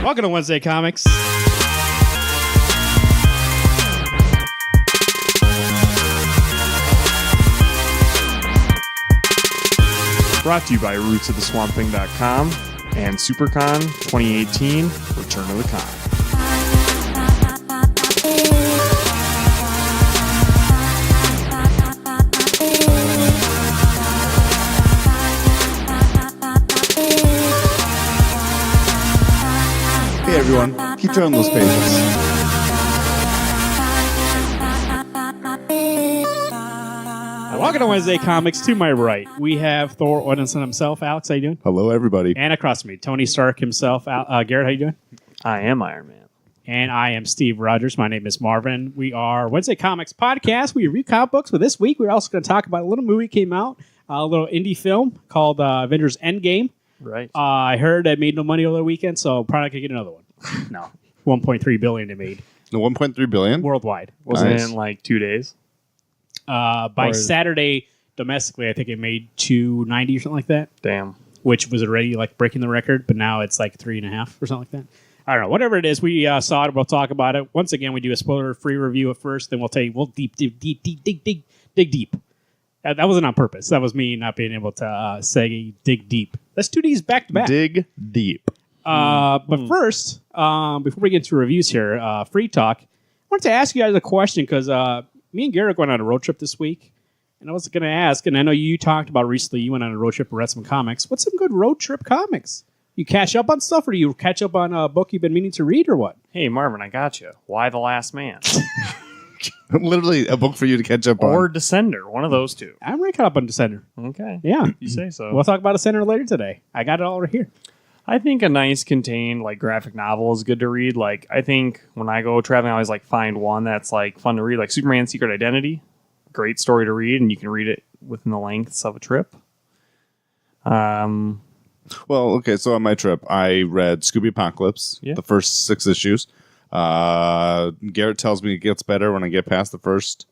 Welcome to Wednesday Comics. Brought to you by rootsoftheswampthing.com and SuperCon 2018 Return of the Con. Hey everyone, keep turning those pages. Welcome to Wednesday Comics. To my right, we have Thor Odinson himself. Alex, how you doing? Hello everybody. And across from me, Tony Stark himself. Garrett, how you doing? I am Iron Man. And I am Steve Rogers. My name is Marvin. We are Wednesday Comics Podcast. We review comic books, but this week we're also going to talk about a little movie came out, a little indie film called Avengers Endgame. Right. I heard it made no money over the weekend, so probably could get another one. No, 1.3 billion it made The 1.3 billion? worldwide. Wasn't Nice. it in like 2 days? By Or- Saturday domestically, I think it made 290 or something like that, Damn. which was already like breaking the record, but now it's like 3.5 or something like that. I don't know. Whatever it is, we saw it. We'll talk about it. Once again, we do a spoiler-free review at first, then we'll dig deep. That wasn't on purpose. That was me not being able to say dig deep. Let's do these back to back. Dig deep. But first, before we get into reviews here, free talk. I wanted to ask you guys a question because me and Garrett went on a road trip this week, and I was going to ask, and I know you talked about recently. You went on a road trip and read some comics. What's some good road trip comics? You catch up on stuff, or do you catch up on a book you've been meaning to read, or what? Hey, Marvin, I got you. Why the Last Man? Literally a book for you to catch up Or on. Descender. One of those two. I'm right caught up on Descender. Okay. Yeah, You say so. we'll talk about Descender later today. I got it all right here. I think a nice contained like graphic novel is good to read. Like I think when I go traveling, I always like find one that's like fun to read, like Superman Secret Identity. Great story to read, and you can read it within the lengths of a trip. Well, okay, so on my trip, I read Scooby Apocalypse, Yeah. the first 6 issues. Garrett tells me it gets better when I get past the first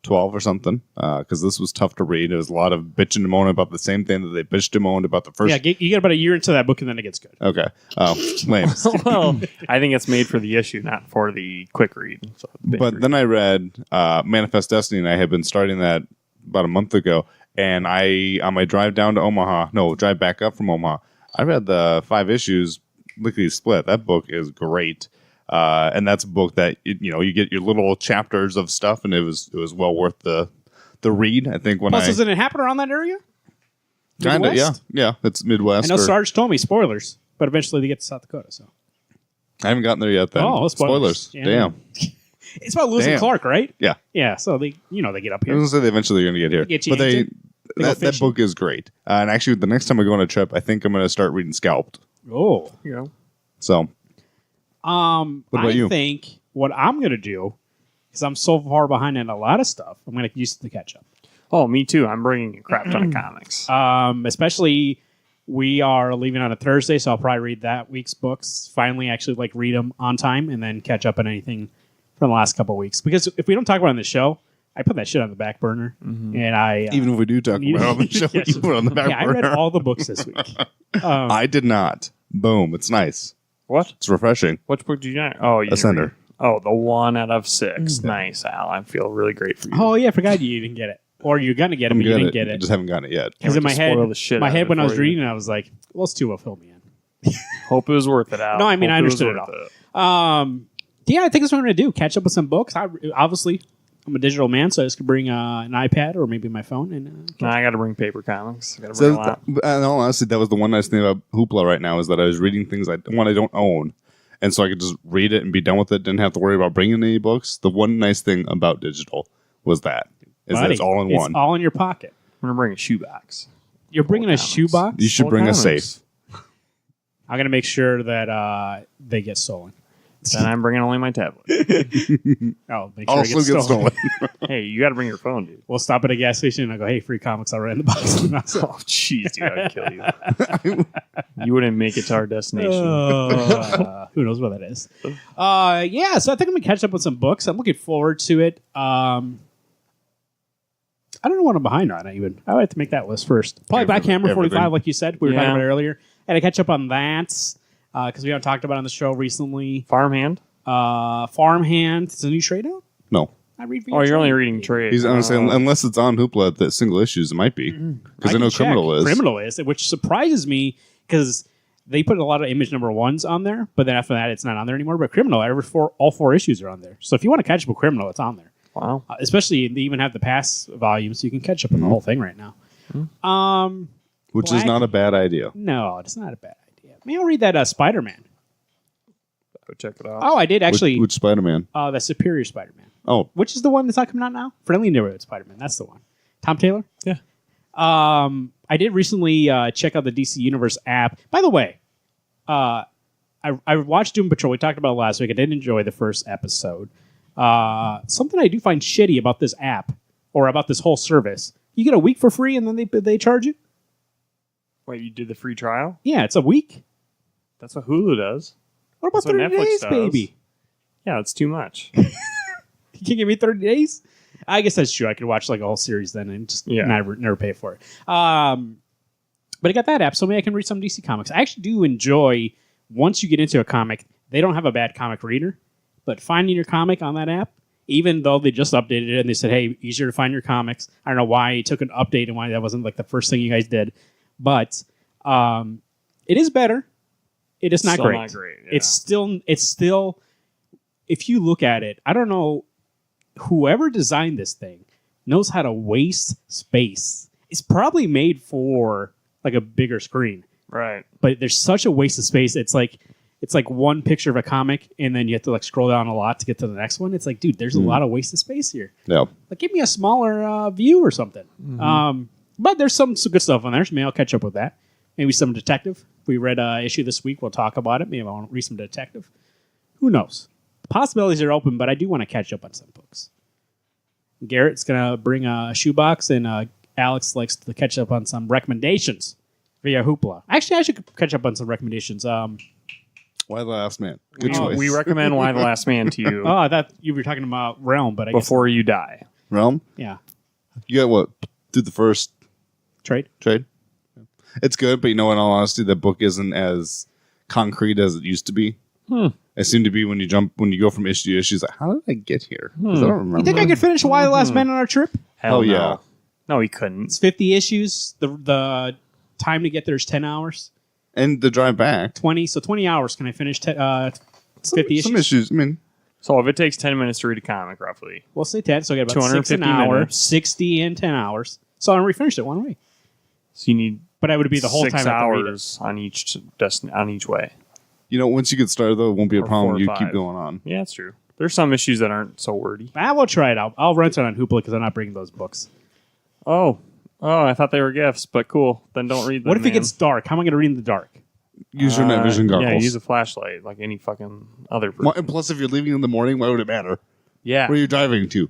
12 or something, because this was tough to read. There was a lot of bitching and moaning about the same thing that they bitched and moaned about the first. Yeah, you get about a year into that book, and then it gets good. Okay. Oh, lame. Well, I think it's made for the issue, not for the quick read. So But then I read Manifest Destiny, and I had been starting that about a month ago. And on my drive down to drive back up from Omaha, I read the 5 issues lickety split. That book is great. And that's a book that, you get your little chapters of stuff, and it was well worth the read. I think when Plus, doesn't it happen around that area? kind of, yeah. Midwest? Yeah, it's Midwest. I know or- Sarge told me spoilers, but eventually they get to South Dakota. So I haven't gotten there yet then. Oh, spoilers. Yeah. Damn. it's about losing Damn. Clark, right? Yeah. Yeah. So they get up I here. was going to say they eventually are going to get here. Get But yanked They go that fishing. book is great. And actually, the next time I go on a trip, I think I'm going to start reading Scalped. Oh. you know, So, What about I you? think what I'm gonna do, because I'm so far behind in a lot of stuff, I'm gonna use the catch up. oh, me too. I'm bringing a crap ton of comics. Especially we are leaving on a Thursday, so I'll probably read that week's books. Finally, actually read them on time, and then catch up on anything from the last couple of weeks. Because if we don't talk about it on the show, I put that shit on the back burner, and I even if we do talk about it on the show, Yes. you put it on the back yeah, I read burner. all the books this week. I did not. Boom. It's nice. What? It's refreshing. Which book did you not? Oh, you Ascender. didn't read- Oh, the 1 out of 6. Nice, Al. I feel really great for you. Oh yeah, I forgot you didn't get it, or you're gonna get it, but you didn't get I it. just haven't gotten it yet. Because in we my just head, spoil the shit out of it when I was for you? reading, I was like, "Well, it's 2 will fill me in." Hope it was worth it, Al. No, I mean, Hope I it was understood it worth all. Yeah, I think that's what I'm going to do. Catch up with some books. Obviously, I'm a digital man, so I just could bring an iPad or maybe my phone. And No, I got to bring paper comics. I got to bring So, a lot. in all honesty, that was the one nice thing about Hoopla right now is that I was reading things I don't own. And so I could just read it and be done with it. Didn't have to worry about bringing any books. The one nice thing about digital was that buddy, it's all in one. It's all in your pocket. I'm going to bring a shoebox. You're bringing a comics. shoebox. You should Full bring a comics. safe. I'm going to make sure that they get stolen. Then I'm bringing only my tablet. Oh, make sure Also it gets gets stolen. stolen. Hey, you got to bring your phone, dude. We'll stop at a gas station and I go, "Hey, free comics already in the box." Oh, jeez, dude, I'd kill you. You wouldn't make it to our destination. Who knows what that is? Yeah, so I think I'm gonna catch up with some books. I'm looking forward to it. I don't know what I'm behind on. Even I would have to make that list first. Probably Backhammer 45, like you said. We were talking Yeah. about it earlier. And I catch up on that. because we haven't talked about it on the show recently. Farmhand. Farmhand. Is a new trade out? No. I read. Oh, you're only reading trade. He's honestly, unless it's on Hoopla, the single issues, it might be. Because I know Criminal is. Criminal is, which surprises me because they put a lot of image number ones on there, but then after that, it's not on there anymore. But Criminal, all 4 issues are on there. So if you want to catch up with Criminal, it's on there. Wow. Especially they even have the past volumes, so you can catch up on the whole thing right now. Which is not a bad idea. No, it's not a bad idea. Maybe I'll read that Spider-Man. Go check it out. Oh, I did actually. Which Spider-Man? The Superior Spider-Man. Oh. Which is the one that's not coming out now? Friendly Neighborhood Spider-Man. That's the one. Tom Taylor? Yeah. I did recently check out the DC Universe app. By the way, I watched Doom Patrol. We talked about it last week. I did enjoy the first episode. Something I do find shitty about this app or about this whole service. You get a week for free and then they charge you? Wait, you did the free trial? Yeah, it's a week. That's what Hulu does. What about That's what 30 Netflix days, does. baby? Yeah, it's too much. You can't give me 30 days? I guess that's true. I could watch like a whole series then and just never pay for it. But I got that app, so maybe I can read some DC comics. I actually do enjoy, once you get into a comic, they don't have a bad comic reader, but finding your comic on that app, even though they just updated it and they said, hey, easier to find your comics. I don't know why it took an update and why that wasn't like the first thing you guys did. But it is better. It is not Still great. not great, yeah. It's still, if you look at it, I don't know, whoever designed this thing knows how to waste space. It's probably made for like a bigger screen. Right. But there's such a waste of space. It's like one picture of a comic and then you have to like scroll down a lot to get to the next one. It's like, dude, there's a lot of waste of space here. Yeah. Like, give me a smaller view or something. But there's some good stuff on there. So maybe I'll catch up with that. Maybe some detective. If we read an issue this week, we'll talk about it. Maybe I'll read some detective. Who knows? Possibilities are open, but I do want to catch up on some books. Garrett's going to bring a shoebox, and Alex likes to catch up on some recommendations via Hoopla. Actually, I should catch up on some recommendations. Why the Last Man? Good choice. We recommend Why the Last Man to you I thought you were talking about Realm, but I guess... before you die. Realm? Yeah. You got what? Did the first Trade? It's good, but in all honesty, that book isn't as concrete as it used to be. It seemed to be when you go from issue to issue, it's like, how did I get here? 'Cause I don't remember. You think I could finish Why the Last Man on our trip? Hell Oh, no. yeah. No, he couldn't. It's 50 issues. The time to get there is 10 hours. And the drive back. 20. So 20 hours. Can I finish 50 Some issues? issues. I mean, So if it takes 10 minutes to read a comic, roughly. We'll say 10. So I got about 6 an 250 hour. minutes. 60 in 10 hours. So I already finished it one way. So you need But I would be the whole 6 time I have to read it. hours on each way. once you get started, though, it won't be a Or problem. 4 or You 5. keep going on. Yeah, that's true. There's some issues that aren't so wordy. I will try it out. I'll rent it on Hoopla because I'm not bringing those books. Oh, I thought they were gifts, but cool. Then don't read them. What if it man. gets dark? How am I going to read in the dark? Use your night vision goggles. Yeah, use a flashlight like any fucking other person. Well, and plus, if you're leaving in the morning, why would it matter? Yeah. Where are you driving to?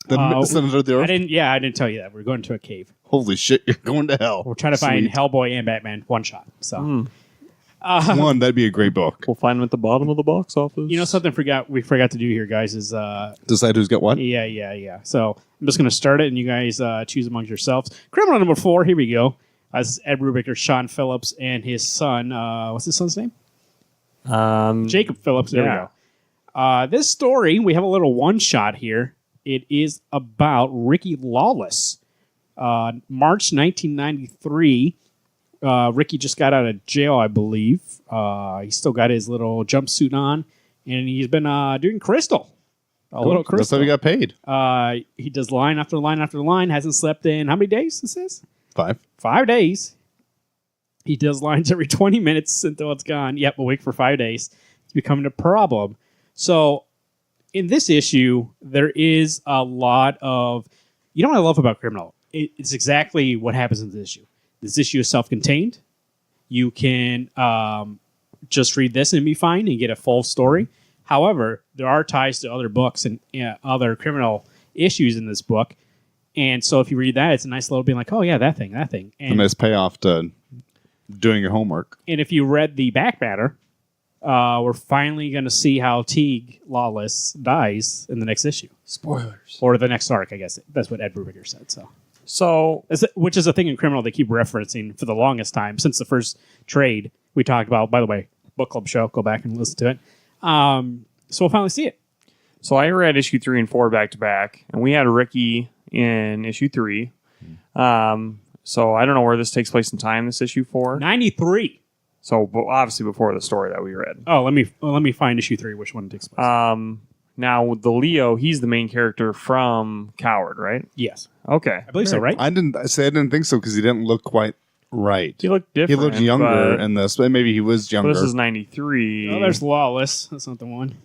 The center of the I earth? didn't tell you that. We're going to a cave. Holy shit, you're going to hell. We're trying to find Sweet. Hellboy and Batman one shot. So One, that'd be a great book. We'll find them at the bottom of the box office. something we forgot to do here, guys, is Decide who's got what? yeah. So I'm just going to start it, and you guys choose amongst yourselves. Criminal number 4. Here we go. This is Ed Brubaker, Sean Phillips, and his son. What's his son's name? Jacob Phillips. There we go. This story, we have a little one shot here. It is about Ricky Lawless. March 1993. Ricky just got out of jail, I believe. He still got his little jumpsuit on, and he's been doing Crystal. Little That's Crystal. how we got paid. He does line after line after line. Hasn't slept in how many days? It says 5. 5 days. He does lines every 20 minutes until it's gone. Yep, awake for 5 days. It's becoming a problem. So, in this issue, there is a lot of. You know what I love about Criminal? It's exactly what happens in this issue. This issue is self-contained. You can just read this and be fine and get a full story. However, there are ties to other books and other criminal issues in this book. And so if you read that, it's a nice little being like, oh, yeah, that thing. And, A nice payoff to doing your homework. and if you read the back matter, we're finally going to see how Teague Lawless dies in the next issue. Spoilers. Or the next arc, I guess. That's what Ed Brubaker said. So Which is a thing in Criminal they keep referencing for the longest time. Since the first trade we talked about, by the way, book club show. Go back and listen to it. So we'll finally see it. So I read issue 3 and 4 back to back, and we had Ricky in issue 3. So I don't know where this takes place in time. This issue 4, 93. So obviously before the story that we read. Oh, let me find issue 3. Which one it takes place? Now with the Leo, he's the main character from Coward, right? Yes, Okay, I believe so. Right? I didn't think so because he didn't look quite right. He looked different. He looked younger in this, but maybe he was younger. This is 93. Oh, there's Lawless. That's not the one.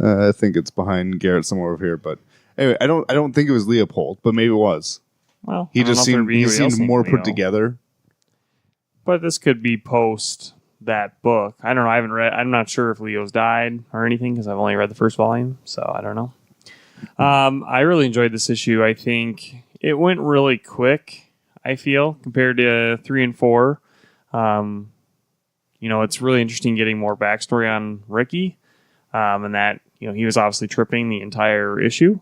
I think it's behind Garrett somewhere over here. But anyway, I don't think it was Leopold, but maybe it was. Well, He I don't just know if there'd seemed be he anybody else seemed named more Leo. put together. But this could be post that book. I don't know. I haven't read. I'm not sure if Leo's died or anything because I've only read the first volume, so I don't know. I really enjoyed this issue. I think it went really quick. I feel compared to 3 and 4. It's really interesting getting more backstory on Ricky, and that he was obviously tripping the entire issue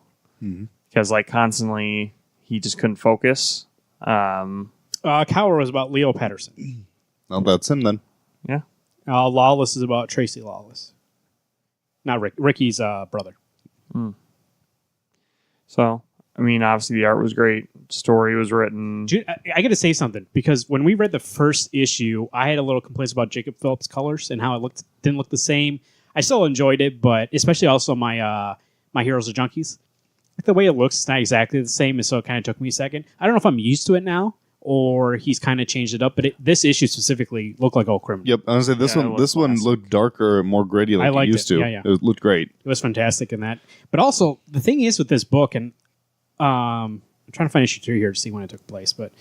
because constantly he just couldn't focus. Coward was about Leo Patterson. Well, that's him then. Yeah. Lawless is about Tracy Lawless, not Ricky's brother. So, obviously the art was great. Story was written. Dude, I got to say something because when we read the first issue, I had a little complaints about Jacob Phillips' colors and how it didn't look the same. I still enjoyed it, but especially also my Heroes Are Junkies. The way it looks, it's not exactly the same, and so it kind of took me a second. I don't know if I'm used to it now or he's kind of changed it up, but this issue specifically looked like Old Criminal. Yep, I was gonna say this one looked darker, more gritty, like it used to. Yeah. It looked great. It was fantastic in that. But also, the thing is with this book, and I'm trying to find issue 3 here to see when it took place, but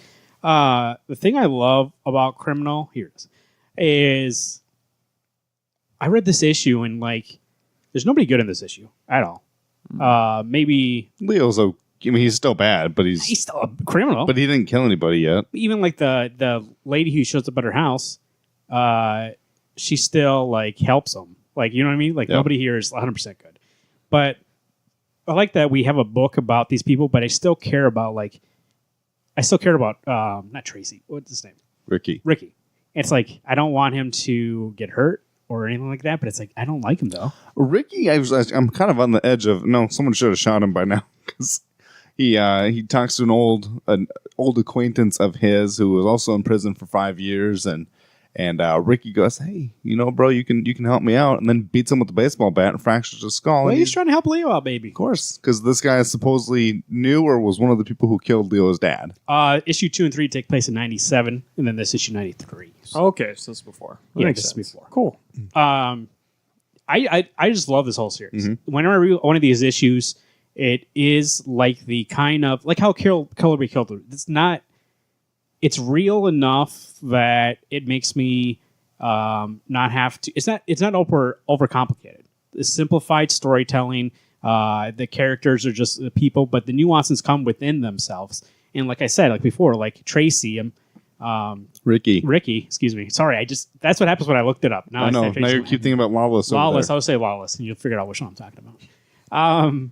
the thing I love about Criminal, here it is I read this issue and there's nobody good in this issue at all. Maybe Leo's he's still bad, but he's still a criminal. But he didn't kill anybody yet. Even the lady who shows up at her house, she still helps him. You know what I mean? Nobody here is 100% good. But I like that we have a book about these people, but I still care about not Tracy. What's his name? Ricky. It's I don't want him to get hurt or anything like that, but it's I don't like him though. Ricky, I'm kind of on the edge of someone should have shot him by now because he talks to an old acquaintance of his who was also in prison for 5 years, and Ricky goes, "Hey, bro, you can help me out," and then beats him with a baseball bat and fractures his skull. Well, he's trying to help Leo out, baby. Of course, because this guy supposedly knew or was one of the people who killed Leo's dad. Issue 2 and 3 take place in 97, and then this issue 93. So. Okay, so this is before. That Yeah, makes this is sense. before. Cool. I just love this whole series. Whenever I read one of these issues, it is the kind of how Killer Be Killed. It's not. It's real enough that it makes me not have to. It's not overcomplicated. It's simplified storytelling. The characters are just the people, but the nuances come within themselves. And like I said, before, Tracy, Ricky, excuse me. Sorry, that's what happens when I looked it up. Now I know. Now you keep thinking about Lawless. Lawless. I would say Lawless, and you'll figure out which one I'm talking about.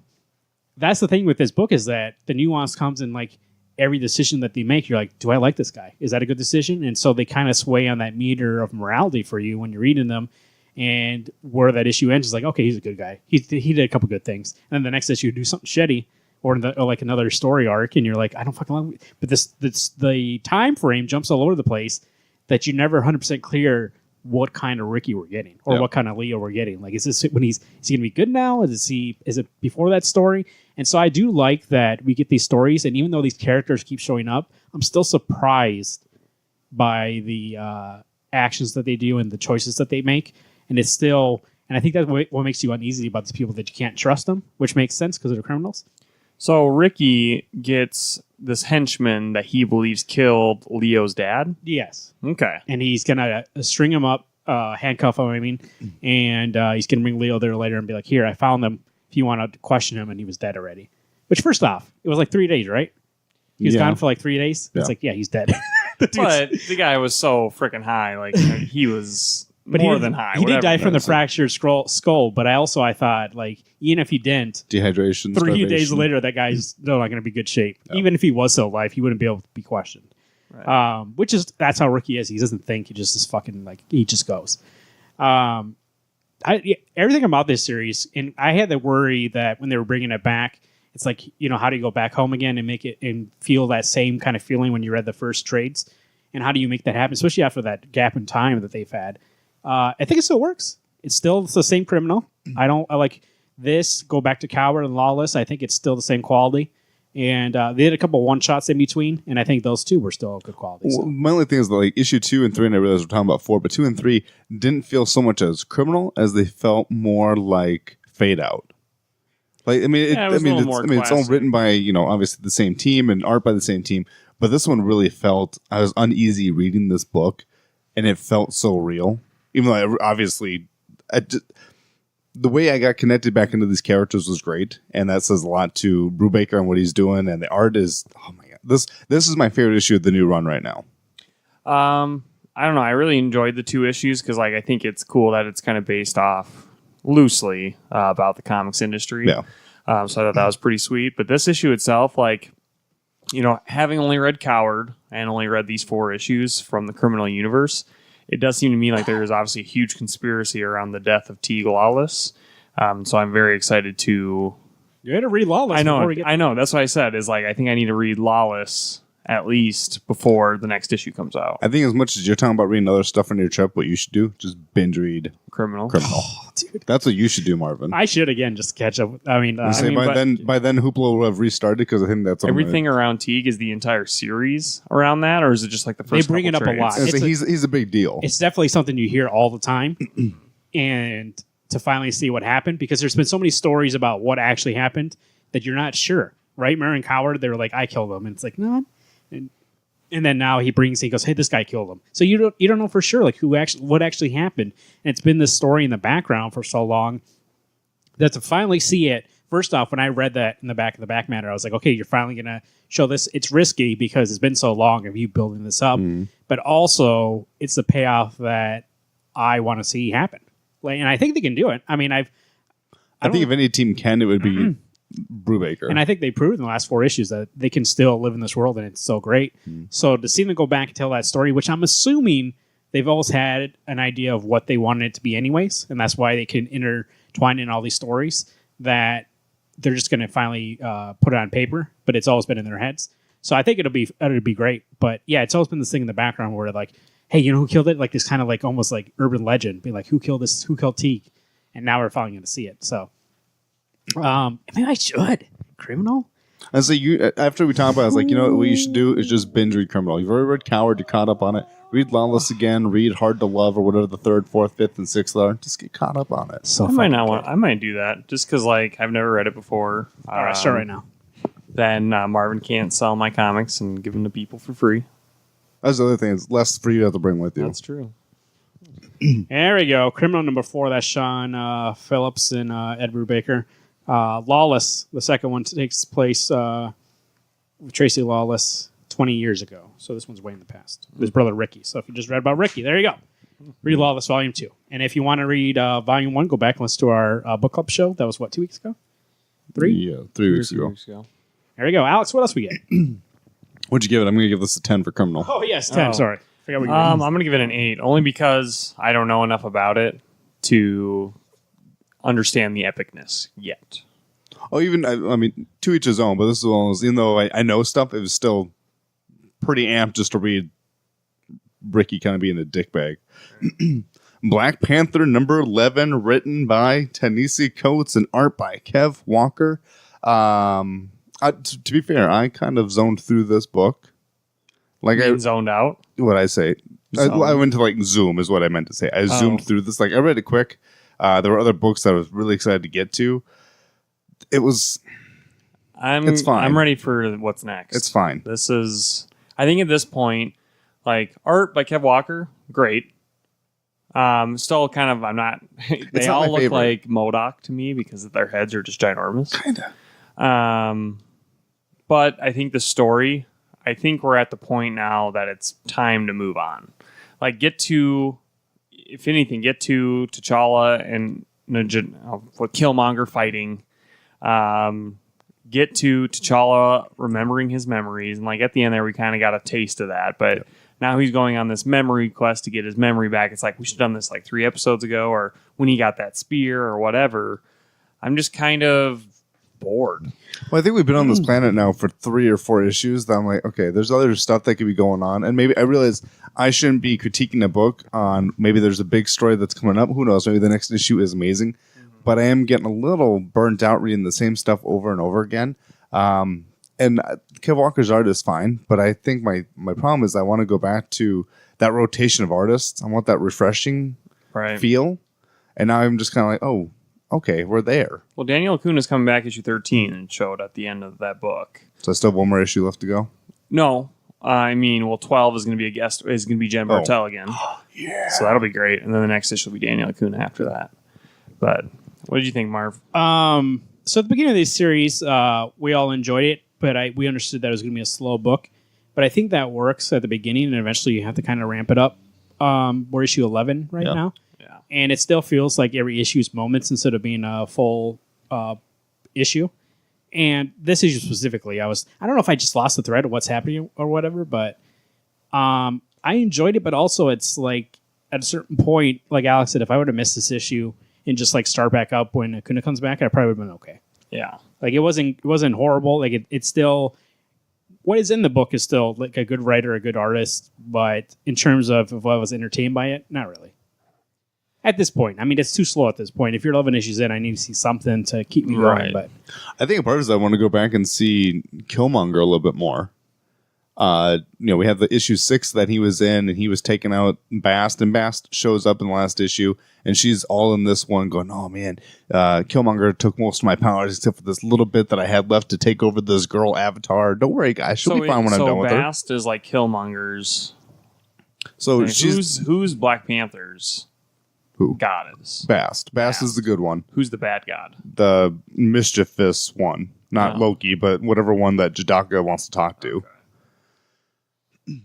That's the thing with this book is that the nuance comes in every decision that they make. You're do I like this guy? Is that a good decision? And so they kind of sway on that meter of morality for you when you're reading them. And where that issue ends is okay, he's a good guy. He did a couple good things. And then the next issue, do something shitty. Or another story arc, and you're I don't fucking like it. But the time frame jumps all over the place that you're never 100% clear what kind of Ricky we're getting or what kind of Leo we're getting. Is this when is he gonna be good now? Is it before that story? And so I do like that we get these stories, and even though these characters keep showing up, I'm still surprised by the actions that they do and the choices that they make. And it's still, and I think that's what makes you uneasy about these people, that you can't trust them, which makes sense because they're criminals. So Ricky gets this henchman that he believes killed Leo's dad. Yes. Okay. And he's going to string him up, handcuff him, and he's going to bring Leo there later and be here, I found him if you want to question him, and he was dead already. Which, first off, it was 3 days, right? He was gone for 3 days. Yeah. It's he's dead. But the guy was so freaking high. He was more than high. He did die from the fractured skull, but I thought, even if he didn't, Dehydration. 3 days later, that guy's still not going to be good shape. Yeah. Even if he was still alive, he wouldn't be able to be questioned. Right. That's how Ricky is. He doesn't think. He just is fucking he just goes. Everything about this series, and I had the worry that when they were bringing it back, it's like, how do you go back home again and make it and feel that same kind of feeling when you read the first trades, and how do you make that happen, especially after that gap in time that they've had? I think it still works. It's the same criminal. I like this. Go back to Coward and Lawless. I think it's still the same quality. And they did a couple one shots in between, and I think those two were still good quality. So. Well, my only thing is that, like, issue 2 and 3, and I realize we're talking about 4, but 2 and 3 didn't feel so much as criminal as they felt more like Fade Out. Like, it's all written by obviously the same team and art by the same team, but this one really felt, I was uneasy reading this book, and it felt so real. Even though the way I got connected back into these characters was great, and that says a lot to Brubaker and what he's doing. And the art is, oh my god, this is my favorite issue of the new run right now. I don't know. I really enjoyed the 2 issues because, like, I think it's cool that it's kind of based off loosely about the comics industry. Yeah. So I thought that was pretty sweet. But this issue itself, like, having only read Coward and only read these 4 issues from the criminal universe, it does seem to me like there is obviously a huge conspiracy around the death of Teague Lawless. So I'm very excited to... You had to read Lawless. I know. That's what I said. Is like, I think I need to read Lawless at least before the next issue comes out. I think as much as you're talking about reading other stuff on your trip, what you should do, just binge read Criminal. Oh, dude. That's what you should do, Marvin. I should, again, just catch up. By then Hoopla will have restarted, because I think that's everything around Teague is the entire series around that, or is it just like the first? They bring it up a lot. He's a big deal. It's definitely something you hear all the time, and to finally see what happened, because there's been so many stories about what actually happened that you're not sure, right? Marin Coward, they were like, I killed him, and it's like, no. And then now he goes, hey, this guy killed him. So you don't know for sure, like, what actually happened. And it's been this story in the background for so long that to finally see it. First off, when I read that in the back of the back matter, I was like, okay, you're finally gonna show this. It's risky because it's been so long of you building this up, but also it's the payoff that I want to see happen. And I think they can do it. I mean, I think if any team can, it would be Brubaker. And I think they proved in the last 4 issues that they can still live in this world, and it's so great. So to see them go back and tell that story, which I'm assuming they've always had an idea of what they wanted it to be anyways, and that's why they can intertwine in all these stories, that they're just going to finally put it on paper, but it's always been in their heads. So I think it'll be great. But yeah, it's always been this thing in the background where, like, hey, you know who killed it? Like, this kind of like almost like urban legend, being like, who killed this? Who killed Teague? And now we're finally going to see it. So maybe I should. Criminal? And so after we talk about it, I was like, what you should do is just binge read Criminal. You've already read Coward, you're caught up on it. Read Lawless again, read Hard to Love, or whatever the 3rd, 4th, 5th, and 6th are. Just get caught up on it. So I might do that just because, like, I've never read it before. All right, start right now. Then Marvin can't sell my comics and give them to people for free. That's the other thing. It's less for you to have to bring with you. That's true. There we go. Criminal number 4. That's Sean Phillips and Ed Brubaker. Lawless, the second one, takes place with Tracy Lawless 20 years ago. So this one's way in the past. His brother Ricky. So if you just read about Ricky, there you go. Read Lawless Volume 2. And if you want to read Volume 1, go back and listen to our book club show. That was, 2 weeks ago? 3? Yeah, 3 weeks ago. There we go. Alex, what else we get? What'd you give it? I'm going to give this a 10 for Criminal. Oh, yes, 10. Sorry. I'm going to give it an 8, only because I don't know enough about it to understand the epicness yet. Oh, even, I mean, to each his own, but this is one of those, even though I know stuff, it was still pretty amped just to read Ricky kind of being a dickbag. Black Panther number 11, written by Ta-Nehisi Coates and art by Kev Walker. To be fair, I kind of zoned through this book. Like, I zoned out? What I say? I went to, like, Zoom is what I meant to say. I zoomed through this. Like, I read it quick. There were other books that I was really excited to get to. It's fine. I'm ready for what's next. It's fine. I think at this point, like, art by Kev Walker, great. Still kind of, I'm not, they all look like MODOK to me because their heads are just ginormous. Kind of. But I think the story, I think we're at the point now that it's time to move on. Like, if anything, get to T'Challa and Killmonger fighting. Get to T'Challa remembering his memories. And, like, at the end there, we kind of got a taste of that. But now he's going on this memory quest to get his memory back. It's like, we should have done this like 3 episodes ago, or when he got that spear or whatever. I'm just kind of bored. Well, I think we've been on this planet now for 3 or 4 issues that I'm like, okay, there's other stuff that could be going on. And maybe I realize I shouldn't be critiquing a book on maybe there's a big story that's coming up. Who knows? Maybe the next issue is amazing. But I am getting a little burnt out reading the same stuff over and over again. And Kev Walker's art is fine, but I think my problem is I want to go back to that rotation of artists. I want that refreshing feel. And now I'm just kind of like, oh, okay, we're there. Well, Daniel Acuna's coming back issue 13 and showed at the end of that book. So I still have one more issue left to go? No. I mean, 12 is going to be is going to be Jen Bartel again. Yeah. So that'll be great. And then the next issue will be Daniel Acuna after that. But what did you think, Marv? So at the beginning of this series, we all enjoyed it, but we understood that it was going to be a slow book. But I think that works at the beginning, and eventually you have to kind of ramp it up. We're issue 11 right now. Yeah. And it still feels like every issue is moments instead of being a full issue. And this issue specifically, I don't know if I just lost the thread of what's happening or whatever, but I enjoyed it. But also it's like at a certain point, like Alex said, if I would have missed this issue and just like start back up when Acuna comes back, I probably would have been okay. Yeah. Like it wasn't horrible. Like it's still, what is in the book is still like a good writer, a good artist. But in terms of if I was entertained by it, not really. At this point, I mean, it's too slow at this point. If you're 11 issues in, I need to see something to keep me going. But I think a part is I want to go back and see Killmonger a little bit more. We have the issue 6 that he was in, and he was taking out Bast, and Bast shows up in the last issue, and she's all in this one going, oh man, Killmonger took most of my powers except for this little bit that I had left to take over this girl Avatar. Don't worry, guys, she'll be fine when I'm done with her. So Bast is like Killmonger's. So who's Black Panther's? Who? Goddess. Bast. Bast is the good one. Who's the bad god? The mischievous one. Not Loki, but whatever one that Jadaka wants to talk to. Okay.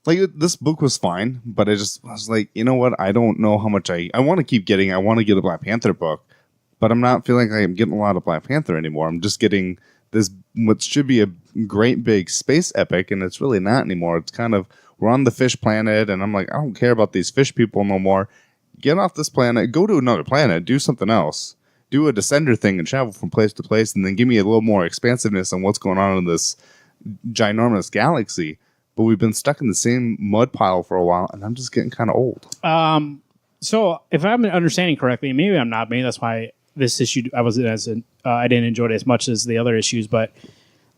Like, this book was fine, but I was like, you know what? I don't know how much I want to keep getting. I want to get a Black Panther book, but I'm not feeling like I'm getting a lot of Black Panther anymore. I'm just getting this, what should be a great big space epic, and it's really not anymore. It's kind of, we're on the fish planet, and I'm like, I don't care about these fish people no more. Get off this planet, go to another planet, do something else. Do a Descender thing and travel from place to place, and then give me a little more expansiveness on what's going on in this ginormous galaxy. But we've been stuck in the same mud pile for a while, and I'm just getting kind of old. So if I'm understanding correctly, maybe I'm not. Maybe that's why this issue I didn't enjoy it as much as the other issues. But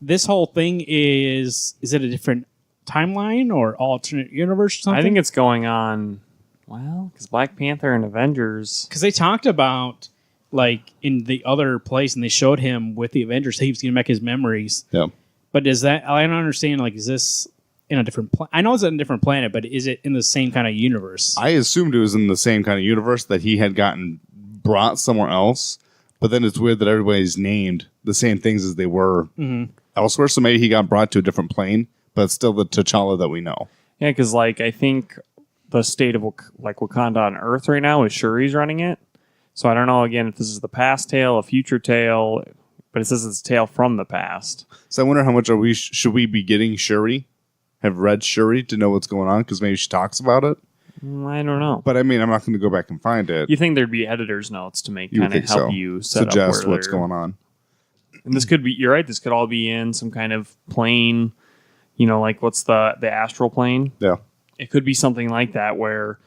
this whole thing is it a different timeline or alternate universe or something? I think it's going on. Well, because Black Panther and Avengers... Because they talked about, like, in the other place, and they showed him with the Avengers, he was going to make his memories. Yeah. But does that... I don't understand, like, is this in a different... I know it's in a different planet, but is it in the same kind of universe? I assumed it was in the same kind of universe, that he had gotten brought somewhere else, but then it's weird that everybody's named the same things as they were elsewhere, so maybe he got brought to a different plane, but it's still the T'Challa that we know. Yeah, because, like, I think... the state of like Wakanda on Earth right now is Shuri's running it. So I don't know again if this is the past tale, a future tale, but it says it's a tale from the past. So I wonder how much should we be getting Shuri? Have read Shuri to know what's going on because maybe she talks about it. I don't know, but I mean I'm not going to go back and find it. You think there'd be editor's notes to make kind of help you suggest what's going on? And this could be, you're right. This could all be in some kind of plane. Like what's the astral plane? Yeah. It could be something like that where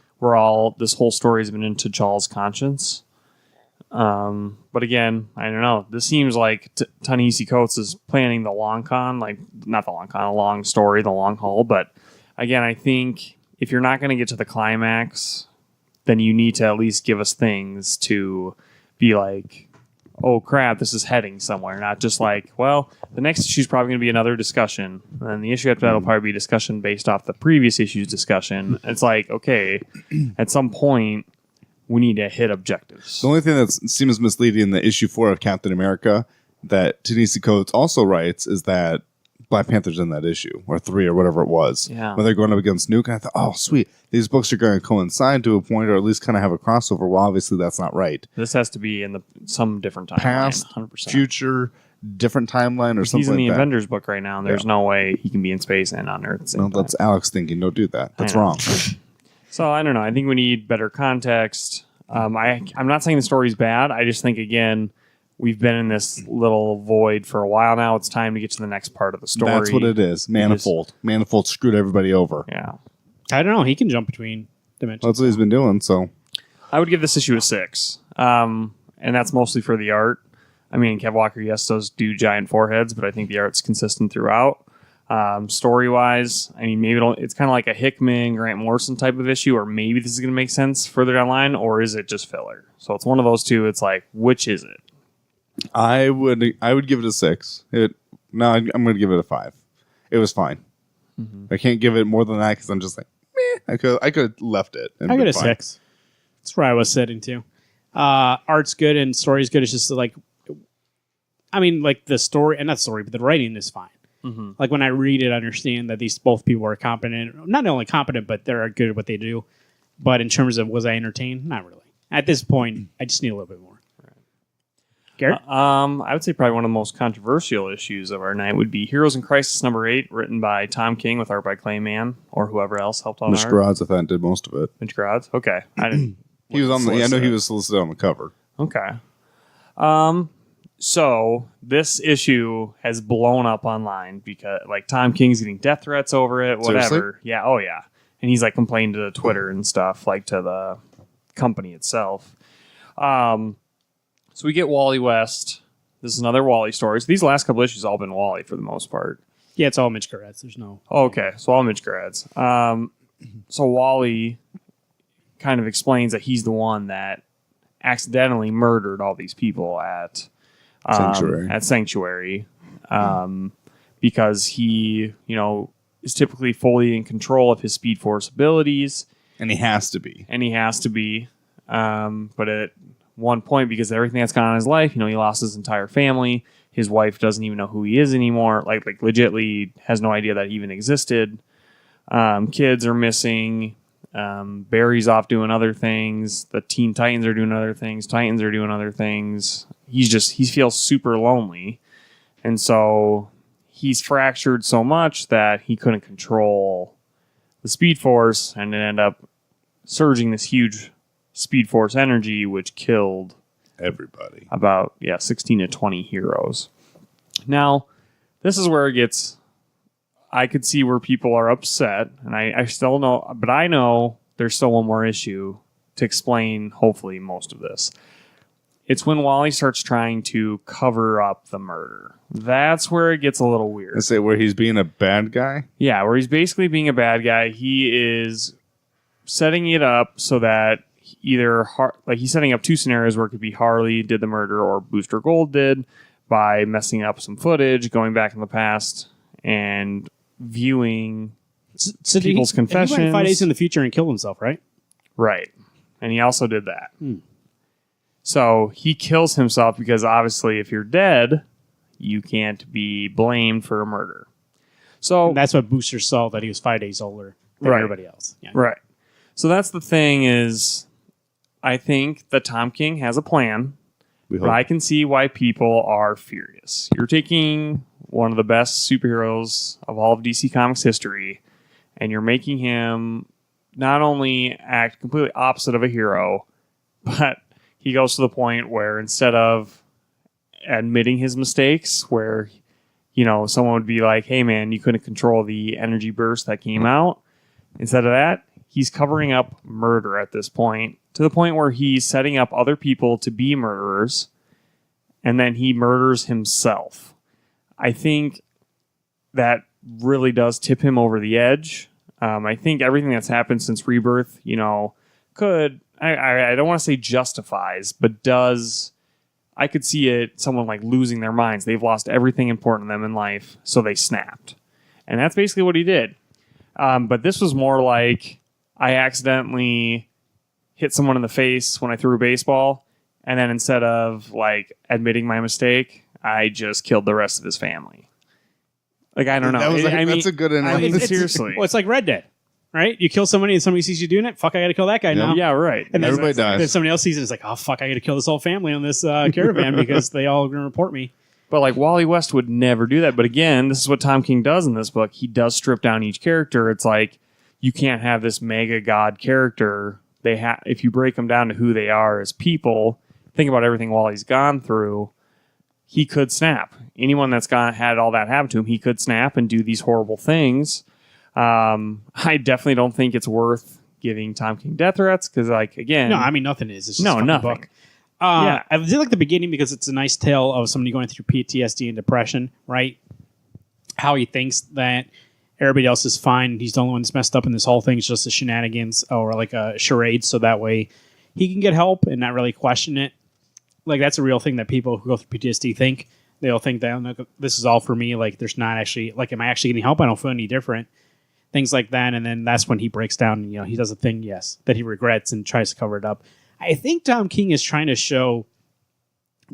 this whole story has been into Charles' conscience. But again, I don't know. This seems like Ta-Nehisi Coates is planning the long con, like not the long con, a long story, the long haul. But again, I think if you're not going to get to the climax, then you need to at least give us things to be like, oh crap, this is heading somewhere. Not just like, well, the next issue is probably going to be another discussion. And then the issue after that will probably be discussion based off the previous issue's discussion. It's like, okay, at some point, we need to hit objectives. The only thing that seems misleading in the issue 4 of Captain America that Ta-Nehisi Coates also writes is that Black Panther's in that issue, or 3 or whatever it was. Yeah. When they're going up against Nuke, and I thought, oh, sweet. These books are going to coincide to a point, or at least kind of have a crossover. Well, obviously, that's not right. This has to be in some different timeline. Past, 100%. future, different timeline or something He's in the like that. Avengers book right now, and there's no way he can be in space and on Earth. At the same No, time. that's Alex thinking. Don't do that. That's I know. wrong. So I don't know. I think we need better context. I'm not saying the story's bad. I just think, again, we've been in this little void for a while now. It's time to get to the next part of the story. That's what it is. Manifold. Manifold screwed everybody over. Yeah. I don't know. He can jump between dimensions. That's what he's been doing. So I would give this issue a 6. And that's mostly for the art. I mean, Kev Walker, yes, does do giant foreheads, but I think the art's consistent throughout. Story-wise, I mean, maybe it's kind of like a Hickman, Grant Morrison type of issue, or maybe this is going to make sense further down the line, or is it just filler? So it's one of those two. It's like, which is it? I would give it a 6. I'm going to give it a 5. It was fine. I can't give it more than that because I'm just like, meh. I could have left it. I get a 6. That's where I was sitting too. Art's good and story's good. It's just like, I mean, like the story, and not story, but the writing is fine. Like when I read it, I understand that these both people are competent. Not only competent, but they're good at what they do. But in terms of was I entertained? Not really. At this point, I just need a little bit more. Garrett? I would say probably one of the most controversial issues of our night would be Heroes in Crisis number 8, written by Tom King with art by Clayman or whoever else helped on Mitch art. Grods, I thought, did most of it. Mitch Grods? Okay. I didn't. He was on the. I know he was solicited on the cover. Okay. So this issue has blown up online because like Tom King's getting death threats over it, whatever. Seriously? Yeah. Oh yeah. And he's like complaining to Twitter and stuff, like to the company itself. So we get Wally West. This is another Wally story. So these last couple issues have all been Wally for the most part. Yeah, it's all Mitch Koretz. There's no. Okay. So all Mitch Grads. So Wally kind of explains that he's the one that accidentally murdered all these people at Sanctuary, because he, is typically fully in control of his Speed Force abilities. And he has to be. But at one point, because of everything that's gone on in his life, he lost his entire family. His wife doesn't even know who he is anymore. Like legitly has no idea that he even existed. Kids are missing. Barry's off doing other things. The Teen Titans are doing other things. Titans are doing other things. He feels super lonely. And so he's fractured so much that he couldn't control the Speed Force and it ended up surging this huge Speed Force energy, which killed Everybody. about 16 to 20 heroes. Now, this is where it gets... I could see where people are upset, and I still know, but I know there's still one more issue to explain, hopefully, most of this. It's when Wally starts trying to cover up the murder. That's where it gets a little weird. Is it where he's being a bad guy? Yeah, where he's basically being a bad guy. He is setting it up so that he's setting up two scenarios where it could be Harley did the murder or Booster Gold did by messing up some footage, going back in the past, and viewing people's confessions. He went 5 days in the future and killed himself, right? Right. And he also did that. So he kills himself because obviously if you're dead, you can't be blamed for a murder. So And that's what Booster saw, that he was 5 days older than Right. everybody else. Yeah. Right. So that's the thing is, I think that Tom King has a plan, but I can see why people are furious. You're taking one of the best superheroes of all of DC Comics history, and you're making him not only act completely opposite of a hero, but he goes to the point where instead of admitting his mistakes, where, someone would be like, hey man, you couldn't control the energy burst that came out. Instead of that, he's covering up murder at this point, to the point where he's setting up other people to be murderers, and then he murders himself. I think that really does tip him over the edge. I think everything that's happened since Rebirth, could, I don't want to say justifies, but does, I could see it, someone like losing their minds. They've lost everything important to them in life, so they snapped. And that's basically what he did. But this was more like, I accidentally hit someone in the face when I threw a baseball, and then instead of like admitting my mistake, I just killed the rest of his family. Like, I don't know. That's a good analogy. Seriously. Well, it's like Red Dead, right? You kill somebody and somebody sees you doing it. Fuck, I got to kill that guy now. Yeah, right. And then Everybody dies. Then somebody else sees it and is like, oh, fuck, I got to kill this whole family on this caravan because they all going to report me. But like Wally West would never do that. But again, this is what Tom King does in this book. He does strip down each character. It's like you can't have this mega god character. If you break them down to who they are as people, think about everything Wally's gone through. He could snap. Anyone that's had all that happen to him, he could snap and do these horrible things. I definitely don't think it's worth giving Tom King death threats because, like, again, No, I mean nothing is. It's just No, a nothing. book. Yeah. I did like the beginning because it's a nice tale of somebody going through PTSD and depression, right? How he thinks that everybody else is fine. He's the only one that's messed up, and this whole thing's just a shenanigans or like a charade, so that way he can get help and not really question it. Like, that's a real thing that people who go through PTSD think. They'll think that, "Oh, this is all for me. Like, there's not actually, like, am I actually getting help? I don't feel any different." Things like that. And then that's when he breaks down and, he does a thing, yes, that he regrets and tries to cover it up. I think Tom King is trying to show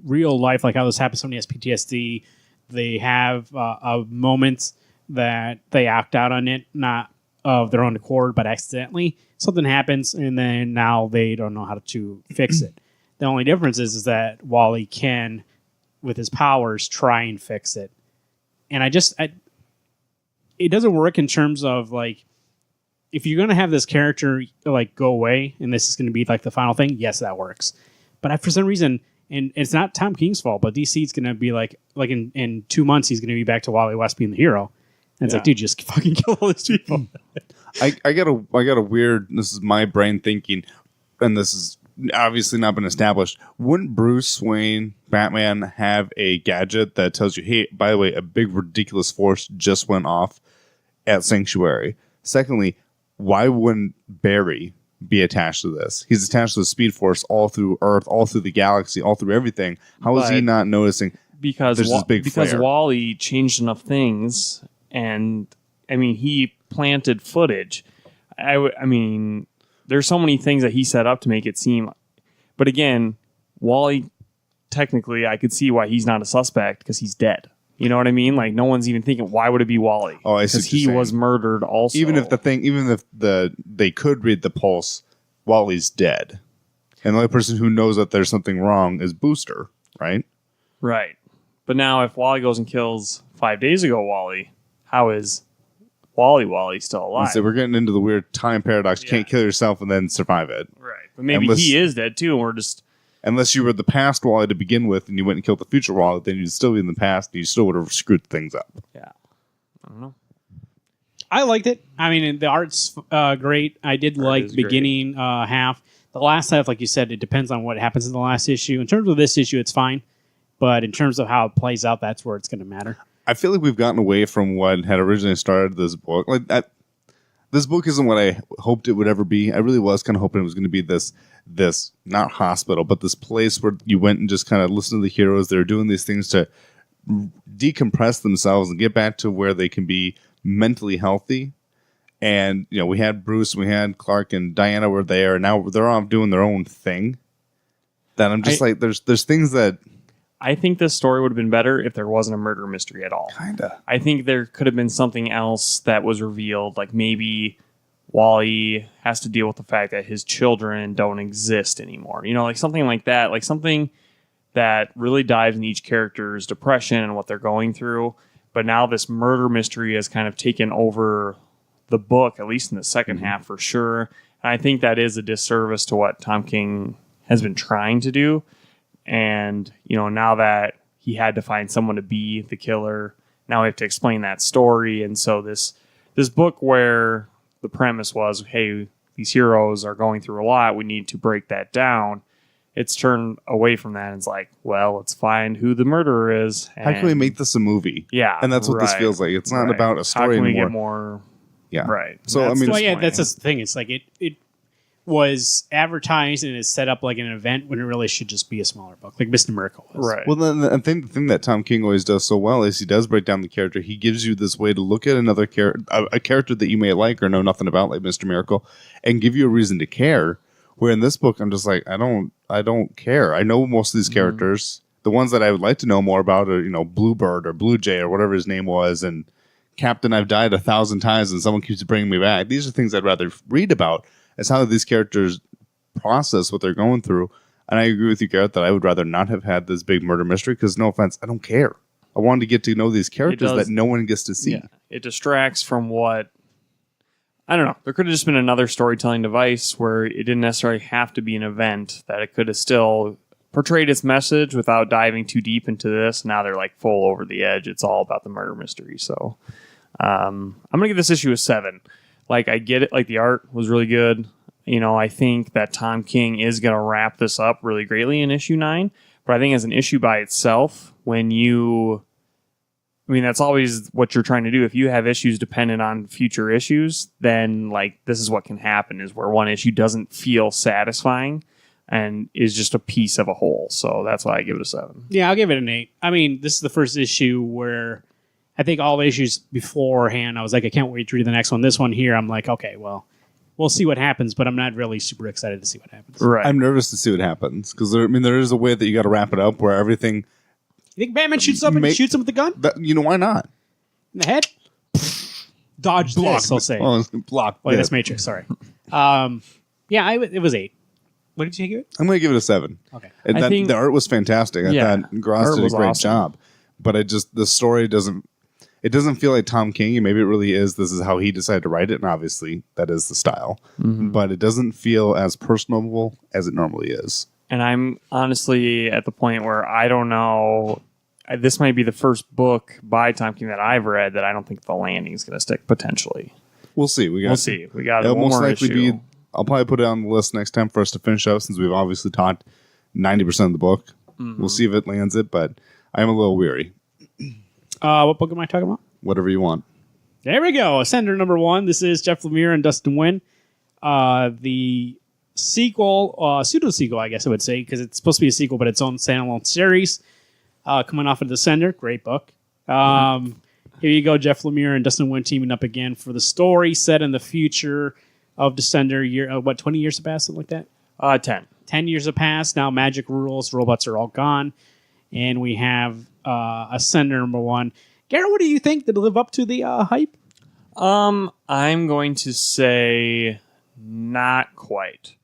real life, like how this happens. Somebody has PTSD. They have moments that they act out on it, not of their own accord, but accidentally. Something happens, and then now they don't know how to fix it. The only difference is that Wally can, with his powers, try and fix it. And it doesn't work in terms of, like, if you're going to have this character, like, go away, and this is going to be, like, the final thing, yes, that works. But for some reason, and it's not Tom King's fault, but DC's going to be, like in 2 months, he's going to be back to Wally West being the hero. And it's like, dude, just fucking kill all these people. I got a weird, this is my brain thinking, and this is obviously not been established. Wouldn't Bruce Wayne, Batman, have a gadget that tells you, hey, by the way, a big ridiculous force just went off at Sanctuary? Secondly, why wouldn't Barry be attached to this? He's attached to the Speed Force all through Earth, all through the galaxy, all through everything. How is he not noticing? Because there's this big flare? Wally changed enough things, and I mean, he planted footage. I mean, there's so many things that he set up to make it seem. But again, Wally, technically, I could see why he's not a suspect because he's dead. You know what I mean? Like, no one's even thinking, why would it be Wally? Oh, I see. Because he was murdered also. Even if they could read the pulse, Wally's dead. And the only person who knows that there's something wrong is Booster, right? Right. But now if Wally goes and kills 5 days ago Wally, how is Wally still alive? So we're getting into the weird time paradox. You can't kill yourself and then survive it. Right. But maybe he is dead too, and we're just... Unless you were the past Wally to begin with and you went and killed the future Wally, then you'd still be in the past and you still would have screwed things up. Yeah. I don't know. I liked it. I mean, the art's great. I did like the beginning half. The last half, like you said, it depends on what happens in the last issue. In terms of this issue, it's fine. But in terms of how it plays out, that's where it's going to matter. I feel like we've gotten away from what had originally started this book. Like that, this book isn't what I hoped it would ever be. I really was kind of hoping it was going to be this not hospital, but this place where you went and just kind of listened to the heroes. They're doing these things to decompress themselves and get back to where they can be mentally healthy. And, we had Bruce, we had Clark, and Diana were there, and now they're off doing their own thing. That I'm just there's things that... I think this story would have been better if there wasn't a murder mystery at all. Kinda. I think there could have been something else that was revealed, like maybe Wally has to deal with the fact that his children don't exist anymore. Like something like that, like something that really dives in each character's depression and what they're going through. But now this murder mystery has kind of taken over the book, at least in the second half for sure. And I think that is a disservice to what Tom King has been trying to do. And, now that he had to find someone to be the killer, now we have to explain that story. And so this book where the premise was, hey, these heroes are going through a lot, we need to break that down. It's turned away from that and it's like, well, let's find who the murderer is. How can we make this a movie? Yeah. And that's what this feels like. It's not about a story anymore. How can we anymore. get more... Yeah. Right. So, That's the thing. It's like it was advertised and is set up like an event when it really should just be a smaller book, like Mr. Miracle was. Right. Well, then I think the thing that Tom King always does so well is he does break down the character. He gives you this way to look at another character, a character that you may like or know nothing about, like Mr. Miracle, and give you a reason to care. Where in this book, I'm just like, I don't care. I know most of these characters. The ones that I would like to know more about are, Bluebird or Blue Jay or whatever his name was, and Captain I've died 1,000 times and someone keeps bringing me back. These are things I'd rather read about. As how these characters process what they're going through. And I agree with you, Garrett, that I would rather not have had this big murder mystery because, no offense, I don't care. I wanted to get to know these characters does. that no one gets to see. Yeah, it distracts from what I don't know. There could have just been another storytelling device where it didn't necessarily have to be an event. That it could have still portrayed its message without diving too deep into this. Now they're like full over the edge. It's all about the murder mystery. So I'm gonna give this issue a 7. Like I get it. Like the art was really good. You know, I think that Tom King is gonna wrap this up really greatly in issue 9. But I think as an issue by itself, that's always what you're trying to do. If you have issues dependent on future issues, then like this is what can happen is where one issue doesn't feel satisfying and is just a piece of a whole. So that's why I give it a 7. Yeah, I'll give it an 8. I mean, this is the first issue where I think all the issues beforehand, I was like, I can't wait to read the next one. This one here, I'm like, okay, well, we'll see what happens, but I'm not really super excited to see what happens. Right. I'm nervous to see what happens because there is a way that you got to wrap it up where everything. You think Batman shoots up and shoots him with the gun? Why not? In the head? Dodge this, I'll say. Oh, block. Wait, that's Matrix, sorry. It was 8. What did you give it? I'm going to give it a 7. Okay. And I think the art was fantastic. I thought Gross did a great job. But the story doesn't feel like Tom King. And maybe it really is. This is how he decided to write it. And obviously that is the style. Mm-hmm. But it doesn't feel as personable as it normally is. And I'm honestly at the point where I don't know. This might be the first book by Tom King that I've read that I don't think the landing is going to stick potentially. We'll see. We'll see. We got it'll one most more likely issue. be. I'll probably put it on the list next time for us to finish up since we've obviously taught 90% of the book. Mm-hmm. We'll see if it lands it, but I am a little weary. What book am I talking about? Whatever you want. There we go. Ascender number 1. This is Jeff Lemire and Dustin Nguyen. The sequel, pseudo-sequel, I guess I would say, because it's supposed to be a sequel, but its own standalone series. Coming off of Descender. Great book. Here you go, Jeff Lemire and Dustin Nguyen teaming up again for the story set in the future of Descender. 20 years have passed, something like that? 10. 10 years have passed. Now magic rules. Robots are all gone. And we have Ascender number 1. Garrett, what do you think? Did it live up to the hype? I'm going to say not quite.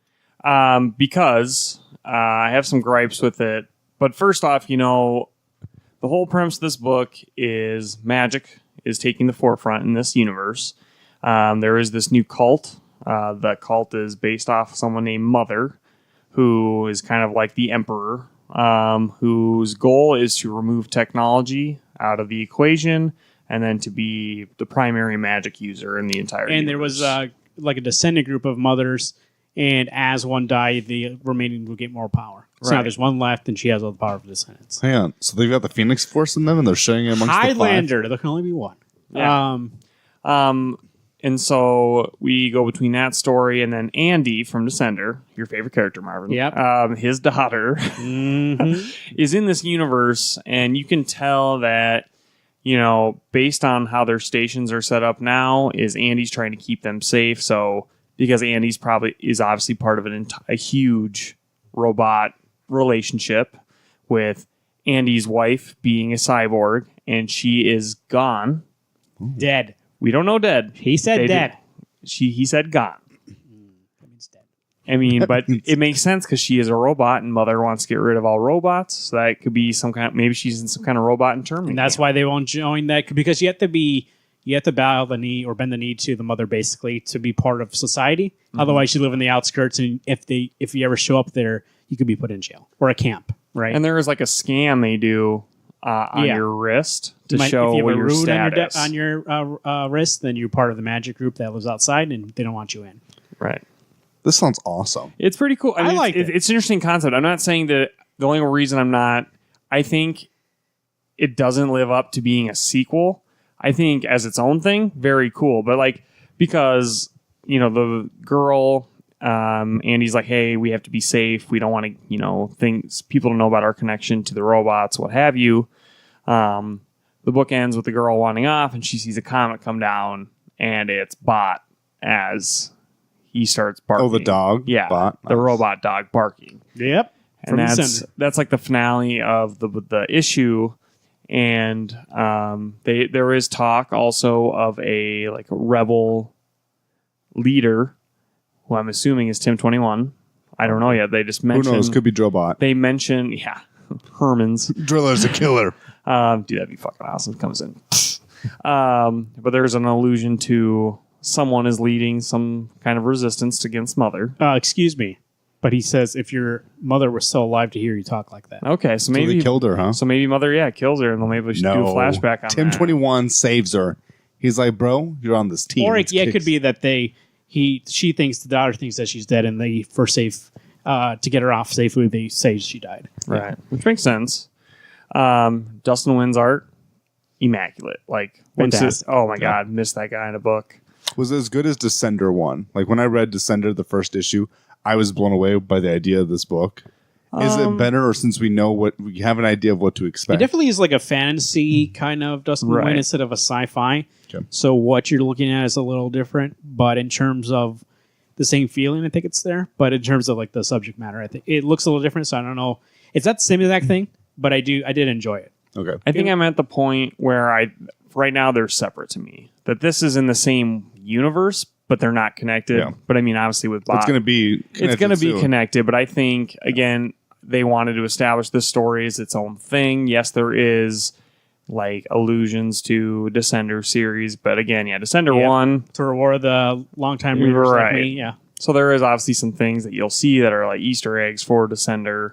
Because I have some gripes with it. But first off, the whole premise of this book is magic is taking the forefront in this universe. There is this new cult. The cult is based off someone named Mother, who is kind of like the emperor, whose goal is to remove technology out of the equation and then to be the primary magic user in the entire universe. There was like a descendant group of mothers, and as one died, the remaining will get more power. So now there's one left, and she has all the power of the descendants. Hang on. So they've got the Phoenix Force in them, and they're sharing it amongst Highlander. There can only be one. Yeah. And so we go between that story and then Andy from Descender, your favorite character, Marvin. Yep. His daughter is in this universe, and you can tell that, based on how their stations are set up now, is Andy's trying to keep them safe. So because Andy's is obviously part of a huge robot relationship with Andy's wife being a cyborg, and she is gone. Dead. We don't know dead. He said dead. He said gone. That means dead. I mean, but it makes sense because she is a robot, and Mother wants to get rid of all robots. So that could be maybe she's in some kind of robot internment. And that's why they won't join that, because you have to bow the knee or bend the knee to the Mother, basically, to be part of society. Mm-hmm. Otherwise, you live in the outskirts, and if you ever show up there, you could be put in jail or a camp, right? And there is like a scan they do on your wrist to show if you have a your rune status. on your wrist, then you're part of the magic group that lives outside, and they don't want you in. Right. This sounds awesome. It's pretty cool. I mean, like it. It's an interesting concept. I'm not saying that the only reason I'm not. I think it doesn't live up to being a sequel. I think as its own thing, very cool. But because the girl. Andy's like, hey, we have to be safe. We don't want to, people to know about our connection to the robots, what have you. The book ends with the girl wandering off, and she sees a comet come down, and it's Bot as he starts barking. Oh, the dog? Yeah, Bot? the robot dog barking. Yep. And that's like the finale of the issue. And there is talk also of a rebel leader, who I'm assuming is Tim 21. I don't know yet. They just mentioned... Who knows? Could be Drobot. They mention... Yeah. Herman's. Driller's a killer. Dude, that'd be fucking awesome. Comes in. But there's an allusion to someone is leading some kind of resistance against Mother. Excuse me, but he says if your mother was still alive to hear you talk like that. Okay, so So maybe they killed her, huh? So maybe Mother, kills her, and then maybe we should do a flashback on Tim that. 21 saves her. He's like, bro, you're on this team. Or Let's it kick- could be that she thinks the daughter thinks that she's dead, and they for safe to get her off safely, they say she died. Right, which makes sense. Dustin Wynn's art, immaculate. Like, Fantastic. oh my god, missed that guy in a book. Was as good as Descender 1. Like when I read Descender, the first issue, I was blown away by the idea of this book. Is it better, or since we know we have an idea of what to It expect? definitely is like a fantasy kind of Dustin Right. Wayne instead of a sci-fi. Okay. So what you're looking at is a little different, but in terms of the same feeling, I think it's there. But in terms of like the subject matter, I think it looks a little different. So I don't know. It's not the same exact thing, but I did enjoy it. Okay. I think I'm at the point where right now they're separate to me. That this is in the same universe, but they're not connected. Yeah. But I mean, obviously with Bot, It's going to be it's going to be soon. connected. But I think again, they wanted to establish this story as its own thing. Yes, there is like allusions to Descender series, but again, Descender Yeah. 1. To reward the longtime readers like Right. me, yeah. So there is obviously some things that you'll see that are like Easter eggs for Descender.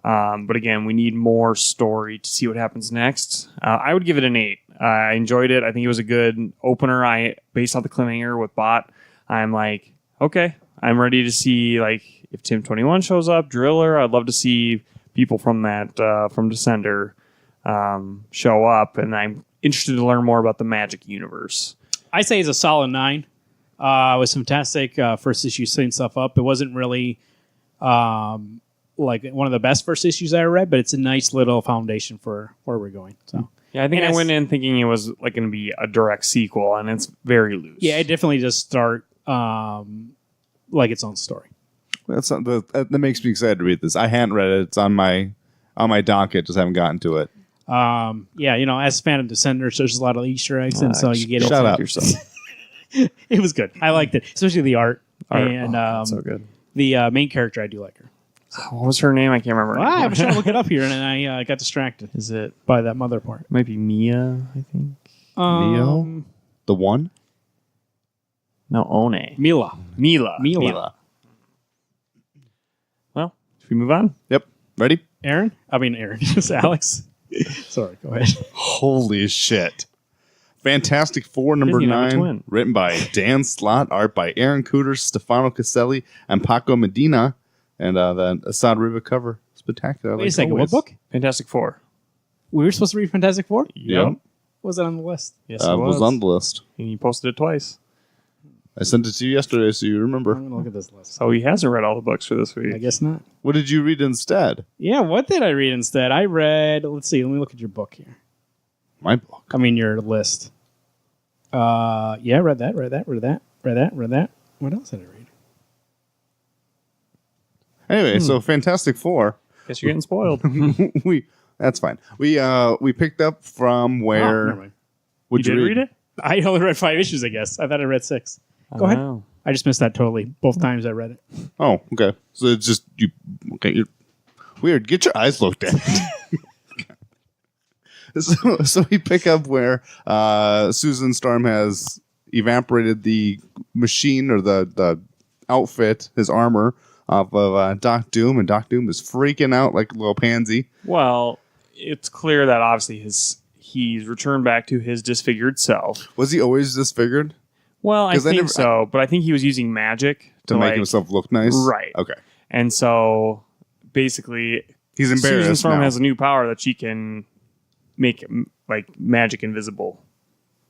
But again, we need more story to see what happens next. I would give it an 8. I enjoyed it. I think it was a good opener. Based on the cliffhanger with Bot, I'm like, okay, I'm ready to see like if Tim 21 shows up, Driller. I'd love to see people from that from Descender show up, and I'm interested to learn more about the Magic universe. I say it's a solid 9. It was fantastic. First issue setting stuff up. It wasn't really like one of the best first issues I ever read, but it's a nice little foundation for where we're going. So Yeah, I think And I it's- went in thinking it was like going to be a direct sequel, and it's very loose. yeah, it definitely does start like its own story. That makes me excited to read this. I hadn't read it. It's on my docket. Just haven't gotten to it. Yeah, as a fan of Descenders, there's a lot of Easter eggs, and so you get it. Shut up. yourself. It was good. I liked it, especially the art. Art, And so good. the main character, I do like her. What was her name? I can't remember. I was trying to look it up here, and then I got distracted Is it by that mother part. might be Mia? I think Neo? The one? no One. Mila. Mila. Well, should we move on? Yep. Ready? Aaron? It's Alex. Sorry, go ahead. Holy shit. Fantastic Four number Disney number 9, twin. written by Dan Slott, art by Aaron Cooter, Stefano Caselli, and Paco Medina, and the Assad Riba cover. Spectacular. Wait a second, what book? Fantastic Four. We were supposed to read Fantastic Four? Yep. Was it on the list? Yes, It was on the list. And you posted it twice. I sent it to you yesterday, so you remember. I'm going to look at this list. So he hasn't read all the books for this I week. guess not. What did you read instead? Yeah, what did I read instead? I read, let's see, let me look at your book here. My book. Your list. Yeah, read that. What else did I read? Anyway, so Fantastic Four. Guess you're getting spoiled. That's fine. We picked up from Oh, where. never mind. Would you did read it? I only read 5 issues, I guess. I thought I read 6. Go ahead. Oh. I just missed that totally. Both times I read it. Oh, okay. So it's just you. Okay, you're weird. Get your eyes looked at. So we pick up where Susan Storm has evaporated the machine or the outfit, his armor, off of Doc Doom, and Doc Doom is freaking out like a little pansy. Well, it's clear that obviously he's returned back to his disfigured self. Was he always disfigured Well, I 'Cause I think never- so, but I think he was using magic to make himself look nice? Right. Okay. And so basically, He's Susan embarrassed Storm now. has a new power that she can make like magic invisible,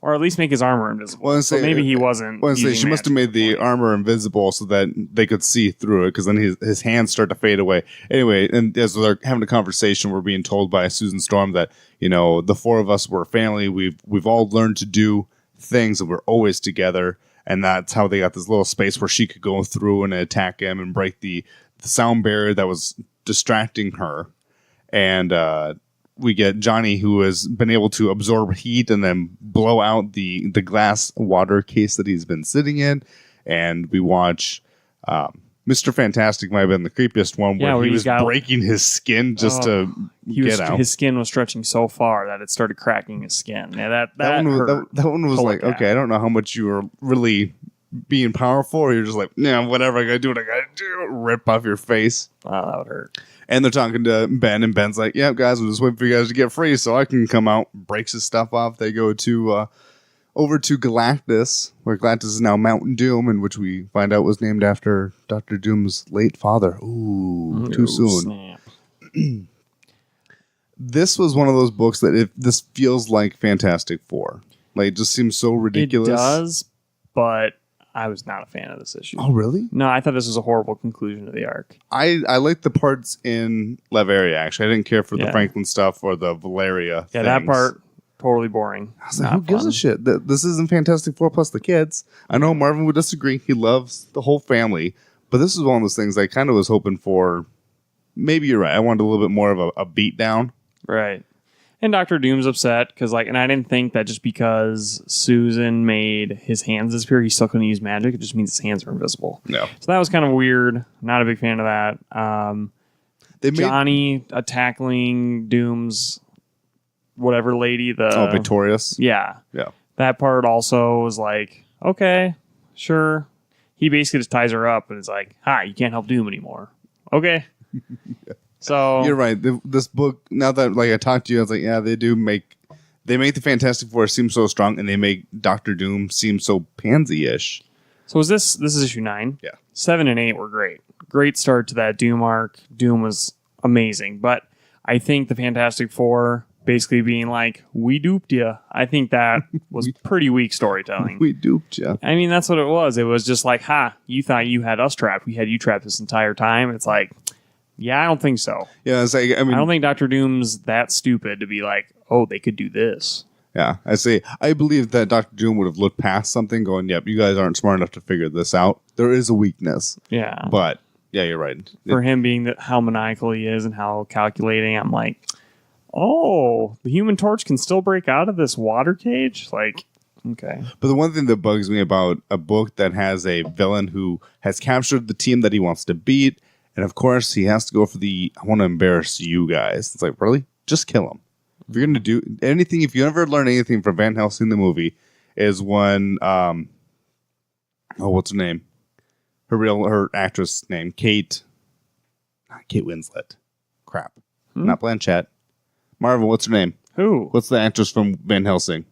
or at least make his armor invisible. Well, so maybe he wasn't. Well, using she must have magic made the at that point. armor invisible so that they could see through it, because then his hands start to fade away. Anyway, and as they're having a conversation, we're being told by Susan Storm that the 4 of us were family. We've all learned to do things, and we're always together. And that's how they got this little space where she could go through and attack him and break the sound barrier that was distracting her. And we get Johnny, who has been able to absorb heat and then blow out the glass water case that he's been sitting in. And we watch Mr. Fantastic might have been the creepiest one, where he was breaking his skin just to get out. His skin was stretching so far that it started cracking his skin. Yeah, that one was like, okay, I don't know how much you were really being powerful, or you're just like, nah, whatever, I gotta do what I gotta do. Rip off your face. Wow, that would hurt. And they're talking to Ben, and Ben's like, yeah, guys, I'm just waiting for you guys to get free so I can come out. Breaks his stuff off. They go to over to Galactus, where Galactus is now Mountain Doom, and which we find out was named after Dr. Doom's late father. Ooh, too soon. Snap. This was one of those books that this feels like Fantastic Four. Like, it just seems so ridiculous. It does, but I was not a fan of this issue. Oh, really? No, I thought this was a horrible conclusion to the arc. I liked the parts in Latveria, actually. I didn't care for the Franklin stuff or the Valeria things. That part, totally boring. I was like, who gives a shit? This isn't Fantastic Four plus the kids. I know Marvin would disagree. He loves the whole family. But this is one of those things I kind of was hoping for. Maybe you're right. I wanted a little bit more of a beat down. Right. And Dr. Doom's upset because, and I didn't think that just because Susan made his hands disappear, he still couldn't use magic. It just means his hands are invisible. No. So that was kind of weird. Not a big fan of that. Johnny tackling Doom's whatever lady. Victorious. Yeah. Yeah. That part also was like, okay, sure. He basically just ties her up and is like, hi, you can't help Doom anymore. Okay. Yeah. So you're right. This book, now that I talked to you, I was like, yeah, they make the Fantastic Four seem so strong, and they make Doctor Doom seem so pansy-ish. So this is issue 9. Yeah. 7 and 8 were great. Great start to that Doom arc. Doom was amazing, but I think the Fantastic Four basically being like, we duped you. I think that was pretty weak storytelling. We duped you. I mean, that's what it was. It was just like, you thought you had us trapped. We had you trapped this entire time. It's like, yeah, I don't think so. Yeah, it's like, I don't think Dr. Doom's that stupid to be like, oh, they could do this. Yeah, I believe that Dr. Doom would have looked past something going, yep, you guys aren't smart enough to figure this out. There is a weakness. Yeah. But, yeah, you're right. For him being how maniacal he is and how calculating, I'm like, oh, the Human Torch can still break out of this water cage? Like, okay. But the one thing that bugs me about a book that has a villain who has captured the team that he wants to beat, and of course, he has to go for I want to embarrass you guys. It's like, really? Just kill him. If you're going to do anything, if you ever learn anything from Van Helsing, the movie, is when, what's her name? Her actress name, Kate Winslet. Crap. Not Blanchett. Marvel, what's her name? Who? What's the actress from Van Helsing?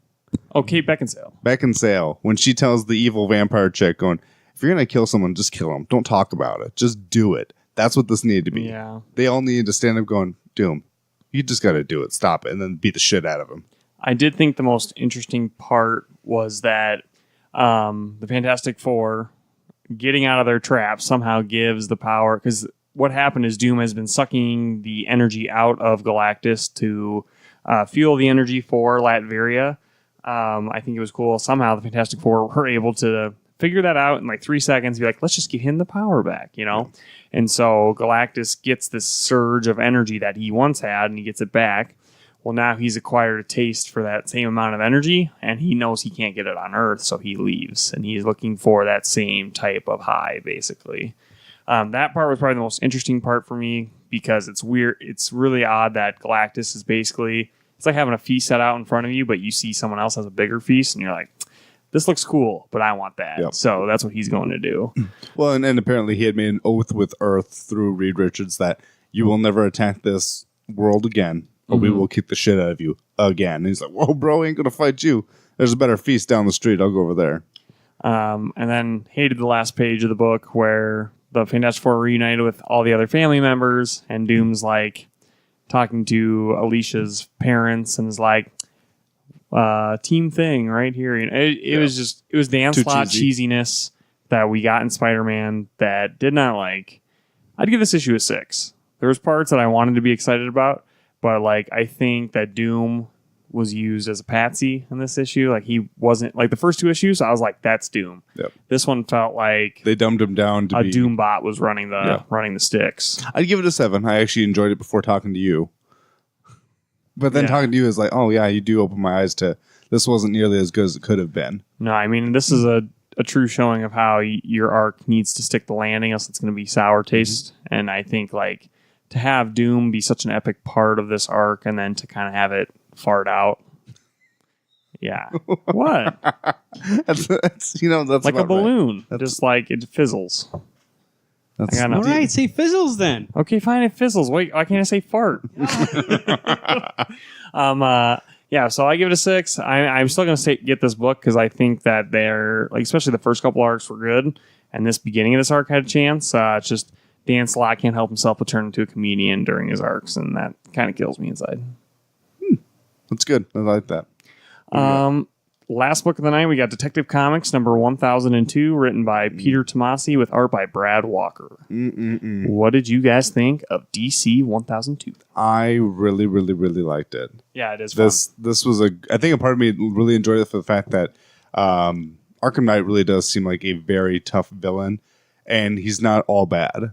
Oh, Kate Beckinsale. Beckinsale. When she tells the evil vampire chick going, if you're going to kill someone, just kill them. Don't talk about it. Just do it. That's what this needed to be. Yeah. They all needed to stand up going, Doom, you just got to do it. Stop it. And then beat the shit out of him. I did think the most interesting part was that the Fantastic Four getting out of their trap somehow gives the power. Because what happened is Doom has been sucking the energy out of Galactus to fuel the energy for Latveria. I think it was cool. Somehow the Fantastic Four were able to figure that out in like 3 seconds. Be like, let's just give him the power back, you know? And so Galactus gets this surge of energy that he once had, and he gets it back. Well, now he's acquired a taste for that same amount of energy, and he knows he can't get it on Earth, so he leaves. And he's looking for that same type of high, basically. That part was probably the most interesting part for me, because it's weird. It's really odd that Galactus is basically, it's like having a feast set out in front of you, but you see someone else has a bigger feast, and you're like, this looks cool, but I want that. Yep. So that's what he's going to do. Well, and apparently he had made an oath with Earth through Reed Richards that you will never attack this world again, or we will kick the shit out of you again. And he's like, whoa, bro, I ain't going to fight you. There's a better feast down the street. I'll go over there. And then hated the last page of the book where the Fantastic Four reunited with all the other family members, and Doom's like talking to Alicia's parents and is like, team thing right here. You know, it was the onslaught cheesiness that we got in Spider-Man that did not like. I'd give this issue a 6. There was parts that I wanted to be excited about, but like I think that Doom was used as a patsy in this issue. Like he wasn't like the first 2 issues. I was like, that's Doom. Yep. This one felt like they dumbed him down to a Doom bot was running the sticks. I'd give it a 7. I actually enjoyed it before talking to you. But then talking to you is like, oh yeah, you do open my eyes to this wasn't nearly as good as it could have been. No, I mean, this is a a true showing of how your arc needs to stick the landing, else it's going to be sour taste. And I think like to have Doom be such an epic part of this arc, and then to kind of have it fart out. Yeah. What? That's that's Like a about right. balloon, just like it fizzles. That's I got All nothing. right, say fizzles then. Okay, fine, it fizzles. Wait, why can't I say fart? Yeah, so I give it a 6. I'm still going to get this book because I think that they're, like, especially the first couple arcs were good, and this beginning of this arc had a chance. It's just Dan Slott can't help himself but turn into a comedian during his arcs, and that kind of kills me inside. That's good. I like that. Last book of the night, we got Detective Comics number 1002, written by Peter Tomasi with art by Brad Walker. What did you guys think of DC 1002? I really, really, really liked it. Yeah, it is fun. This was I think a part of me really enjoyed it for the fact that Arkham Knight really does seem like a very tough villain, and he's not all bad.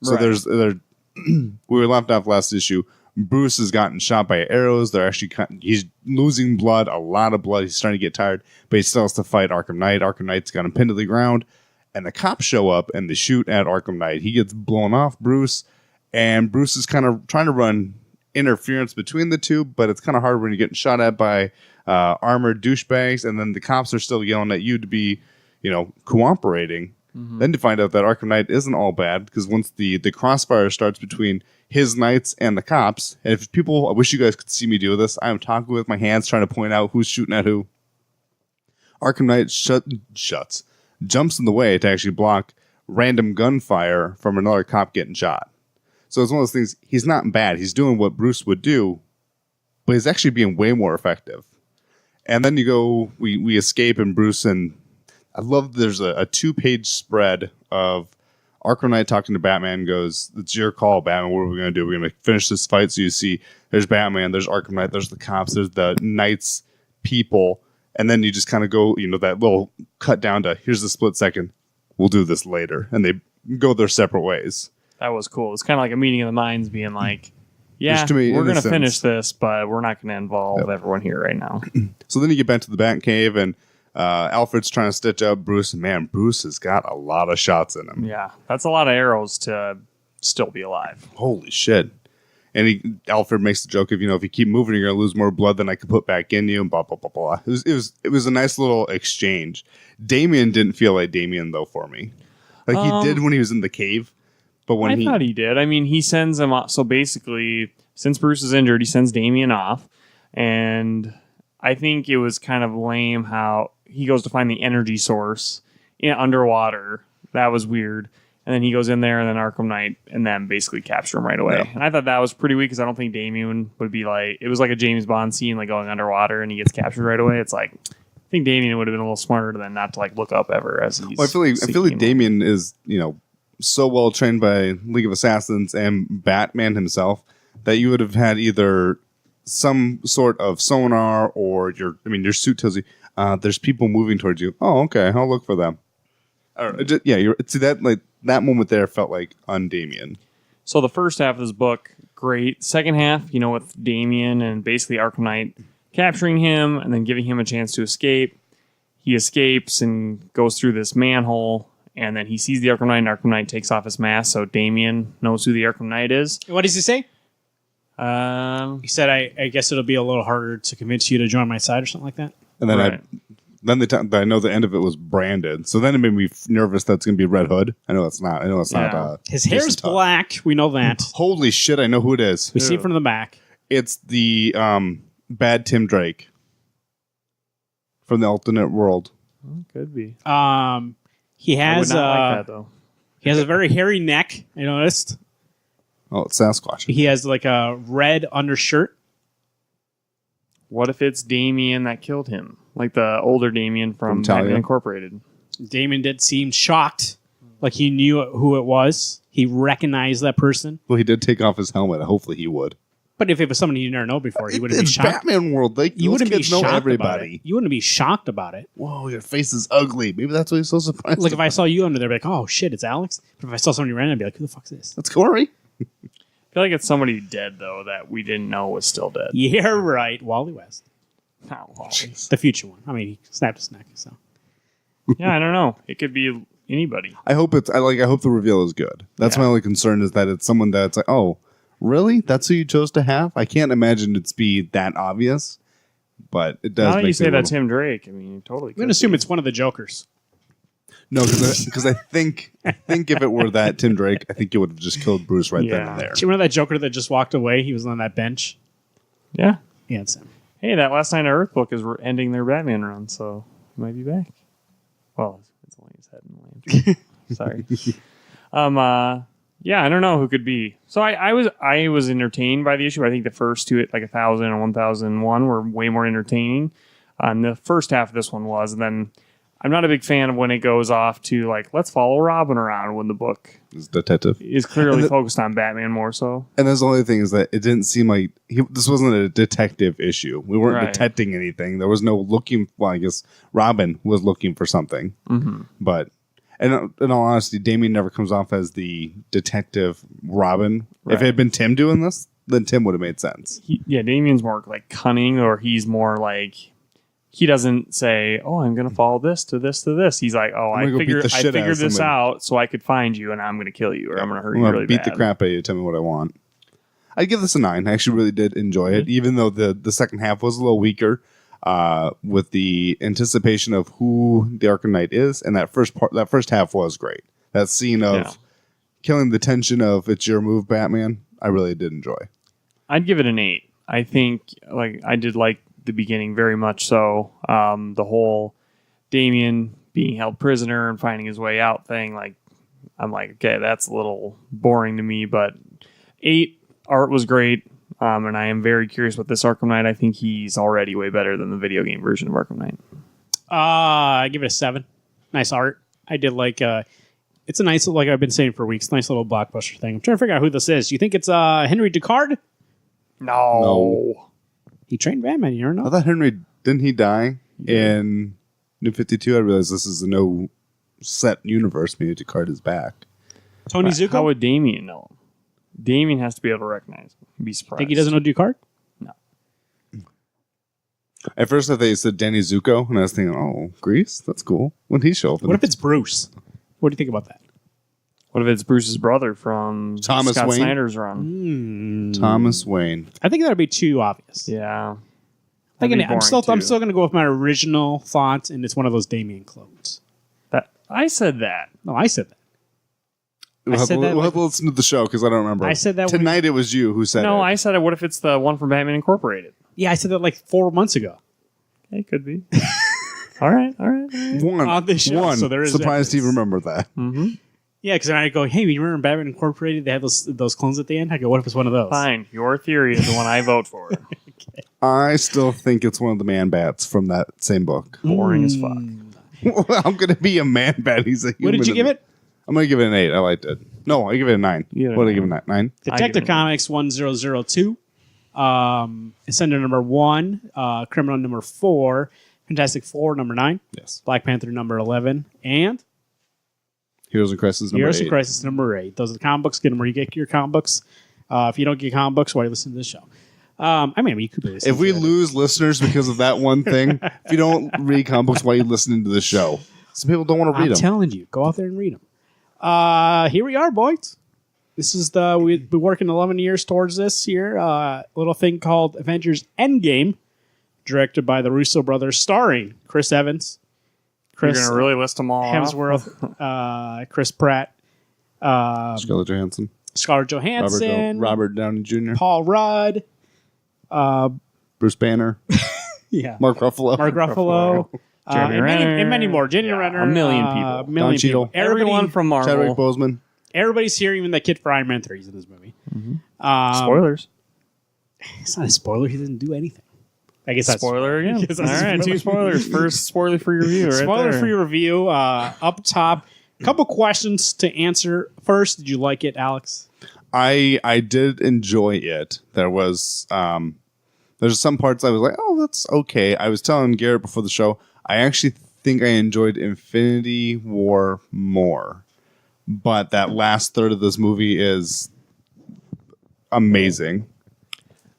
So Right. we were left off last issue. Bruce has gotten shot by arrows. He's losing blood, a lot of blood. He's starting to get tired, but he still has to fight Arkham Knight. Arkham Knight's got him pinned to the ground, and the cops show up and they shoot at Arkham Knight. He gets blown off Bruce, and Bruce is kind of trying to run interference between the two, but it's kind of hard when you're getting shot at by armored douchebags, and then the cops are still yelling at you to be, cooperating. Then to find out that Arkham Knight isn't all bad, because once the crossfire starts between his knights and the cops, and if people, I wish you guys could see me do this, I am talking with my hands trying to point out who's shooting at who. Arkham Knight jumps in the way to actually block random gunfire from another cop getting shot. So it's one of those things, he's not bad. He's doing what Bruce would do, but he's actually being way more effective. And then we escape, and Bruce and I love there's a 2-page spread of Arkham Knight talking to Batman, goes, "It's your call, Batman. What are we going to do? We're going to finish this fight." So you see there's Batman, there's Arkham Knight, there's the cops, there's the Knights people. And then you just kind of go, that little cut down to, here's the split second. We'll do this later. And they go their separate ways. That was cool. It's kind of like a meeting of the minds being like, yeah, There's too many we're going to innocents. finish this, but we're not going to involve everyone here right now. So then you get back to the Batcave, and Alfred's trying to stitch up Bruce. And man, Bruce has got a lot of shots in him. Yeah, that's a lot of arrows to still be alive. Holy shit. And Alfred makes the joke of, if you keep moving, you're going to lose more blood than I could put back in you, and blah, blah, blah, blah. It was a nice little exchange. Damian didn't feel like Damian, though, for me. Like he did when he was in the cave. But when I thought he did. I mean, he sends him off. So basically, since Bruce is injured, he sends Damian off. And I think it was kind of lame how he goes to find the energy source underwater. That was weird. And then he goes in there, and then Arkham Knight, and then basically capture him right away. Yeah. And I thought that was pretty weak, because I don't think Damian would be like, it was like a James Bond scene, like going underwater, and he gets captured right away. It's like, I think Damian would have been a little smarter than not to like look up ever as he's. Well, I feel like seeking him. Damian is, so well trained by League of Assassins and Batman himself that you would have had either some sort of sonar, or your suit tells you there's people moving towards you. Oh, okay, I'll look for them. See that moment there felt like un-Damian. So the first half of this book, great. Second half, with Damian and basically Arkham Knight capturing him and then giving him a chance to escape. He escapes and goes through this manhole, and then he sees the Arkham Knight, and Arkham Knight takes off his mask, so Damian knows who the Arkham Knight is. What does he say? Um, He said, I guess it'll be a little harder to convince you to join my side or something like that. And then Right. I know the end of it was branded. So then it made me nervous that's going to be Red Hood. I know it's not. Yeah. His hair's Jason Todd. black. We know that. Holy shit, I know who it is. We see it from the back. It's the bad Tim Drake from the alternate world. could be. He I would has not like that, though. he has a very hairy neck. I noticed. Oh, it's Sasquatch. He has like a red undershirt. What if it's Damian that killed him? Like the older Damian from Talia? Batman Incorporated. Damon did seem shocked, like he knew who it was. He recognized that person. Well, he did take off his helmet. Hopefully he would. But if it was somebody you never know before, you wouldn't be It's shocked. Batman world. Like, You those wouldn't be kids know shocked about everybody. it. You wouldn't be shocked about it. Whoa, your face is ugly. Maybe that's why he's so surprised. Like if I saw you under there, I'd be like, oh shit, it's Alex. But if I saw somebody random, I'd be like, who the fuck's this? That's Corey. I feel like it's somebody dead, though, that we didn't know was still dead. Yeah, right. Wally West. Oh, Wally. The future one. I mean, he snapped his neck. So Yeah, I don't know. It could be anybody. I hope the reveal is good. That's Yeah. my only concern is that it's someone that's like, oh, really? That's who you chose to have? I can't imagine it's be that obvious, but it does. Now that make you me say a that's little- Tim Drake, I mean, totally. I'm going to assume it's one of the Jokers. No, because I think if it were that Tim Drake, I think it would have just killed Bruce right then Yeah. and there. See, remember that Joker that just walked away? He was on that bench. Yeah. Yeah, it's him. Hey, that Last Night on Earth book is ending their Batman run, so he might be back. Well, it's only his head in the Sorry. Yeah, I don't know who could be. So I was entertained by the issue. I think the first two, like 1000 and 1001, were way more entertaining. The first half of this one was, and then I'm not a big fan of when it goes off to like, let's follow Robin around when the book It's detective. is clearly focused on Batman more so. And that's the only thing is that it didn't seem like this wasn't a detective issue. We weren't Right. detecting anything. There was no looking. Well, I guess Robin was looking for something, but and in all honesty, Damien never comes off as the detective Robin. Right. If it had been Tim doing this, then Tim would have made sense. Damien's more like cunning, or he's more like he doesn't say, "Oh, I'm going to follow this to this to this." He's like, "Oh, I'm I gonna go beat the shit out figured of this somebody." out so I could find you, and I'm going to kill you, or I'm going to hurt I'm you gonna really beat bad." the crap out of you. Tell me what I want. I'd give this a 9. I actually really did enjoy it, even though the second half was a little weaker. With the anticipation of who the Arkham Knight is, and that first half was great. That scene of killing the tension of it's your move, Batman. I really did enjoy. I'd give it an 8. I think I did like the beginning very much so. The whole Damien being held prisoner and finding his way out thing, I'm like, okay, that's a little boring to me, but 8, art was great. And I am very curious with this Arkham Knight. I think he's already way better than the video game version of Arkham Knight. I give it a 7. Nice art. I did like it's a nice, like I've been saying for weeks, nice little blockbuster thing. I'm trying to figure out who this is. Do you think it's Henry Ducard? No. He trained Batman, you don't I know? thought Henry didn't he die in New 52? I realized this is a no set universe. Maybe Descartes is back. Tony Zuko? How would Damien know him? Damien has to be able to recognize him. Be surprised. Think he doesn't know Ducard? No. At first, I thought you said Danny Zuko, and I was thinking, oh, Grease? That's cool. When he show up? What if it's Bruce? What do you think about that? What if it's Bruce's brother from Thomas Scott Wayne? Snyder's run? Thomas Wayne? I think that would be too obvious. Yeah. I'm still going to go with my original thought, and it's one of those Damien clones. I said that. No, I said that. We'll have, said to, that we'll like- have to listen to the show because I don't remember. I said that when- tonight. It was you who said No, it. I said it. What if it's the one from Batman Incorporated? Yeah, I said that like 4 months ago. It could be. All right. One. On this show, One. so there is Surprised you evidence. remember that. Yeah, because then I go, hey, you remember Batman Incorporated? They had those clones at the end. I go, what if it's one of those? Fine. Your theory is the one I vote for. I still think it's one of the man bats from that same book. Boring as fuck. I'm going to be a man bat. He's a human. What did you give it? I'm going to give it an 8. I liked it. No, I give it a 9. You give it a What did I 9. give it? 9? Detective it- Comics 1002. Ascender number 1. Criminal number 4. Fantastic Four number 9. Yes. Black Panther number 11. And Heroes in Crisis number Heroes 8. of Crisis number 8. Those are the comic books. Get them where you get your comic books. If you don't get comic books, why are you listening to this show? I mean, you could be listening If we to it. lose listeners because of that one thing, if you don't read comic books, why are you listening to the show? Some people don't want to read I'm them. telling you, go out there and read them. Here we are, boys. This is we've been working 11 years towards this here. Little thing called Avengers Endgame, directed by the Russo brothers, starring Chris Evans, You're Chris going to really list them all off? Hemsworth, Chris Pratt, Scarlett Johansson, Scarlett Johansson, Robert Downey Jr., Paul Rudd, Bruce Banner, yeah, Mark Ruffalo, Mark Ruffalo, Jeremy and Renner. many more. Jenny Yeah, Renner, a million people. Don Cheadle. Everyone from Marvel. Chadwick Boseman. Everybody's here, even that kid for Iron Man 3 is in this movie. Spoilers. It's not a spoiler. He didn't do anything. I guess that's Spoiler again. Yes, All that's a right, spoiler. 2 spoilers. First spoiler-free review right Spoiler there. free review. Up top, a couple questions to answer. First, did you like it, Alex? I did enjoy it. There's some parts I was like, oh, that's okay. I was telling Garrett before the show, I actually think I enjoyed Infinity War more. But that last third of this movie is amazing.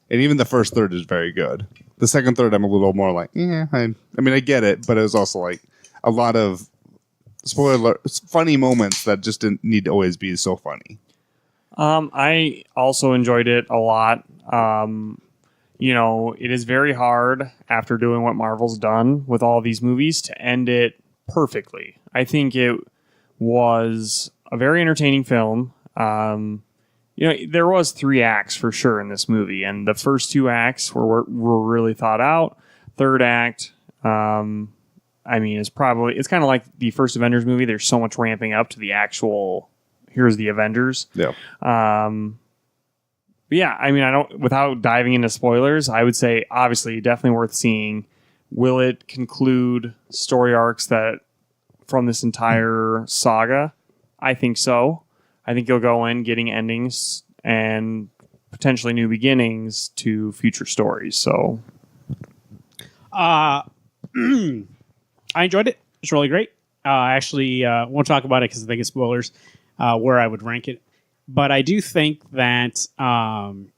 And even the first third is very good. The second third, I'm a little more like, yeah, I mean, I get it, but it was also like a lot of spoiler alert, funny moments that just didn't need to always be so funny. I also enjoyed it a lot. It is very hard after doing what Marvel's done with all these movies to end it perfectly. I think it was a very entertaining film. There was 3 acts for sure in this movie, and the first 2 acts were really thought out. Third act, it's kind of like the first Avengers movie. There's so much ramping up to the actual. Here's the Avengers. Yeah. Without diving into spoilers, I would say obviously definitely worth seeing. Will it conclude story arcs that from this entire saga? I think so. I think you'll go in getting endings and potentially new beginnings to future stories. So, I enjoyed it. It's really great. I actually won't talk about it because I think it's spoilers where I would rank it. But I do think that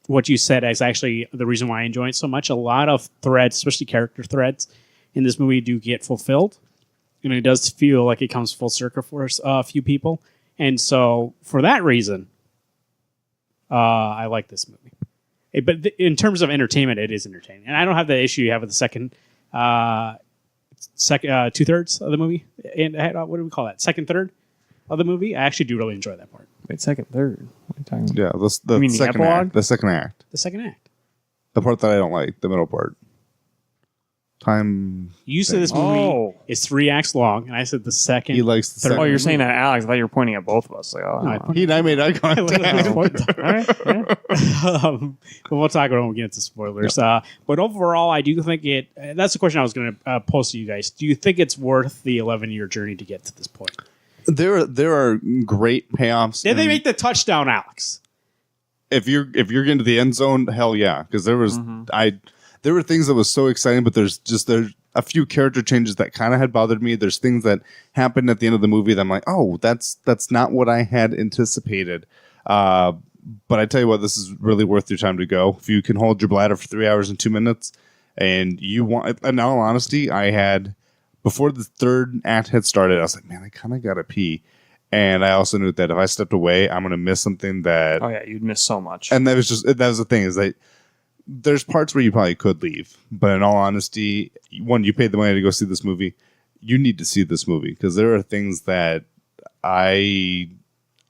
what you said is actually the reason why I enjoy it so much. A lot of threads, especially character threads, in this movie do get fulfilled. And it does feel like it comes full circle for a few people. And so for that reason, I like this movie. But in terms of entertainment, it is entertaining. And I don't have the issue you have with the second 2/3 of the movie. And what do we call that? Second third of the movie. I actually do really enjoy that part. wait, second, third. What are you talking about? Yeah, the You mean the second epilogue? act. The second act. The second act. The part that I don't like, the middle part. Time. You said this movie Oh. is 3 acts long, and I said the second. He likes the third. second. Oh, you're saying that, Alex? I thought you were pointing at both of us. Like, No, I oh, He and I made eye I literally contact. pointed. all right. Yeah. But we'll talk about it when we get into spoilers. But overall, I do think it. That's the question I was going to pose to you guys. Do you think it's worth the 11-year journey to get to this point? There are great payoffs. Did they and make the touchdown, Alex? if you're getting to the end zone, hell yeah, because there was there were things that was so exciting, but there's a few character changes that kind of had bothered me. There's things that happened at the end of the movie that I'm like, oh, that's not what I had anticipated. But I tell you what, this is really worth your time to go. If you can hold your bladder for 3 hours and 2 minutes, and you want, in all honesty, I had before the third act had started, I was like, man, I kind of gotta pee. And I also knew that if I stepped away, I'm gonna miss something that. Oh yeah, you'd miss so much. And that was the thing, is that there's parts where you probably could leave, but in all honesty, one, you paid the money to go see this movie. You need to see this movie because there are things that I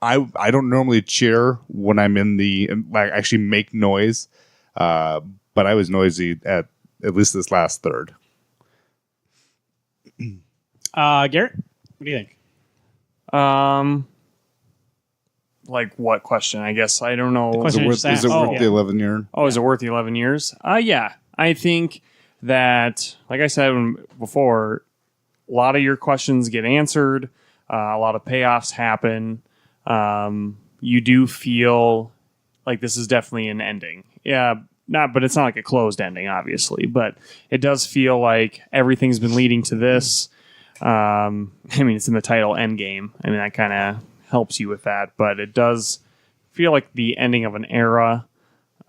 don't normally cheer when I'm in like actually make noise, but I was noisy at least this last third. Garrett, what do you think? Like what question? I guess I don't know. question Is it worth the 11-year? Oh, is it worth the 11 years? Yeah. I think that, like I said before, a lot of your questions get answered. A lot of payoffs happen. You do feel like this is definitely an ending. Yeah, but it's not like a closed ending, obviously. But it does feel like everything's been leading to this. It's in the title Endgame. That kind of helps you with that. But it does feel like the ending of an era.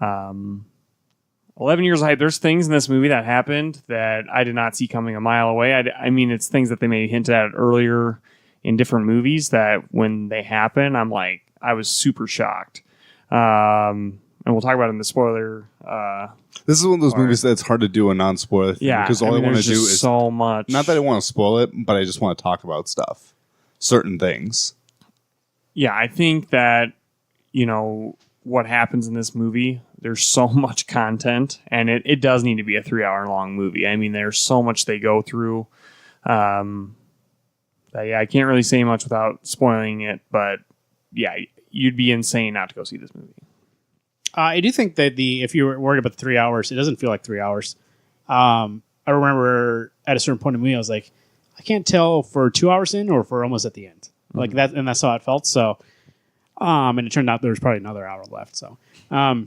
11 years of hype. There's things in this movie that happened that I did not see coming a mile away. It's things that they maybe hinted at earlier in different movies that when they happen, I was super shocked. And we'll talk about it in the spoiler. This is one of those movies that's hard to do a non-spoiler thing. Yeah, because all I want to there's do just is so much. not that I want to spoil it, but I just want to talk about stuff, certain things. Yeah, I think that what happens in this movie. There's so much content, and it does need to be a 3-hour long movie. There's so much they go through. I can't really say much without spoiling it, but yeah, you'd be insane not to go see this movie. I do think that if you were worried about the 3 hours, it doesn't feel like 3 hours. I remember at a certain point in the movie, I was like, I can't tell for 2 hours in or for almost at the end. Like that, and that's how it felt. So, and it turned out there was probably another hour left. So, For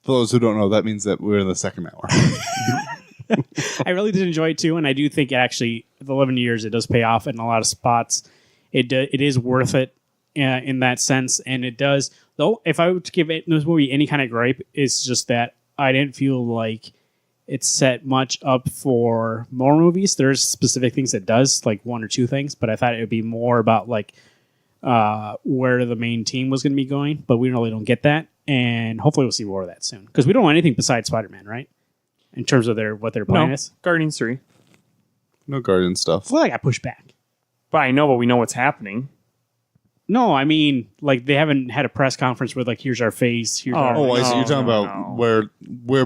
those who don't know, that means that we're in the second hour. I really did enjoy it too, and I do think it actually, the 11 years, it does pay off in a lot of spots. It is worth it in that sense, and it does. Though, if I were to give this movie any kind of gripe, it's just that I didn't feel like it's set much up for more movies. There's specific things it does, like one or two things, but I thought it would be more about like where the main team was going to be going, but we really don't get that, and hopefully we'll see more of that soon because we don't want anything besides Spider-Man, right? In terms of what their plan is. Guardians 3. No Guardian stuff. I feel like I pushed back. But I know, but we know what's happening. No, I mean, like they haven't had a press conference with like, here's our face. Here's our I see. You're talking about where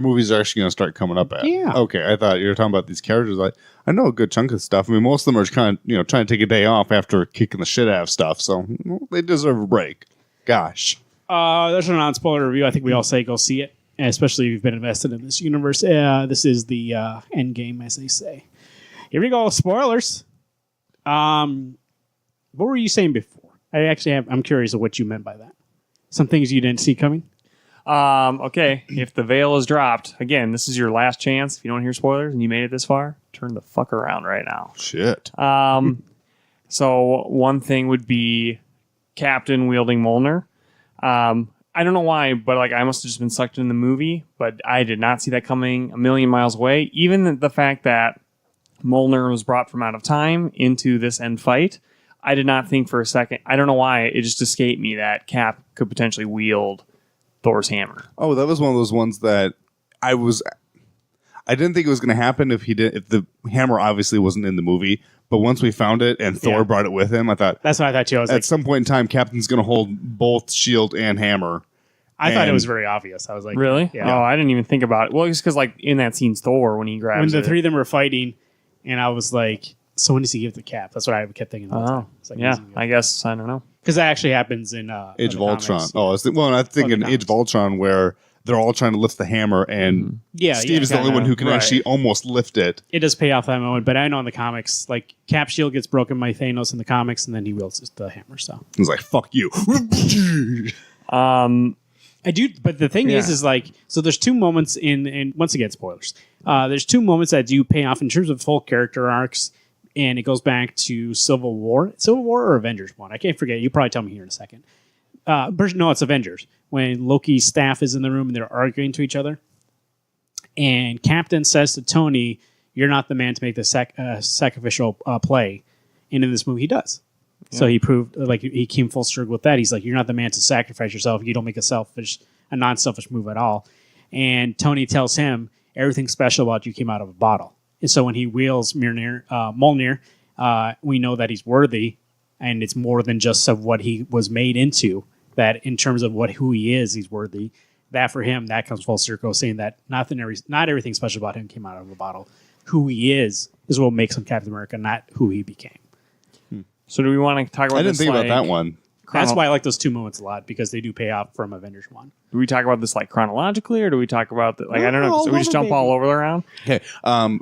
movies are actually going to start coming up at. Yeah. Okay, I thought you were talking about these characters. Like, I know a good chunk of stuff. I mean, most of them are kind of trying to take a day off after kicking the shit out of stuff. So they deserve a break. Gosh. There's a non-spoiler review. I think we all say go see it, especially if you've been invested in this universe. This is the Endgame, as they say. Here we go. Spoilers. What were you saying before? I'm curious of what you meant by that. Some things you didn't see coming? Okay, if the veil is dropped, again, this is your last chance. If you don't hear spoilers and you made it this far, turn the fuck around right now. Shit. So one thing would be Captain wielding Mjolnir. I don't know why, but like I must have just been sucked in the movie, but I did not see that coming a million miles away. Even the fact that Mjolnir was brought from out of time into this end fight, I did not think for a second. I don't know why. It just escaped me that Cap could potentially wield Thor's hammer. Oh, that was one of those ones that I didn't think it was going to happen if the hammer obviously wasn't in the movie. But once we found it and Thor brought it with him, I thought that's what I thought too. I was at some point in time, Captain's going to hold both shield and hammer. I thought it was very obvious. I was like, really? Yeah. Oh, I didn't even think about it. Well, it's because like in that scene's Thor when he grabs when the three of them were fighting, and I was like, so when does he give the Cap? That's what I kept thinking. Oh, like, yeah. I guess I don't know because that actually happens in Age of Ultron. Comics. Oh, I'm thinking Age of Ultron where they're all trying to lift the hammer, and Steve is the only one who can actually almost lift it. It does pay off that moment, but I know in the comics, like Cap shield gets broken by Thanos in the comics, and then he wields the hammer. So he's like, "Fuck you." I do, but the thing is like, so there's two moments in once again spoilers. There's two moments that do pay off in terms of full character arcs, and it goes back to Civil War or Avengers 1. I can't forget. You probably tell me here in a second. No, it's Avengers. When Loki's staff is in the room and they're arguing to each other. And Captain says to Tony, you're not the man to make the sacrificial play. And in this movie, he does. Yeah. So he proved, like, he came full circle with that. He's like, you're not the man to sacrifice yourself. You don't make a non-selfish move at all. And Tony tells him, everything special about you came out of a bottle. And so when he wields Mjolnir, we know that he's worthy. And it's more than just of what he was made into. That in terms of who he is, he's worthy. That for him, that comes full circle, saying that not everything special about him came out of a bottle. Who he is what makes him Captain America, not who he became. So do we want to talk about? I didn't think about that one. That's why I like those two moments a lot because they do pay off from Avengers 1. Do we talk about this like chronologically, or do we talk about I don't know. So we just jump all over around. Okay,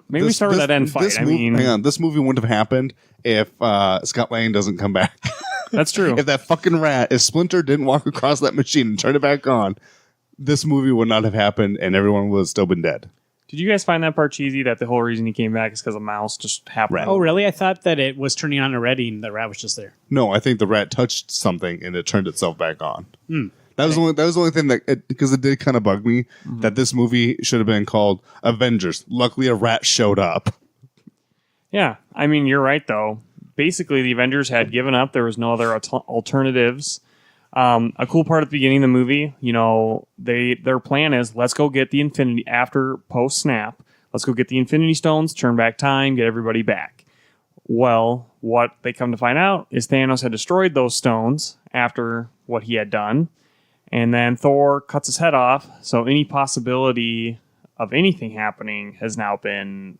maybe we start with that end fight. Hang on, this movie wouldn't have happened if Scott Lang doesn't come back. That's true. If that fucking rat, if Splinter didn't walk across that machine and turn it back on, this movie would not have happened, and everyone would have still been dead. Did you guys find that part cheesy? That the whole reason he came back is because a mouse just happened. Oh, really? I thought that it was turning on already, and the rat was just there. No, I think the rat touched something and it turned itself back on. That was the only thing because it did kind of bug me that this movie should have been called Avengers. Luckily, a rat showed up. Yeah, I mean you're right though. Basically, the Avengers had given up. There was no other alternatives. A cool part at the beginning of the movie, their plan is let's go get the Infinity after post snap. Let's go get the Infinity Stones, turn back time, get everybody back. Well, what they come to find out is Thanos had destroyed those stones after what he had done, and then Thor cuts his head off. So any possibility of anything happening has now been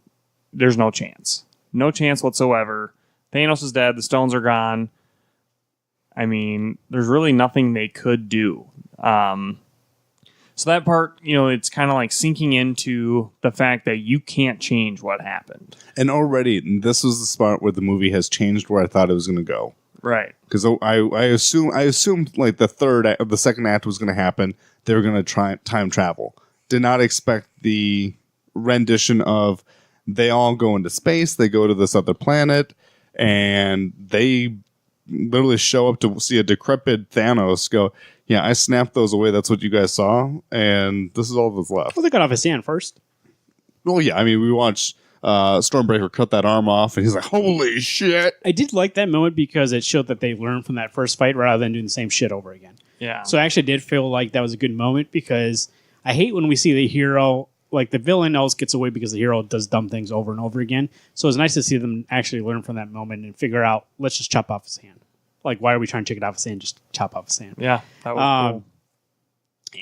there's no chance whatsoever. Thanos is dead. The stones are gone. I mean, there's really nothing they could do. So that part, it's kind of like sinking into the fact that you can't change what happened. And already, this was the spot where the movie has changed where I thought it was going to go. Right. Because I assumed like the second act was going to happen. They were going to try time travel. Did not expect the rendition of they all go into space. They go to this other planet. And they literally show up to see a decrepit Thanos go, yeah, I snapped those away. That's what you guys saw. And this is all that's left. Well, they cut off his hand first. Oh yeah, I mean we watched Stormbreaker cut that arm off, and he's like, "Holy shit!" I did like that moment because it showed that they learned from that first fight rather than doing the same shit over again. Yeah. So I actually did feel like that was a good moment because I hate when we see the hero, like the villain always gets away because the hero does dumb things over and over again. So it's nice to see them actually learn from that moment and figure out, let's just chop off his hand. Like, why are we trying to take it off his hand? Just chop off his hand. Yeah, that was cool.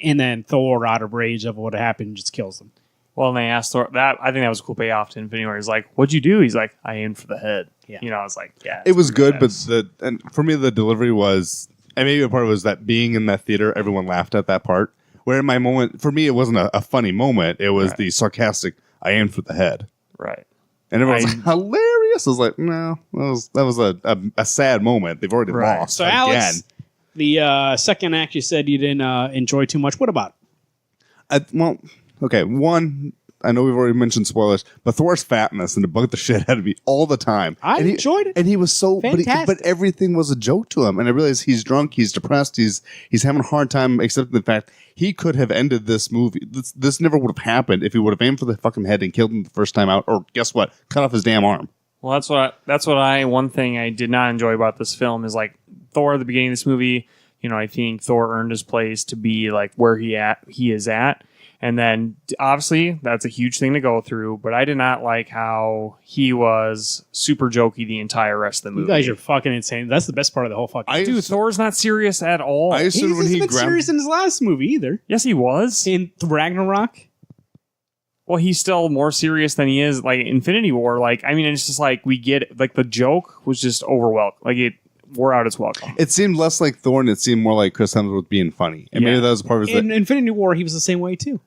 And then Thor, out of rage of what happened, just kills him. Well, and they asked Thor that. I think that was a cool payoff to Infinity War. He's like, "What'd you do?" He's like, "I aimed for the head." Yeah. You know, I was like, "Yeah." It was good, but badass. and for me the delivery was, and maybe a part of it was that being in that theater, everyone laughed at that part. Where in my moment, for me, it wasn't a funny moment. It was the sarcastic, "I aimed for the head," right. and everyone was like, hilarious. I was like, no, that was a sad moment. They've already Right. lost So, again. Alex, the second act you said you didn't enjoy too much. What about it? Well, okay, one. I know we've already mentioned spoilers, but Thor's fatness and it bugged the shit out of me all the time. I And enjoyed it. and he was so, Fantastic. but everything was a joke to him. And I realized he's drunk, he's depressed, he's having a hard time accepting the fact he could have ended this movie. This never would have happened if he would have aimed for the fucking head and killed him the first time out, or guess what, cut off his damn arm. Well, one thing I did not enjoy about this film is like Thor at the beginning of this movie. You know, I think Thor earned his place to be like where he is at. And then obviously that's a huge thing to go through, but I did not like how he was super jokey the entire rest of the movie. You guys are fucking insane. That's the best part of the whole fucking Dude, Thor's not serious at all. I He assumed when hasn't he been grabbed. serious in his last movie either. Yes, he was. In Ragnarok. Well, he's still more serious than he is like Infinity War. Like, I mean, it's just like we get it. Like the joke was just overwhelmed. Like it wore out its welcome. It seemed less like Thor and it seemed more like Chris Hemsworth being funny. And maybe Yeah. that was part of it. In Infinity War, he was the same way too.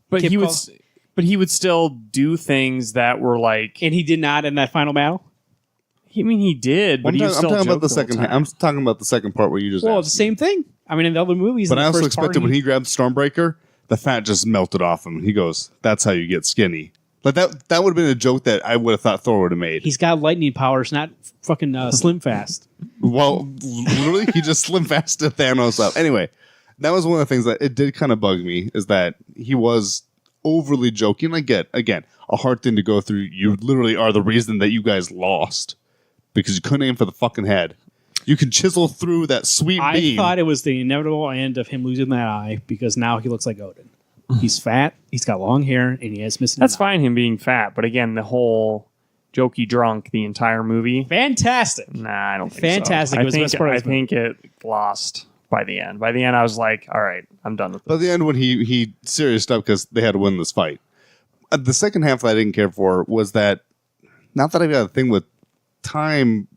But Kip he would, Col- but he would still do things that were like. And he did not in that final battle. I mean, he did, but I'm he was still talking about the joking second. whole time. I'm talking about the second part where you just. Well, asked it's the me. same thing. I mean, in the other movies, But in I the also first expected part, when he grabbed Stormbreaker, the fat just melted off him. He goes, "That's how you get skinny." Like that would have been a joke that I would have thought Thor would have made. he's got lightning powers, not fucking Slim Fast. Well, literally, he just slim fasted Thanos up. Anyway, that was one of the things that it did kind of bug me is that he was overly joking. I get, again, a hard thing to go through. You literally are the reason that you guys lost because you couldn't aim for the fucking head. You can chisel through that sweet I beam. thought it was the inevitable end of him losing that eye because now he looks like Odin. He's fat, he's got long hair, and he has missing. That's an eye. fine, him being fat. But again, the whole jokey drunk the entire movie. Fantastic. Nah, I don't think Fantastic. so. It was the best part of I this movie. think it lost by the end. By the end, I was like, all right, I'm done with But at this. the end, when he serious up because they had to win this fight. The second half that I didn't care for was that, not that I've got a thing with time,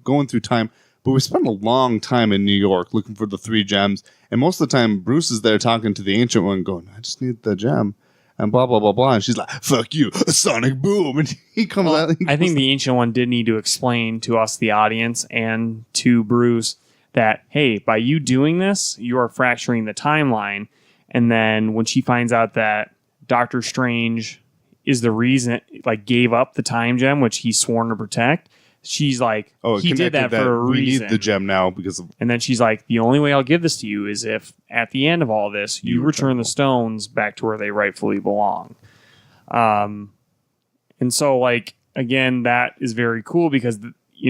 going through time, but we spent a long time in New York looking for the 3 gems. And most of the time, Bruce is there talking to the Ancient One going, I just need the gem. And blah, blah, blah, blah. And she's like, fuck you, a sonic boom. And he comes out. I think the Ancient One did need to explain to us, the audience, and to Bruce that, hey, by you doing this, you are fracturing the timeline. And then when she finds out that Doctor Strange is the reason, like, gave up the time gem, which he's sworn to protect, she's like, it he did that connected for a we reason. need the gem now because of. And then she's like, the only way I'll give this to you is if at the end of all this, you return the stones back to where they rightfully belong. And so, like, again, that is very cool because,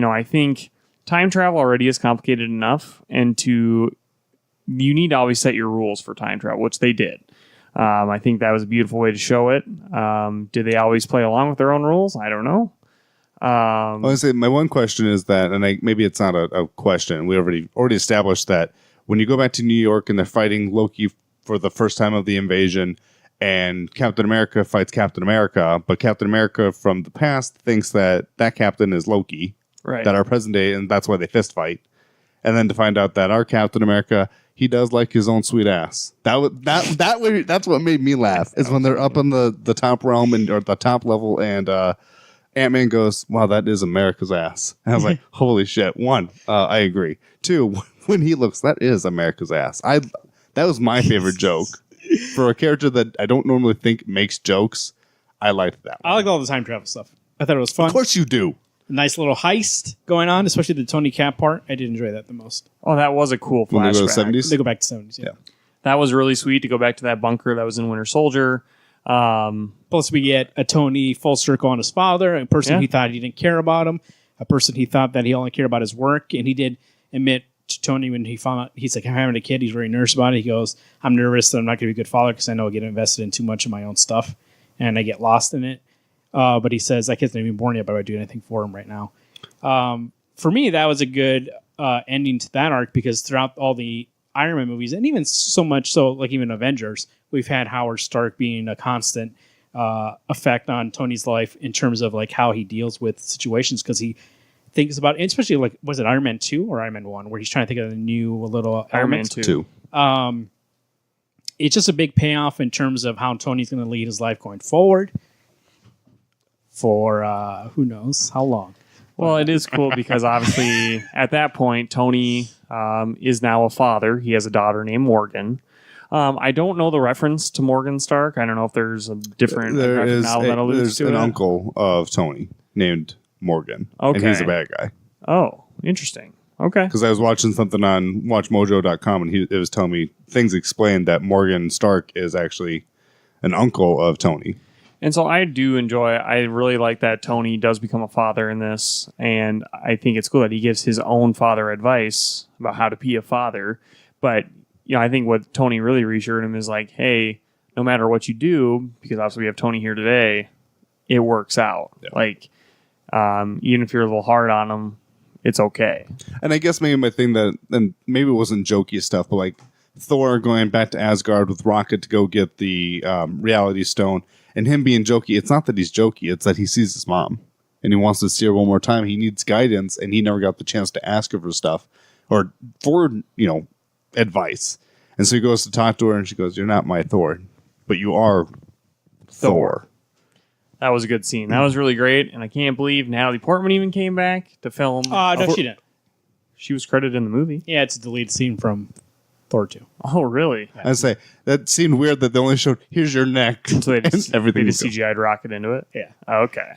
I think time travel already is complicated enough. And you need to always set your rules for time travel, which they did. I think that was a beautiful way to show it. Did they always play along with their own rules? I don't know. I was gonna say my one question is that, and maybe it's not a question. We already established that when you go back to New York and they're fighting Loki for the first time of the invasion, and Captain America fights Captain America, but Captain America from the past thinks that captain is Loki, Right. that our present day, and that's why they fist fight. And then to find out that our Captain America, he does like his own sweet ass. That's what made me laugh. Is when they're up in the top realm or the top level, and Ant-Man goes, wow, that is America's ass. And I was like, holy shit. 1, I agree. 2, when he looks, that is America's ass. That was my favorite joke. For a character that I don't normally think makes jokes, I liked that one. I like all the time travel stuff. I thought it was fun. Of course you do. Nice little heist going on, especially the Tony Cap part. I did enjoy that the most. Oh, that was a cool When they go to flashback. the 70s? They go back to 70s. Yeah. That was really sweet to go back to that bunker that was in Winter Soldier. Plus, we get a Tony full circle on his father, a person Yeah. he thought he didn't care about him, a person he thought that he only cared about his work, and he did admit to Tony when he found out, he's like, I'm having a kid, he's very nervous about it. He goes, I'm nervous that I'm not going to be a good father because I know I get invested in too much of my own stuff and I get lost in it. But he says, that kid's not even born yet, but I would do anything for him right now. For me, that was a good ending to that arc because throughout all the Iron Man movies, and even so much so, like even Avengers, we've had Howard Stark being a constant effect on Tony's life in terms of like how he deals with situations because he thinks about, especially like, was it Iron Man 2 or Iron Man 1, where he's trying to think of the new little Iron Man elements. 2. It's just a big payoff in terms of how Tony's going to lead his life going forward for who knows how long. Well, it is cool because obviously at that point, Tony is now a father. He has a daughter named Morgan. I don't know the reference to Morgan Stark. I don't know if there's a different graphic novel that alludes there's to an it. uncle of Tony named Morgan. Okay. And he's a bad guy. Oh, interesting. Okay. Because I was watching something on WatchMojo.com and it was telling me things explained that Morgan Stark is actually an uncle of Tony. And so I do enjoy it. I really like that Tony does become a father in this. And I think it's cool that he gives his own father advice about how to be a father. But, you know, I think what Tony really reassured him is like, hey, no matter what you do, because obviously we have Tony here today, it works out. Yeah. Like, even if you're a little hard on him, it's okay. And I guess maybe my thing that, and maybe it wasn't jokey stuff, but like Thor going back to Asgard with Rocket to go get the Reality Stone, and him being jokey. It's not that he's jokey; it's that he sees his mom and he wants to see her one more time. He needs guidance, and he never got the chance to ask her for stuff or for advice. And so he goes to talk to her, and she goes, "You're not my Thor, but you are Thor." That was a good scene. That was really great. And I can't believe Natalie Portman even came back to film. No, she didn't. She was credited in the movie. Yeah, it's a deleted scene from Thor 2. Oh, really? I say that seemed weird that they only showed here's your neck. So they just, and everything. they just CGI'd Rocket into it? Yeah. Oh, okay.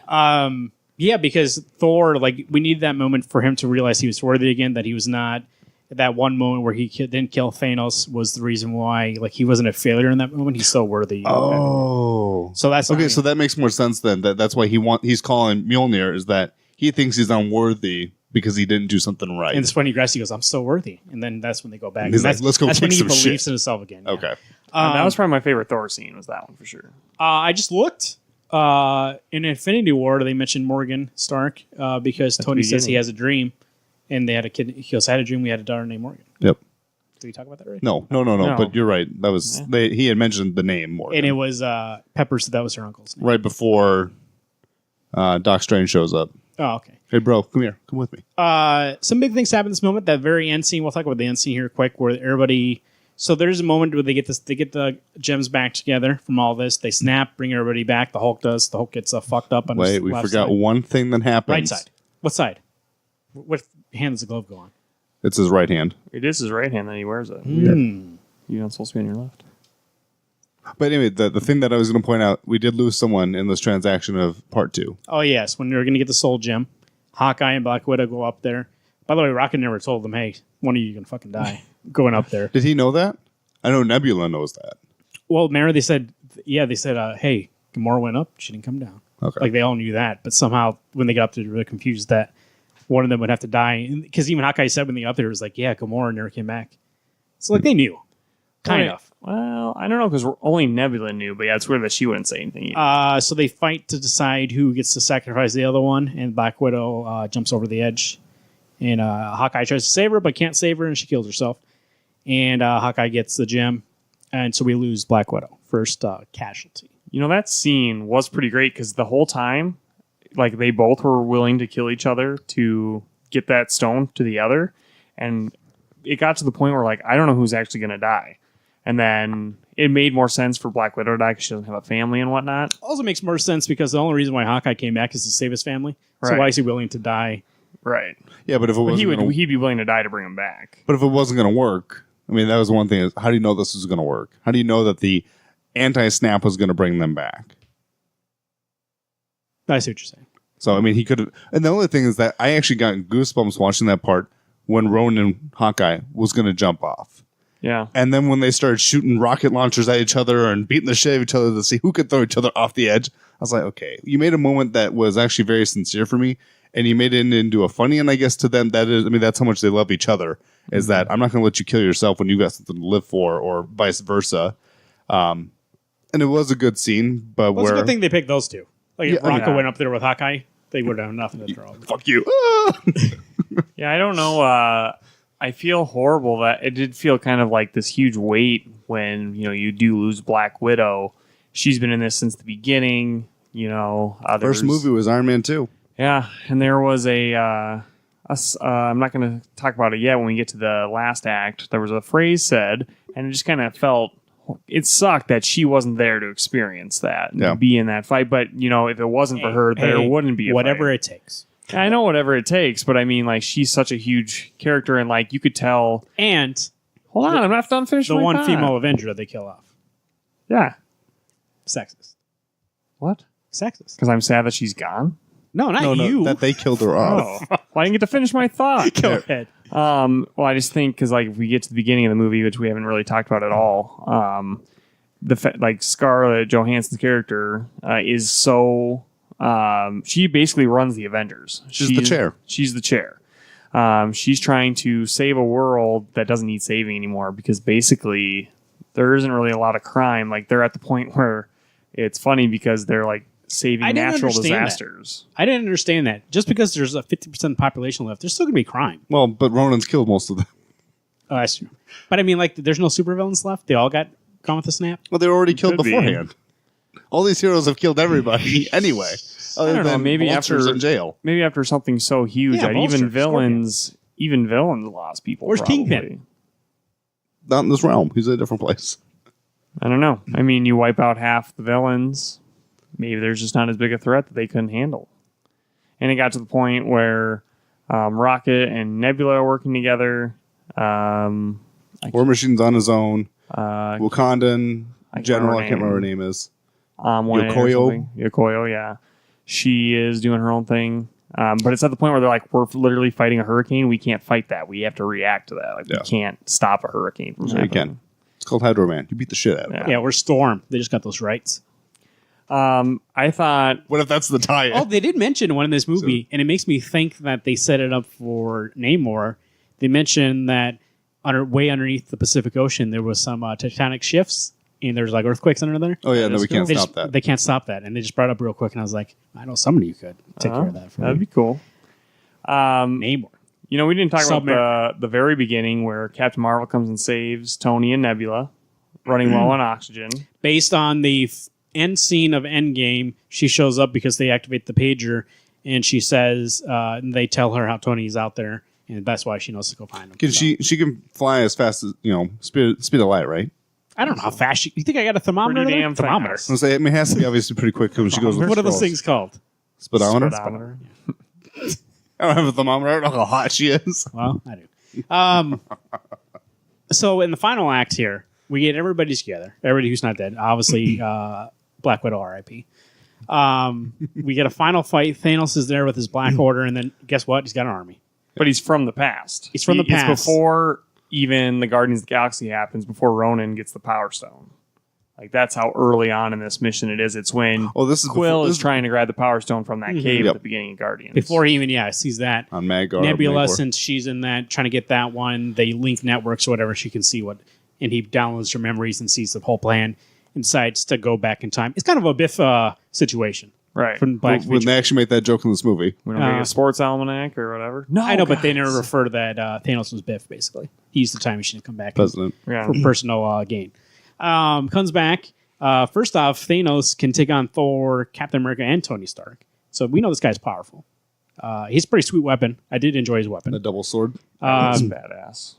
Yeah, because Thor, like, we needed that moment for him to realize he was worthy again, that he was not. That one moment where he didn't kill Thanos was the reason why, like, he wasn't a failure in that moment. He's still worthy. Oh. So that's okay. So that makes more sense then. That's why he's calling Mjolnir, is that he thinks he's unworthy because he didn't do something right. And it's when he grabs, he goes, "I'm still worthy," and then that's when they go back. And he's And like, "Let's go That's kick when he some believes shit." in himself again. Yeah. Okay. That was probably my favorite Thor scene, was that one for sure. I just looked in Infinity War. They mentioned Morgan Stark because Tony says he has a dream, and they had a kid. He goes, "I had a dream. We had a daughter named Morgan." Yep. Did we talk about that right? No. No. But you're right. That was he had mentioned the name Morgan. And it was Peppers. That was her uncle's name. right before Doc Strange shows up. Oh, okay. Hey, bro, come here. Come with me. Some big things happen in this moment. That very end scene. We'll talk about the end scene here quick, where everybody. So there's a moment where they get the gems back together from all this. They snap, bring everybody back. The Hulk does. The Hulk gets fucked up on his Wait, we left forgot side. one thing that happens. Right side. What side? What hand does the glove go on? It's his right hand. It is his right hand that he wears it. Hmm. You're not supposed to be on your left. But anyway, the thing that I was going to point out, we did lose someone in this transaction of part 2. Oh, yes. When they're going to get the soul gem, Hawkeye and Black Widow go up there. By the way, Rocket never told them, hey, one of you can fucking die going up there. Did he know that? I know Nebula knows that. Well, remember they said, hey, Gamora went up, she didn't come down. Okay. Like, they all knew that. But somehow, when they got up there, they were confused that one of them would have to die. Because even Hawkeye said when they got up there, it was like, yeah, Gamora never came back. So, like, they knew. Kind of. Well, I don't know, because only Nebula knew, but yeah, it's weird that she wouldn't say anything either. So they fight to decide who gets to sacrifice the other one, and Black Widow jumps over the edge. And Hawkeye tries to save her, but can't save her, and she kills herself. And Hawkeye gets the gem, and so we lose Black Widow. First casualty. You know, that scene was pretty great, because the whole time, like, they both were willing to kill each other to get that stone to the other, and it got to the point where, like, I don't know who's actually going to die. And then it made more sense for Black Widow to die because she doesn't have a family and whatnot. Also makes more sense because the only reason why Hawkeye came back is to save his family. So Right. why is he willing to die? Right. Yeah, but if it But wasn't he'd be willing to die to bring him back. but if it wasn't going to work, I mean, that was one thing. Is how do you know this is going to work? How do you know that the anti-snap was going to bring them back? I see what you're saying. So, I mean, he could have. And the only thing is that I actually got goosebumps watching that part when Ronan Hawkeye was going to jump off. Yeah. And then when they started shooting rocket launchers at each other and beating the shit out of each other to see who could throw each other off the edge, I was like, okay, you made a moment that was actually very sincere for me, and you made it into a funny. And I guess to them, that's how much they love each other. Is that I'm not going to let you kill yourself when you got something to live for, or vice versa. And it was a good scene, but Well, it's a good thing they picked those two. Like if Yeah, I mean, Bronco went up there with Hawkeye, they would have nothing to throw. fuck you. Yeah, I don't know. I feel horrible that it did feel kind of like this huge weight when, you do lose Black Widow. She's been in this since the beginning, First movie was Iron Man 2. Yeah, and there was I'm not going to talk about it yet when we get to the last act. There was a phrase said, and it just kind of felt, it sucked that she wasn't there to experience that, and to be in that fight. But, if it wasn't for her, there wouldn't be a whatever fight. it takes. I know whatever it takes, but I mean, like, she's such a huge character, and, like, you could tell. And Hold on, I'm not done finishing the my one thought. female Avenger that they kill off. Yeah. Sexist. What? Sexist. Because I'm sad that she's gone? No, not you. That they killed her off. Oh. Well, I didn't get to finish my thought. Go ahead. Well, I just think because if we get to the beginning of the movie, which we haven't really talked about at all, Scarlett Johansson's character is so she basically runs the Avengers. She's the chair. She's the chair. She's trying to save a world that doesn't need saving anymore because basically there isn't really a lot of crime. Like they're at the point where it's funny because they're like saving natural disasters. I didn't understand that. Just because there's a 50% population left, there's still going to be crime. Well, but Ronan's killed most of them. Oh, that's true. But I mean, like, there's no supervillains left. They all got gone with the snap. Well, they were already killed Could be. beforehand. All these heroes have killed everybody anyway. I don't know. Maybe vultures after in jail. maybe after something so huge Yeah, that Vulture, even villains lost people. Where's probably. Kingpin? Not in this realm. He's in a different place. I don't know. I mean, you wipe out half the villains. Maybe there's just not as big a threat that they couldn't handle. And it got to the point where Rocket and Nebula are working together. War Machine's on his own. Wakandan general, I can't remember her name is. Yokoyo. Yokoyo, yeah. She is doing her own thing. But it's at the point where they're like, we're literally fighting a hurricane. We can't fight that. We have to react to that. Like, we can't stop a hurricane from happening. You can. It's called Hydro Man. You beat the shit out of it. Yeah, we're Storm. They just got those rights. I thought... What if that's the tie-in? Oh, they did mention one in this movie, and it makes me think that they set it up for Namor. They mentioned that way underneath the Pacific Ocean, there was some tectonic shifts, and there's like earthquakes under there. Oh, yeah, no, we can't They stop just- that. They can't stop that, and they just brought it up real quick, and I was like, I know somebody who could take care of that for That'd me. be cool. Namor. We didn't talk Submarine. about the very beginning where Captain Marvel comes and saves Tony and Nebula, running low on oxygen. Based on the end scene of Endgame, she shows up because they activate the pager, and she says, and they tell her how Tony's out there, and that's why she knows to go find him. Can she can fly as fast as, speed of light, right? I don't know how fast you think I got a thermometer Pretty there? damn Thermometer. fast. I was gonna say, it has to be obviously pretty quick when she goes with What are those scrolls. things called? Speedometer? Speedometer. I don't have a thermometer. I don't know how hot she is. Well, I do. So in the final act here, we get everybody together. Everybody who's not dead. Obviously, Black Widow, R.I.P. We get a final fight. Thanos is there with his Black Order, and then guess what? He's got an army. But he's from the past. He's from the past. It's before even the Guardians of the Galaxy happens, before Ronan gets the Power Stone. Like, that's how early on in this mission it is. It's when This is Quill before, is trying to grab the Power Stone from that cave Yep. at the beginning of Guardians. Before he even, sees that. on Magor. Nebula, Magor. since she's in that, trying to get that one, they link networks or whatever, she can see what, and he downloads her memories and sees the whole plan and decides to go back in time. It's kind of a Biff situation. Right. From Black When they actually made that joke in this movie. We don't get a sports almanac or whatever. No, I know, but they guys. never refer to that. Thanos was Biff, basically. He used the time machine to come back President. Yeah. for personal gain. Comes back. First off, Thanos can take on Thor, Captain America, and Tony Stark. So we know this guy's powerful. He's a pretty sweet weapon. I did enjoy his The weapon. double sword. That's badass.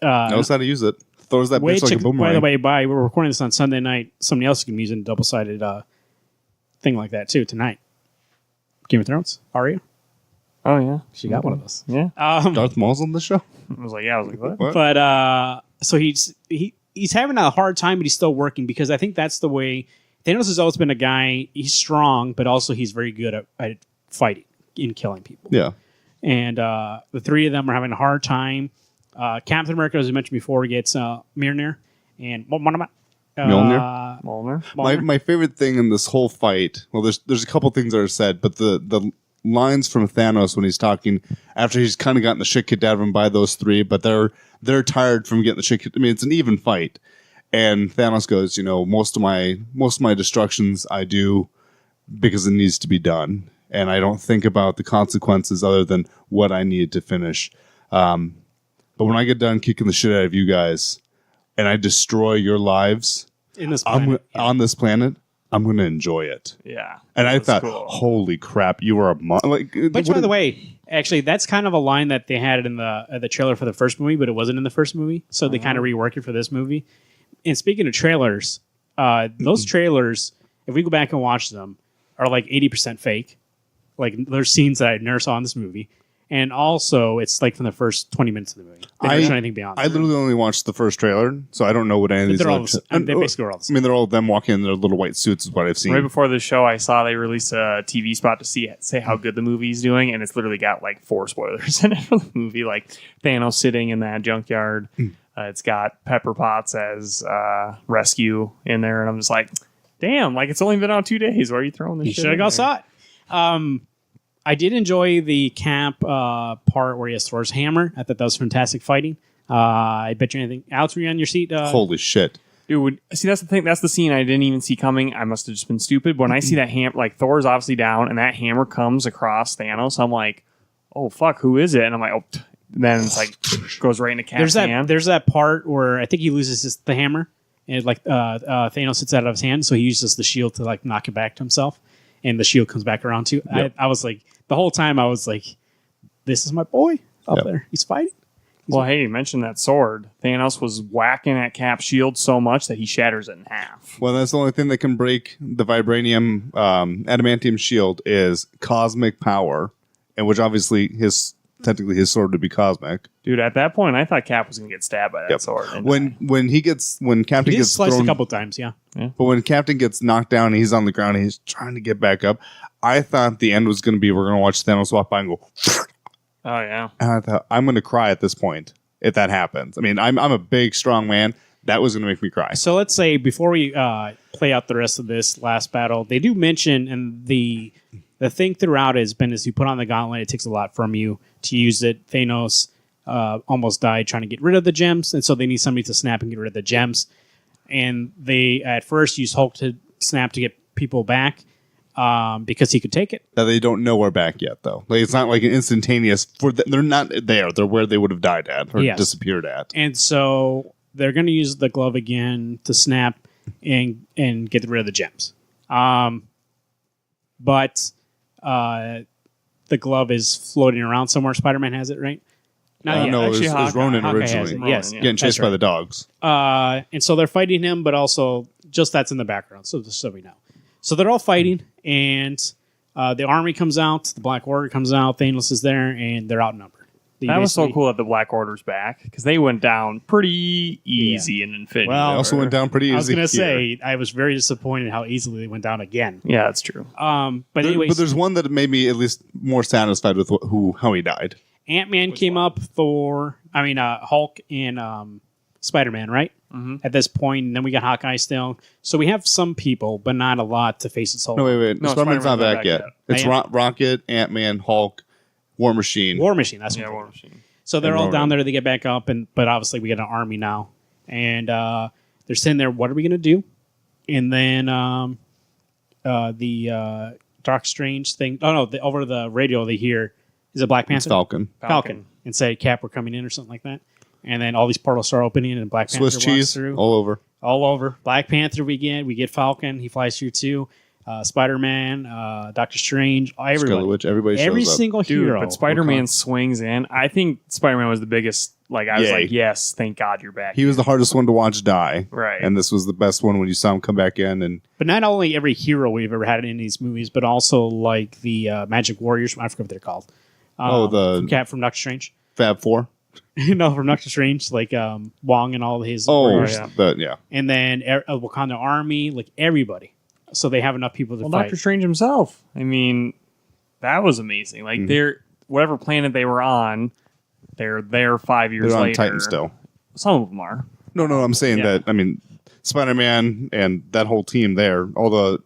Knows how to use it. Throws that bitch like a boomerang. by the way, we're recording this on Sunday night. Somebody else can be using a double-sided thing like that, too, tonight. Game of Thrones, Arya. Oh, yeah. She got one of those. Yeah. Darth Maul's on the show? I was like, what? What? But so he's having a hard time, but he's still working because I think that's the way Thanos has always been a guy. He's strong, but also he's very good at fighting and killing people. Yeah. And the three of them are having a hard time. Captain America, as we mentioned before, gets Mjolnir and Mjolnir? Molnar. My favorite thing in this whole fight, well, there's a couple things that are said, but the lines from Thanos when he's talking after he's kind of gotten the shit kicked out of him by those three, but they're tired from getting the shit kicked. I mean, it's an even fight, and Thanos goes, most of my destructions I do because it needs to be done, and I don't think about the consequences other than what I need to finish. But when I get done kicking the shit out of you guys, and I destroy your lives in this planet, on this planet, I'm going to enjoy it. Yeah. And I thought, cool. holy crap, you are a Which, by the way, actually, that's kind of a line that they had in the trailer for the first movie, but it wasn't in the first movie, so they kind of reworked it for this movie. And speaking of trailers, those trailers, if we go back and watch them, are like 80% fake. Like, there's scenes that I never saw in this movie. And also, it's like from the first 20 minutes of the movie. They never show anything beyond that. I literally only watched the first trailer, so I don't know what any of these They're all are. the same. They basically are all the I same. mean, they're all them walking in their little white suits is what I've seen. Right before the show, I saw they released a TV spot to say how good the movie's doing, and it's literally got like 4 spoilers in it for the movie, like Thanos sitting in that junkyard. It's got Pepper Potts as Rescue in there, and I'm just like, damn, like it's only been out 2 days. Why are you throwing this You shit should have in gone there? saw it. I did enjoy the Cap part where he has Thor's hammer. I thought that was fantastic fighting. I bet you anything. Alex, were you on your seat? Holy shit. Dude, see, that's the thing. That's the scene I didn't even see coming. I must have just been stupid. But when I see that hammer, like Thor's obviously down, and that hammer comes across Thanos, I'm like, oh, fuck, who is it? And I'm like, oh, then it's like, goes right into Cap's hand. There's that part where I think he loses the hammer, and like Thanos sits out of his hand, so he uses the shield to like knock it back to himself, and the shield comes back around too. Yep. I was like, the whole time I was like, this is my boy up there. He's fighting. Well, hey, you mentioned that sword. Thanos was whacking at Cap's shield so much that he shatters it in half. Well, that's the only thing that can break the vibranium adamantium shield is cosmic power, and which obviously technically his sword would be cosmic. Dude, at that point, I thought Cap was going to get stabbed by that sword. and die. When Captain He gets sliced thrown a couple times, yeah. But when Captain gets knocked down and he's on the ground and he's trying to get back up, I thought the end was going to be we're going to watch Thanos walk by and go. Oh, yeah. And I thought I'm going to cry at this point if that happens. I mean, I'm a big, strong man. That was going to make me cry. So let's say before we play out the rest of this last battle, they do mention, and the thing throughout has been as you put on the gauntlet, it takes a lot from you to use it. Thanos almost died trying to get rid of the gems, and so they need somebody to snap and get rid of the gems. And they at first use Hulk to snap to get people back because he could take it. That they don't know are back yet, though. Like it's not like an instantaneous. They're not there. They're where they would have died at or disappeared at. And so they're going to use the glove again to snap and get rid of the gems. But the glove is floating around somewhere. Spider-Man has it, right? Not yet. No, it was Ronan Hawkeye originally. has it, yes. Getting chased by the dogs. And so they're fighting him, but also just that's in the background, so just so we know. So they're all fighting, and the army comes out, the Black Order comes out, Thanos is there, and they're outnumbered. That was so cool that the Black Order's back because they went down pretty easy in Infinity Well, They War. also went down pretty easy. I was going to here. say, I was very disappointed how easily they went down again. Yeah, that's true. But anyways, But there's one that made me at least more satisfied with how he died. Ant-Man came up, Hulk and Spider-Man, right? Mm-hmm. At this point, and then we got Hawkeye still. So we have some people, but not a lot to face this whole. No, wait. No, Spider-Man's not back yet. It's I Rocket, Ant-Man, Hulk, War Machine. War Machine, that's what War Machine. So they're And all Ronan. down there to get back up, but obviously we got an army now, and they're sitting there. What are we gonna do? And then the Doctor Strange thing. Oh no! Over the radio they hear is it Black Panther? It's Falcon. Falcon, and say Cap, we're coming in or something like that. And then all these portals start opening, and Black Panther Swiss walks cheese through. all over. All over. Black Panther we get Falcon. He flies through too. Spider-Man, Doctor Strange, Scarlet everybody. Witch, everybody Every shows up. single Dude, hero. but Spider-Man swings in. I think Spider-Man was the biggest. Like, I was Yay. like, yes, thank God you're back. He was the hardest one to watch die. Right. And this was the best one when you saw him come back in. And But not only every hero we've ever had in these movies, but also like the Magic Warriors. I forget what they're called. From Doctor Strange. Fab Four. No, from Doctor Strange, like Wong and all his. Oh, warriors. yeah. And then Wakanda Army, like everybody. So they have enough people to Well, fight. Doctor Strange himself. I mean, that was amazing. Like, they're whatever planet they were on, they're there 5 years They're on later. Titan still. Some of them are. No, I'm saying Yeah. that. I mean, Spider-Man and that whole team there, all the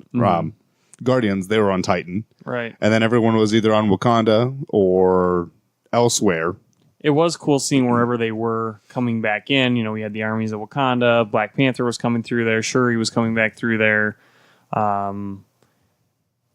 Guardians, they were on Titan, Right. and then everyone was either on Wakanda or elsewhere. It was cool seeing wherever they were coming back in. You know, we had the armies of Wakanda. Black Panther was coming through there. Shuri was coming back through there.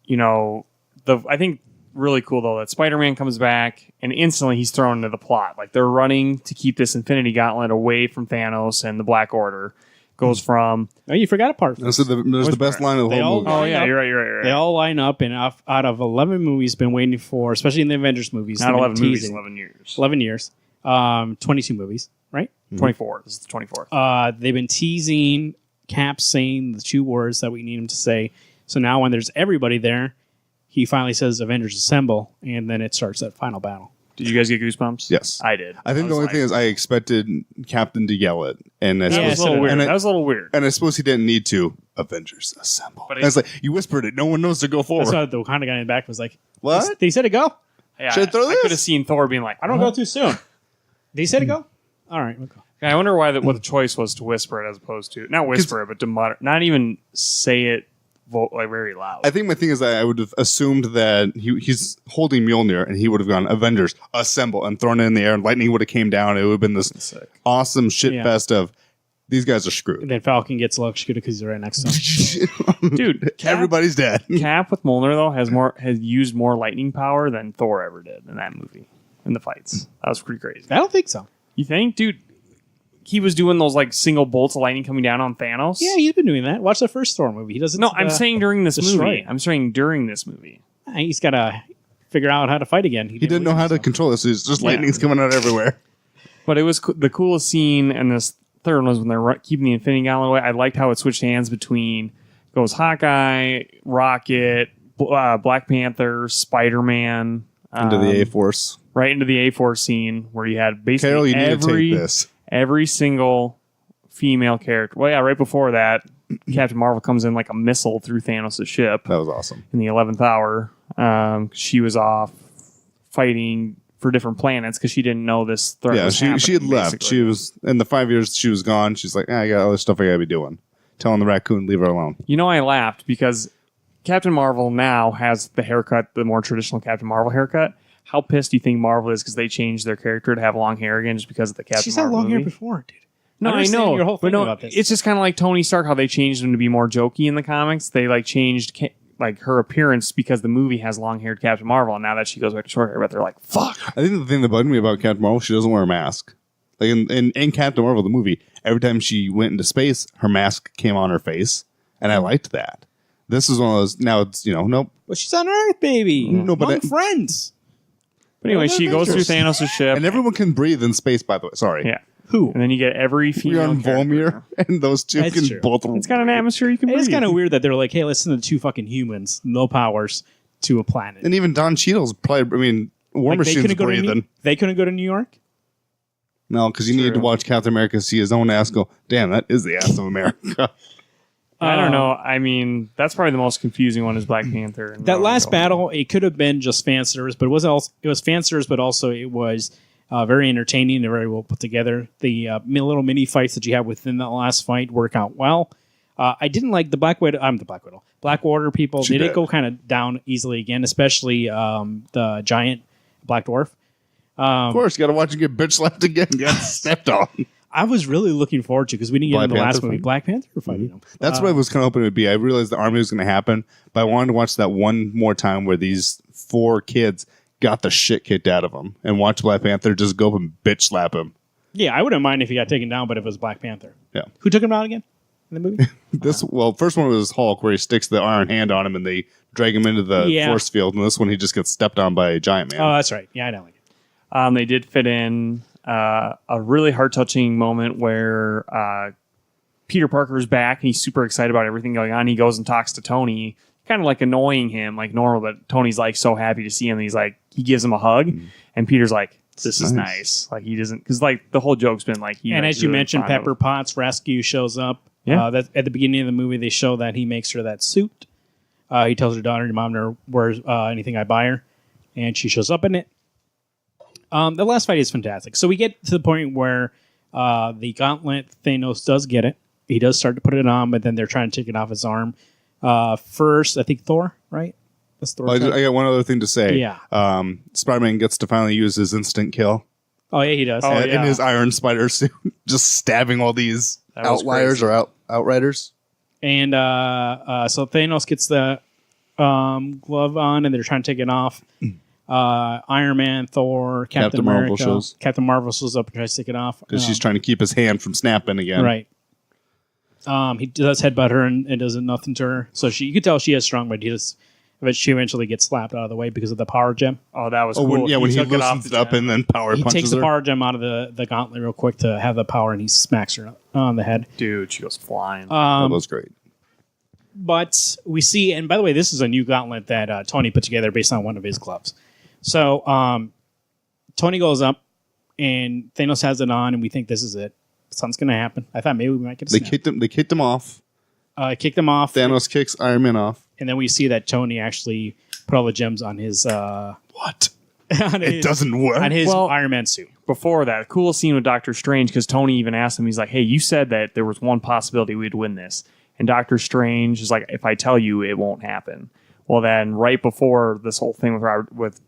You know, I think really cool though that Spider-Man comes back and instantly he's thrown into the plot. Like they're running to keep this Infinity Gauntlet away from Thanos and the Black Order. Goes from Oh, you forgot a part. There's the best line of the They whole all- movie. oh line yeah, up. you're right. They all line up, and out of 11 movies, been waiting for, especially in the Avengers movies, not they've been 11 movies, teasing. 11 years. 11 years, 22 movies, right? 24. This is the 24th. They've been teasing Cap saying the 2 words that we need him to say. So now when there's everybody there, he finally says Avengers Assemble, and then it starts that final battle. Did you guys get goosebumps? Yes. I did. I think the only thing is I expected Captain to yell it, and I that Yeah, was a suppose, little weird. and I, That was a little weird. and I suppose he didn't need to. Avengers Assemble. But And it's like you whispered it. No one knows to go That's forward. why the Wakanda guy in the back was like, What? Did he say to go? Yeah, Should I throw I this? could have seen Thor being like, I don't go too soon. Did he say to go? All right, we'll go. I wonder why what the choice was to whisper it as opposed to not whisper it, but to not even say it like very loud. I think my thing is that I would have assumed that he's holding Mjolnir, and he would have gone Avengers Assemble and thrown it in the air, and lightning would have came down. It would have been this Sick. awesome shit Yeah. fest of these guys are And screwed. then Falcon gets electrocuted because he's right next to him. Dude, Everybody's dead. Cap with Mjolnir though has used more lightning power than Thor ever did in that movie in the fights. That was pretty crazy. I don't think so. You think, dude? He was doing those like single bolts of lightning coming down on Thanos. Yeah, he's been doing that. Watch the first Thor movie. He doesn't. No, I'm saying during this destroy movie. it. I'm saying during this movie. He's got to figure out how to fight again. He didn't know how to control it, so it's just lightning's coming out everywhere. But it was the coolest scene, and this third one was when they're keeping the Infinity Gauntlet away. I liked how it switched hands between goes Hawkeye, Rocket, Black Panther, Spider-Man. Into the A-Force. Right into the A-Force scene where you had basically Carol, you need to take this. every single female character. Well, yeah, right before that, Captain Marvel comes in like a missile through Thanos' ship That was awesome. in the 11th hour. She was off fighting for different planets because she didn't know this threat Yeah, was she had happening, left. basically. She was in the 5 years she was gone. She's like, I got other stuff I gotta be doing. Telling the raccoon, leave her alone. You know, I laughed because Captain Marvel now has the haircut, the more traditional Captain Marvel haircut. How pissed do you think Marvel is because they changed their character to have long hair again just because of the Captain She's had Marvel long hair movie? before, dude. No, I understand know. your whole but thing no, about this. it's just kind of like Tony Stark, how they changed him to be more jokey in the comics. They like changed like her appearance because the movie has long-haired Captain Marvel, and now that she goes back to short hair, but they're like, fuck. I think the thing that bugged me about Captain Marvel, she doesn't wear a mask. Like in Captain Marvel, the movie, every time she went into space, her mask came on her face, and I liked that. This is one of those. Now it's nope. Well, she's on Earth, baby. No, but Among it- friends. But anyway, Well, she goes through Avengers. Thanos' ship. And everyone can breathe in space. By the way, sorry. Yeah. Who? And then you get every We're female on character. Volmir, and those two That's can true. both. It's got an atmosphere you can It breathe. is kind of weird that they're like, hey, listen to 2 fucking humans, no powers, to a planet. And even Don Cheadle's probably. I mean, War Like, Machine's breathing. They couldn't go to New York? No, because you need to watch Captain America see his own ass go. Damn, that is the ass of America. I don't know. I mean, that's probably the most confusing one is Black Panther. And That last Rogue. battle, it could have been just fan service, but it wasn't. It was fan service, but also it was very entertaining and very well put together. The little mini fights that you have within that last fight work out well. I didn't like the Black Widow. I'm the Black Order people. She They did did. go kind of down easily again, especially the giant Black Dwarf. Of course, you got to watch him get bitch slapped again. Got stepped on. I was really looking forward to because we didn't get Black in the last Panther movie. fight? Black Panther fighting him. That's what I was kind of hoping it would be. I realized the army was going to happen, but I wanted to watch that one more time where these 4 kids got the shit kicked out of them and watch Black Panther just go up and bitch slap him. Yeah, I wouldn't mind if he got taken down, but if it was Black Panther. Yeah. Who took him down again in the movie? First one was Hulk where he sticks the iron hand on him and they drag him into the Yeah. force field, and this one he just gets stepped on by a giant man. Oh, that's right. Yeah, I don't like it. They did fit in a really heart-touching moment where Peter Parker is back and he's super excited about everything going on. He goes and talks to Tony, kind of like annoying him like normal, but Tony's like so happy to see him. He's like, he gives him a hug, and Peter's like, this is nice. Like he doesn't, because like the whole joke's been like, And as you really mentioned, fond of Pepper him. Potts Rescue shows up. Yeah. That at the beginning of the movie, they show that he makes her that suit. He tells her daughter, "Your mom never wears anything I buy her," and she shows up in it. The last fight is fantastic. So we get to the point where the gauntlet, Thanos does get it. He does start to put it on, but then they're trying to take it off his arm. First, I think Thor, right? That's Thor. I got one other thing to say. Yeah. Spider-Man gets to finally use his instant kill. Oh, yeah, he does. In his Iron Spider suit, just stabbing all these outliers or outriders. And so Thanos gets the glove on, and they're trying to take it off. Iron Man, Thor, Captain America. Captain Marvel shows up and tries to take it off. Because she's trying to keep his hand from snapping again. Right. He does headbutt her and it does nothing to her. So you can tell she is strong, but she eventually gets slapped out of the way because of the power gem. Oh, that was cool. When he loosens it up and then power he punches her. He takes the power gem out of the gauntlet real quick to have the power, and he smacks her on the head. Dude, she goes flying. That was great. But we see, and by the way, this is a new gauntlet that Tony put together based on one of his gloves. So Tony goes up, and Thanos has it on, and we think this is it. Something's going to happen. I thought maybe we might get a snap. They kicked him off. Kicked him off. Thanos kicks Iron Man off. And then we see that Tony actually put all the gems on his... What? It doesn't work. On his Iron Man suit. Before that, cool scene with Doctor Strange, because Tony even asked him, he's like, hey, you said that there was one possibility we'd win this. And Doctor Strange is like, if I tell you, it won't happen. Well, then right before this whole thing with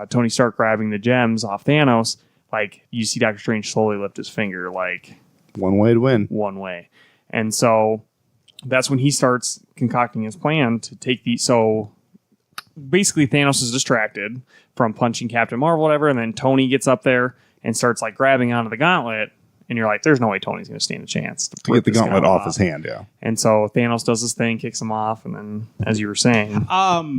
Tony Stark grabbing the gems off Thanos, like, you see Doctor Strange slowly lift his finger, like... One way to win. One way. And so that's when he starts concocting his plan to take the... So basically Thanos is distracted from punching Captain Marvel, whatever, and then Tony gets up there and starts like grabbing onto the gauntlet, and you're like, there's no way Tony's going to stand a chance to get the gauntlet off his hand, yeah. And so Thanos does his thing, kicks him off, and then, as you were saying...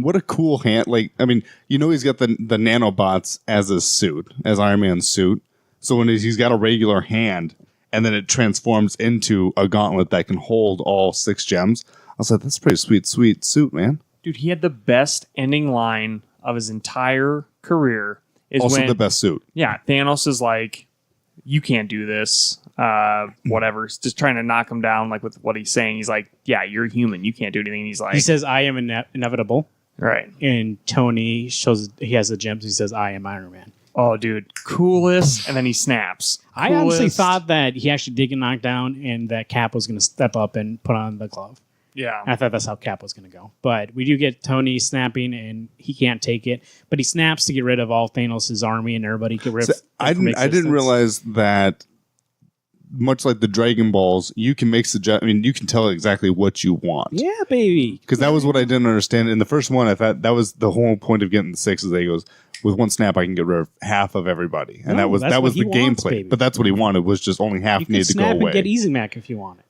what a cool hand. Like, I mean, he's got the nanobots as his suit, as Iron Man's suit. So when he's got a regular hand, and then it transforms into a gauntlet that can hold all 6 gems. I was like, that's a pretty sweet suit, man. Dude, he had the best ending line of his entire career. Also the best suit. Yeah, Thanos is like, you can't do this, whatever. He's just trying to knock him down, like, with what he's saying. He's like, yeah, you're human. You can't do anything. And he's like... He says, I am inevitable. Right. And Tony shows he has the gems. He says, I am Iron Man. Oh, dude, coolest. And then he snaps. I honestly thought that he actually did get knocked down and that Cap was going to step up and put on the glove. Yeah. I thought that's how Cap was going to go. But we do get Tony snapping, and he can't take it. But he snaps to get rid of all Thanos' army and everybody. I didn't realize that, much like the Dragon Balls, you can make you can tell exactly what you want. Yeah, baby. Because that was what I didn't understand. In the first one, I thought that was the whole point of getting the 6 is that he goes, with one snap, I can get rid of half of everybody. And that was the gameplay. Baby. But that's what he wanted, was just only half needed to go away. You could snap and get Easy Mac if you want it.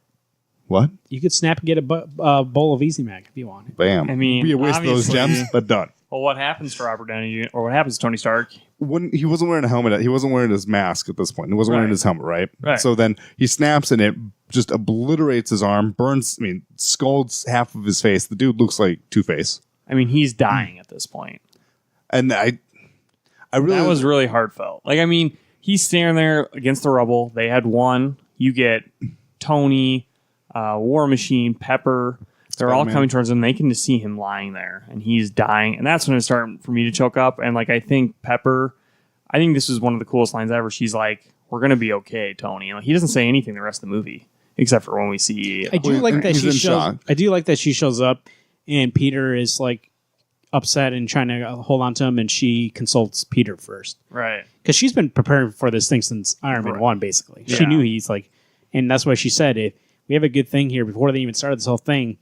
What? You could snap and get a bowl of Easy Mac if you want it. Bam. I mean, be a waste of those gems, but done. Well, what happens to Robert Downey Jr., or what happens to Tony Stark? When he wasn't wearing a helmet, he wasn't wearing his mask at this point. He wasn't wearing his helmet, right? Right. So then he snaps and it just obliterates his arm, scalds half of his face. The dude looks like Two-Face. I mean, he's dying at this point. And I really... That was really heartfelt. Like, I mean, he's standing there against the rubble. They had won. You get Tony, War Machine, Pepper... They're all coming towards him. They can just see him lying there, and he's dying. And that's when it started for me to choke up. And like, I think Pepper, I think this is one of the coolest lines ever. She's like, "We're gonna be okay, Tony." Like, he doesn't say anything the rest of the movie except for when we see. I do like that she shows up, and Peter is like upset and trying to hold on to him, and she consults Peter first, right? Because she's been preparing for this thing since Iron Man 1, basically. Yeah. She knew he's like, and that's why she said, "If we have a good thing here before they even started this whole thing."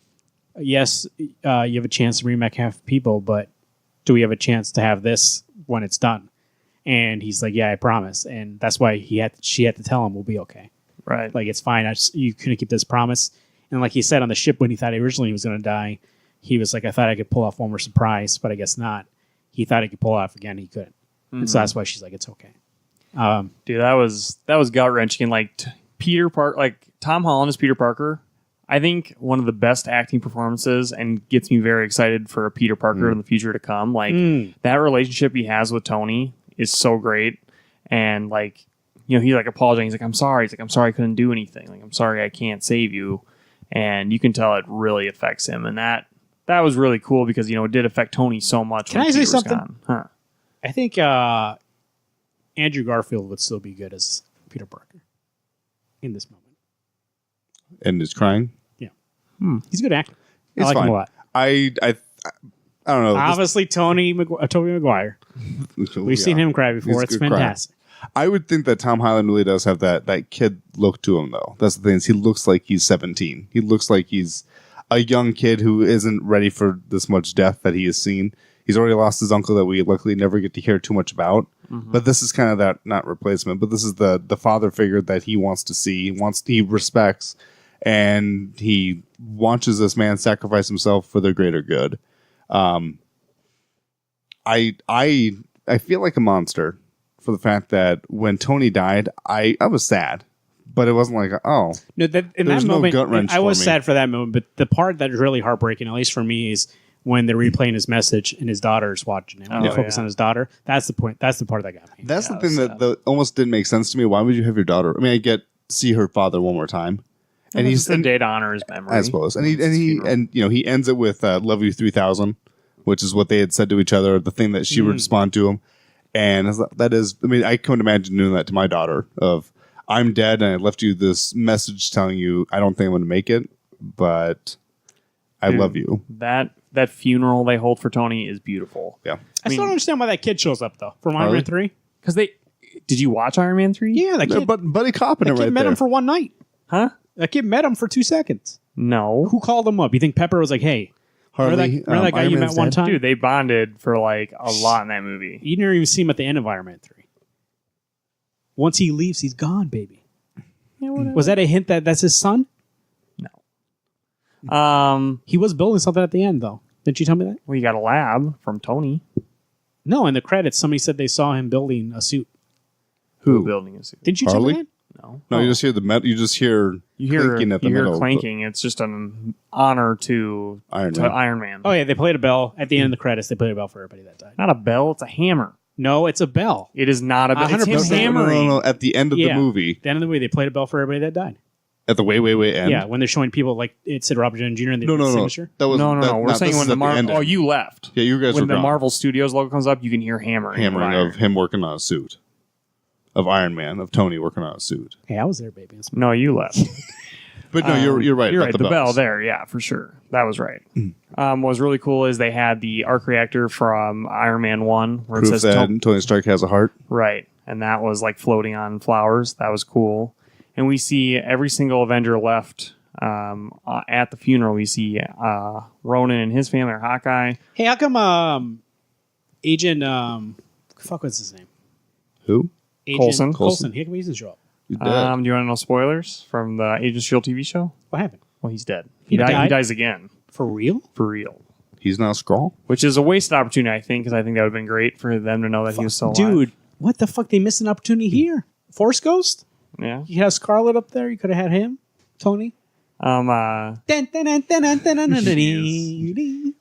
Yes, you have a chance to bring back half people, but do we have a chance to have this when it's done? And he's like, yeah, I promise. And that's why she had to tell him we'll be okay. Right. Like, it's fine. You couldn't keep this promise. And like he said on the ship when he thought originally he was going to die, he was like, I thought I could pull off one more surprise, but I guess not. He thought he could pull off again. He couldn't. Mm-hmm. And so that's why she's like, it's okay. Dude, that was gut wrenching. Like Peter Parker, like Tom Holland as Peter Parker. I think one of the best acting performances and gets me very excited for a Peter Parker in the future to come. Like that relationship he has with Tony is so great. And like, you know, he like apologizing. He's like, I'm sorry. He's like, I'm sorry I couldn't do anything. Like, I'm sorry I can't save you. And you can tell it really affects him. And that was really cool because, you know, it did affect Tony so much. Can I say something? Huh. I think Andrew Garfield would still be good as Peter Parker in this moment. And is crying. Yeah, he's a good actor. I It's like him fine. a lot. I don't know. Obviously, Tobey Maguire. We've seen him cry before. He's a It's good crier. fantastic. I would think that Tom Holland really does have that kid look to him, though. That's the thing. Is he looks like he's 17. He looks like he's a young kid who isn't ready for this much death that he has seen. He's already lost his uncle that we luckily never get to hear too much about. But this is kind of that, not replacement, but this is the father figure that he wants to see, he respects, and he watches this man sacrifice himself for the greater good. I feel like a monster for the fact that when Tony died, I was sad, but it wasn't like, oh, No, that in There's that no moment, gut wrench I was for me. sad for that moment. But the part that is really heartbreaking, at least for me, is when they're replaying his message and his daughter's watching it. When they focus on his daughter. That's the point. That's the part that got me. that's the thing that almost didn't make sense to me. Why would you have your daughter? I mean, I get see her father one more time, and He's he's a day to honor his memory. I suppose, and he ends it with "Love You 3000," which is what they had said to each other. The thing that she would respond to him, and that is, I mean, I couldn't imagine doing that to my daughter. Of I'm dead, and I left you this message telling you I don't think I'm going to make it, but I love you. That funeral they hold for Tony is beautiful. Yeah. I still don't understand why that kid shows up though from Iron Harley? Man 3. Because did you watch Iron Man 3? Yeah, that kid, But Buddy Cop in it that kid right met there. him for one night. Huh? That kid met him for 2 seconds. No. Who called him up? You think Pepper was like, "Hey, remember that guy Iron you met Man's one dead? time?" Dude, they bonded for like a lot in that movie. You never even see him at the end of Iron Man 3. Once he leaves, he's gone, baby. Yeah, whatever. Was that a hint that that's his son? He was building something at the end, though. Didn't you tell me that? Well, you got a lab from Tony. No, in the credits, somebody said they saw him building a suit. Who building a suit? Didn't you tell Harley? me that? No. No, you just hear the metal. You just hear clinking at the you hear middle. clanking. It's just an honor to Iron to Man. Iron Man. Oh, yeah, they played a bell. At the end of the credits, they played a bell for everybody that died. Not a bell. It's a hammer. No, it's a bell. It is not a bell. It's 100%. him hammering. No. At the end of the movie, At the end of the movie, they played a bell for everybody that died. at the way end. Yeah, when they're showing people, like, it said Robert Downey Jr. and they No, did the no. signature. That was No. We're this saying is when at the Marvel. end. Oh, you left. Yeah, you guys When were the gone. Marvel Studios logo comes up, you can hear hammering of him working on a suit. Of Iron Man, of Tony working on a suit. Hey, I was there, baby. It's- No, you left. But no, you're right. You're about right. The bell bells. there, yeah, for sure. That was right. What was really cool is they had the arc reactor from Iron Man 1 where Proof it says that Tony Stark has a heart. right, and that was like floating on flowers. That was cool. And we see every single Avenger left at the funeral. We see Ronan and his family, or Hawkeye. Hey, how come Agent fuck, what's his name? Who? Agent Coulson. How come he doesn't show up? He's dead. Do you want to know spoilers from the Agent Shield TV show? What happened? Well, he's dead. He died? He dies again For real? for real. He's not a Skrull. Which is a wasted opportunity, I think, because I think that would have been great for them to know that he was still alive. Dude, what the fuck? They missed an opportunity here. Force Ghost? Yeah. You have Scarlet up there. You could have had him. Tony.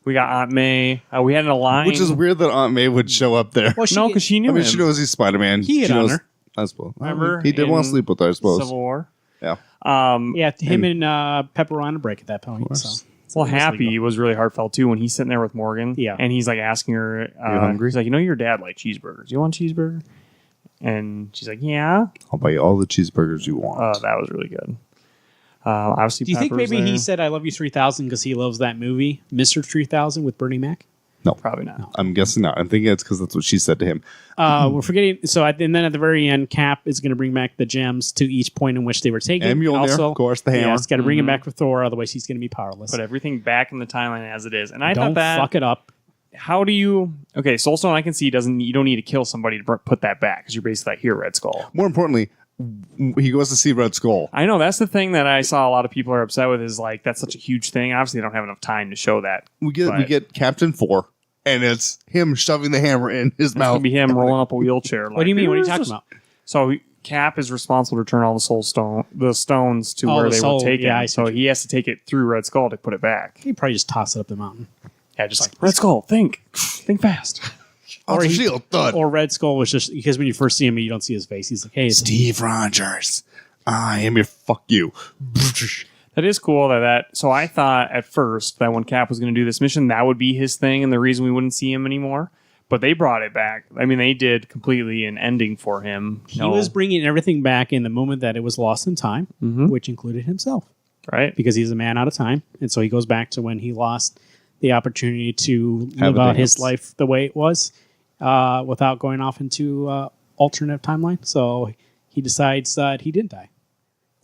We got Aunt May. We had a line. Which is weird that Aunt May would show up there. Well, No, because she knew I mean, him. she knows he's Spider-Man. He hit She on knows- her. I suppose. Remember He did want to in sleep with her, I suppose. Civil War. Yeah. Yeah, him and Pepper were on a break at that point. So. Well, Happy was really heartfelt too when he's sitting there with Morgan. Yeah. And he's like asking her, You hungry? He's like, your dad liked cheeseburgers. You want a cheeseburger? And she's like, yeah. I'll buy you all the cheeseburgers you want. That was really good. Obviously, Do you think Pepper's maybe he there. said "I love you 3000" because he loves that movie, Mr. 3000 with Bernie Mac? Probably not. I'm guessing not. I'm thinking it's because that's what she said to him. We're forgetting. So, and then at the very end, Cap is going to bring back the gems to each point in which they were taken. And Mjolnir, also, of course, the hammer. Yeah, it's got to bring him back for Thor, otherwise he's going to be powerless. Put everything back in the timeline as it is. And I Don't thought that. fuck it up. How do you? Okay, Soulstone, I can see you don't need to kill somebody to put that back because you're basically like, here, Red Skull. More importantly, he goes to see Red Skull. I know that's the thing that I saw a lot of people are upset with is like that's such a huge thing. Obviously, they don't have enough time to show that. We get Captain 4, and it's him shoving the hammer in his It's mouth. gonna be him rolling up a wheelchair. What do you mean? What are you talking about? So Cap is responsible to return all the stones to where the they soul. were taken. Yeah, I see so what you he has to take it through Red Skull to put it back. He'd probably just toss it up the mountain. Yeah, just like Red Skull, think fast. Off the he- shield, thud. Or Red Skull was just because when you first see him, you don't see his face. He's like, "Hey, it's Steve Rogers, I am your fuck you." That is cool. So I thought at first that when Cap was going to do this mission, that would be his thing, and the reason we wouldn't see him anymore. but they brought it back. I mean, they did completely an ending for him. He was bringing everything back in the moment that it was lost in time, which included himself. right. Because he's a man out of time. And so he goes back to when he lost the opportunity to live out his life the way it was without going off into alternate timeline. So he decides that he didn't die.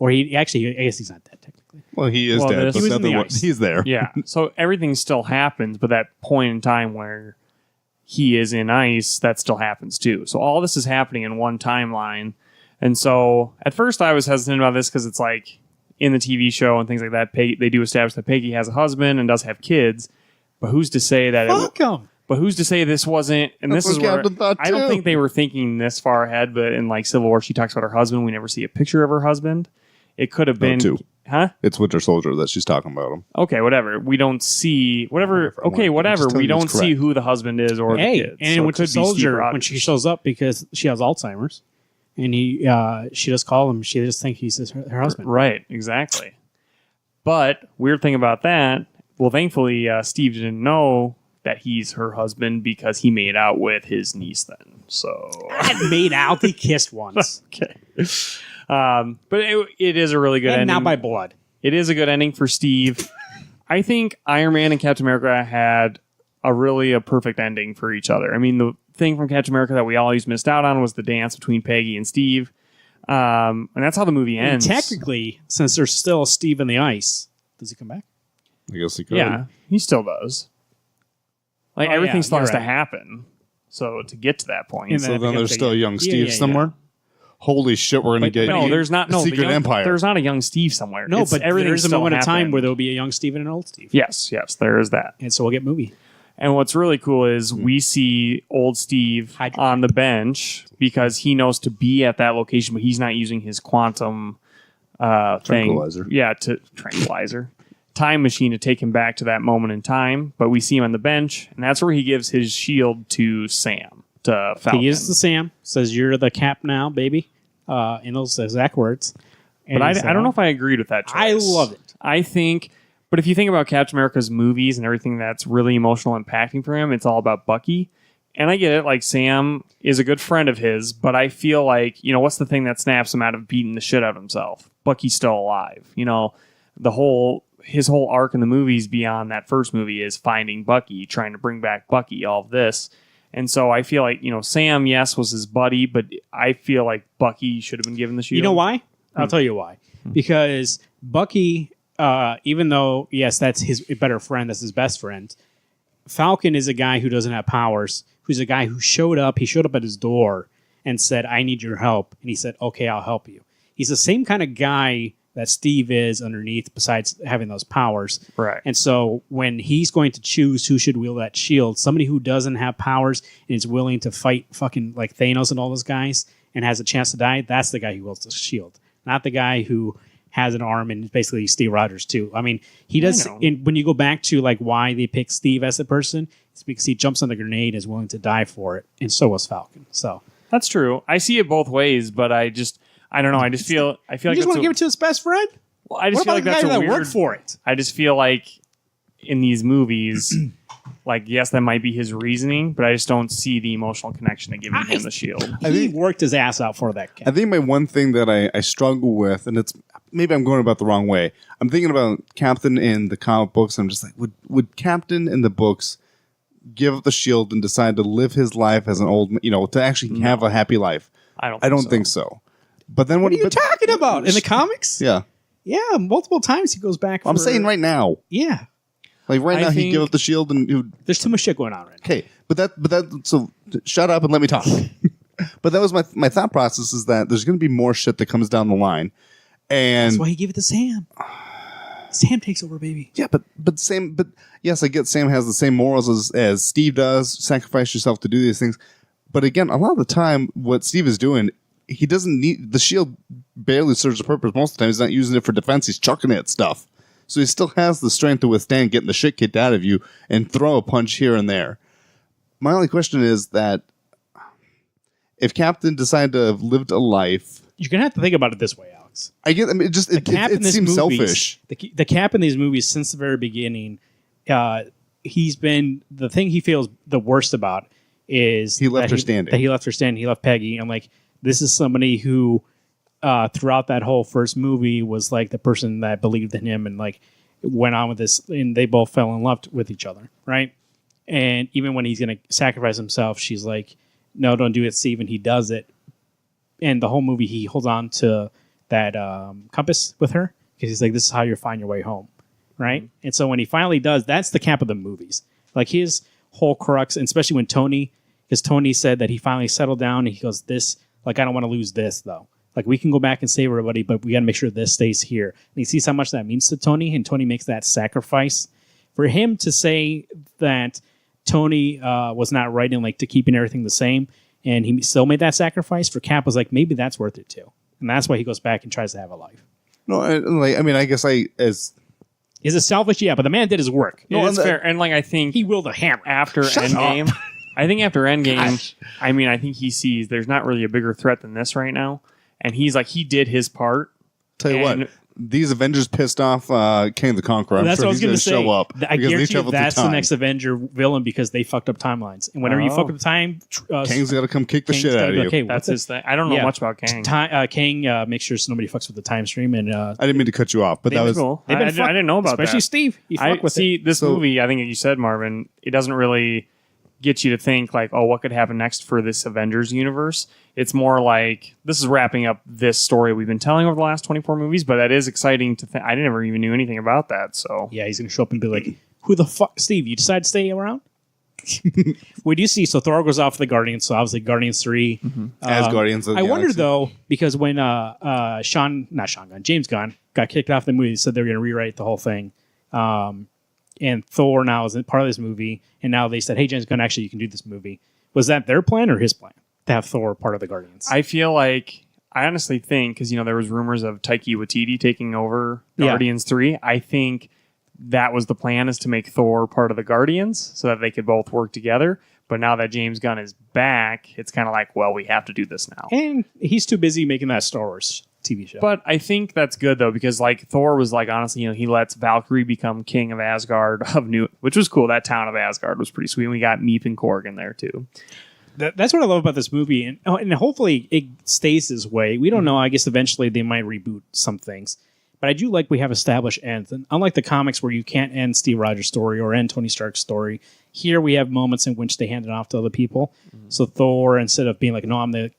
Or I guess he's not dead technically. Well, he is dead. he was in the ice. He's there. Yeah. So everything still happens, but that point in time where he is in ice, that still happens too. So all this is happening in one timeline. And so at first I was hesitant about this because it's like in the TV show and things like that, they do establish that Peggy has a husband and does have kids. But who's to say that? But who's to say this wasn't? And That's this is what where Captain thought, I don't too. think they were thinking this far ahead. But in like Civil War, she talks about her husband. We never see a picture of her husband. It could have been, two. huh? It's Winter Soldier that she's talking about him. Okay, whatever. We don't see whatever. Okay, whatever. Just tell We you don't it's see correct. who the husband is or the kids. And So it Winter could be Steve Soldier, when Rogers. she shows up because she has Alzheimer's, and she just call him. She just thinks he's her husband. Right, exactly. But weird thing about that. Well, thankfully, Steve didn't know that he's her husband because he made out with his niece then. So Made out. They kissed once, okay. But it is a really good and ending. not by blood. It is a good ending for Steve. I think Iron Man and Captain America had a perfect ending for each other. I mean, the thing from Captain America that we always missed out on was the dance between Peggy and Steve. And that's how the movie And ends. technically, since there's still Steve in the ice, does he come back? I guess he could. Yeah, he still does. Like Oh, everything yeah, still you're has to right. happen. So to get to that point. And So then becomes there's a- still young Steve yeah. somewhere. Holy shit, we're gonna get no, there's not. No, Secret Empire. There's not a young Steve somewhere. No, It's- but everything's there's a still moment of time happening. where there'll be a young Steve and an old Steve. Yes, there is that. And so we'll get movie. And what's really cool is we see old Steve Hydro- on the bench because he knows to be at that location, but he's not using his quantum Tranquilizer. thing. Yeah, tranquilizer. Time machine to take him back to that moment in time. But we see him on the bench, and that's where he gives his shield to Sam, to Falcon. He gives it to Sam, says, "You're the cap now, baby," in those exact words. But I don't know if I agreed with that choice. I love it. I think, but if you think about Captain America's movies and everything that's really emotional and impacting for him, it's all about Bucky. And I get it, like Sam is a good friend of his, but I feel like, what's the thing that snaps him out of beating the shit out of himself? Bucky's still alive. His whole arc in the movies beyond that first movie is finding Bucky, trying to bring back Bucky, all of this. And so I feel like, Sam, yes, was his buddy, but I feel like Bucky should have been given the shield. You know why? I'll tell you why. Because Bucky, even though, yes, that's his better friend, that's his best friend, Falcon is a guy who doesn't have powers, who's a guy who showed up. He showed up at his door and said, "I need your help." And he said, "Okay, I'll help you." He's the same kind of guy that Steve is underneath, besides having those powers. Right. And so when he's going to choose who should wield that shield, somebody who doesn't have powers and is willing to fight fucking like Thanos and all those guys and has a chance to die, that's the guy who wields the shield. Not the guy who has an arm and basically Steve Rogers too. I mean, he does. When you go back to like why they pick Steve as a person, it's because he jumps on the grenade and is willing to die for it, and so was Falcon. So That's true. I see it both ways, but I don't know. I feel like you just want to give it to his best friend. I just What feel about like the that's guy a that weird. worked for it? I just feel like in these movies, like yes, that might be his reasoning, but I just don't see the emotional connection to giving him the shield. He worked his ass out for that. I think my one thing that I struggle with, and it's maybe I'm going about the wrong way. I'm thinking about Captain in the comic books. I'm just like, would Captain in the books give up the shield and decide to live his life as an old, to actually have a happy life? I don't think so. But then What are you talking about in the comics? Yeah, Yeah, multiple times he goes back. I'm saying right now, yeah. like right I now, he'd think- give up the shield and There's too much shit going on right now. okay. But that so shut up and let me talk. But that was my thought process is that there's going to be more shit that comes down the line, and That's why he gave it to Sam. Sam takes over, baby. yeah, but yes, I get Sam has the same morals as Steve does. Sacrifice yourself to do these things. But again, a lot of the time, what Steve is doing, he doesn't need the shield. Barely serves a purpose. Most of the time, he's not using it for defense. He's chucking it at stuff. So he still has the strength to withstand getting the shit kicked out of you and throw a punch here and there. My only question is that if Captain decided to have lived a life, You're gonna have to think about it this way, Alex. I get. I mean, it seems selfish. The Cap in these movies, since the very beginning, he's been the thing he feels the worst about is He left that her standing. That he left her standing. He left Peggy. And like, this is somebody who, throughout that whole first movie, was like the person that believed in him and like went on with this, and they both fell in love with each other, right? And even when he's going to sacrifice himself, she's like, "No, don't do it, Steve." And he does it. And the whole movie, he holds on to that compass with her because he's like, "This is how you find your way home," right? Mm-hmm. And so when he finally does, that's the cap of the movies. Like his whole crux, and especially when because Tony said that he finally settled down, and he goes, "This, like, I don't want to lose this though. Like, we can go back and save everybody, but we got to make sure this stays here." And he sees how much that means to Tony, and Tony makes that sacrifice. For him to say that Tony was not right in like to keeping everything the same, and he still made that sacrifice, for Cap was like, maybe that's worth it too. And that's why he goes back and tries to have a life. No, I guess is it selfish? Yeah, but the man did his work. No, it's fair. And like, I think he wielded a hammer. After Endgame, I think after Endgame, I think he sees there's not really a bigger threat than this right now. And he's like, he did his part. Tell you what, these Avengers pissed off King the Conqueror. I'm that's sure what I was going to say. Show up I guarantee you that's the next Avenger villain because they fucked up timelines. And whenever you fuck up the time, Kang's got to come kick the shit out of you. Okay, that's his thing. I don't know much about Kang. Kang makes sure nobody fucks with the time stream. And I didn't mean to cut you off, but that was cool. I didn't know about especially that. Steve. This movie, I think you said, Marvin, it doesn't really get you to think like, oh, what could happen next for this Avengers universe? It's more like this is wrapping up this story we've been telling over the last 24 movies, but that is exciting to think. I never even knew anything about that. So yeah, he's going to show up and be like, who the fuck? Steve, you decide to stay around? We do see, so Thor goes off for the Guardians, so obviously Guardians 3. As Guardians of the I wonder Galaxy. though, because when James Gunn got kicked off the movie, said they were going to rewrite the whole thing. And Thor now is part of this movie, and now they said, hey, James Gunn, actually, you can do this movie. Was that their plan or his plan to have Thor part of the Guardians? I feel like, I honestly think, because there was rumors of Taika Waititi taking over Guardians 3. I think that was the plan, is to make Thor part of the Guardians so that they could both work together. But now that James Gunn is back, it's kind of like, well, we have to do this now. And he's too busy making that Star Wars TV show. But I think that's good, though, because like Thor was like, honestly, he lets Valkyrie become king of Asgard, which was cool. That town of Asgard was pretty sweet. And we got Meep and Korg in there, too. That's what I love about this movie. And hopefully it stays this way. We don't know. I guess eventually they might reboot some things. But I do like we have established ends. And unlike the comics where you can't end Steve Rogers' story or end Tony Stark's story, here we have moments in which they hand it off to other people. Mm-hmm. So Thor, instead of being like, no, I'm the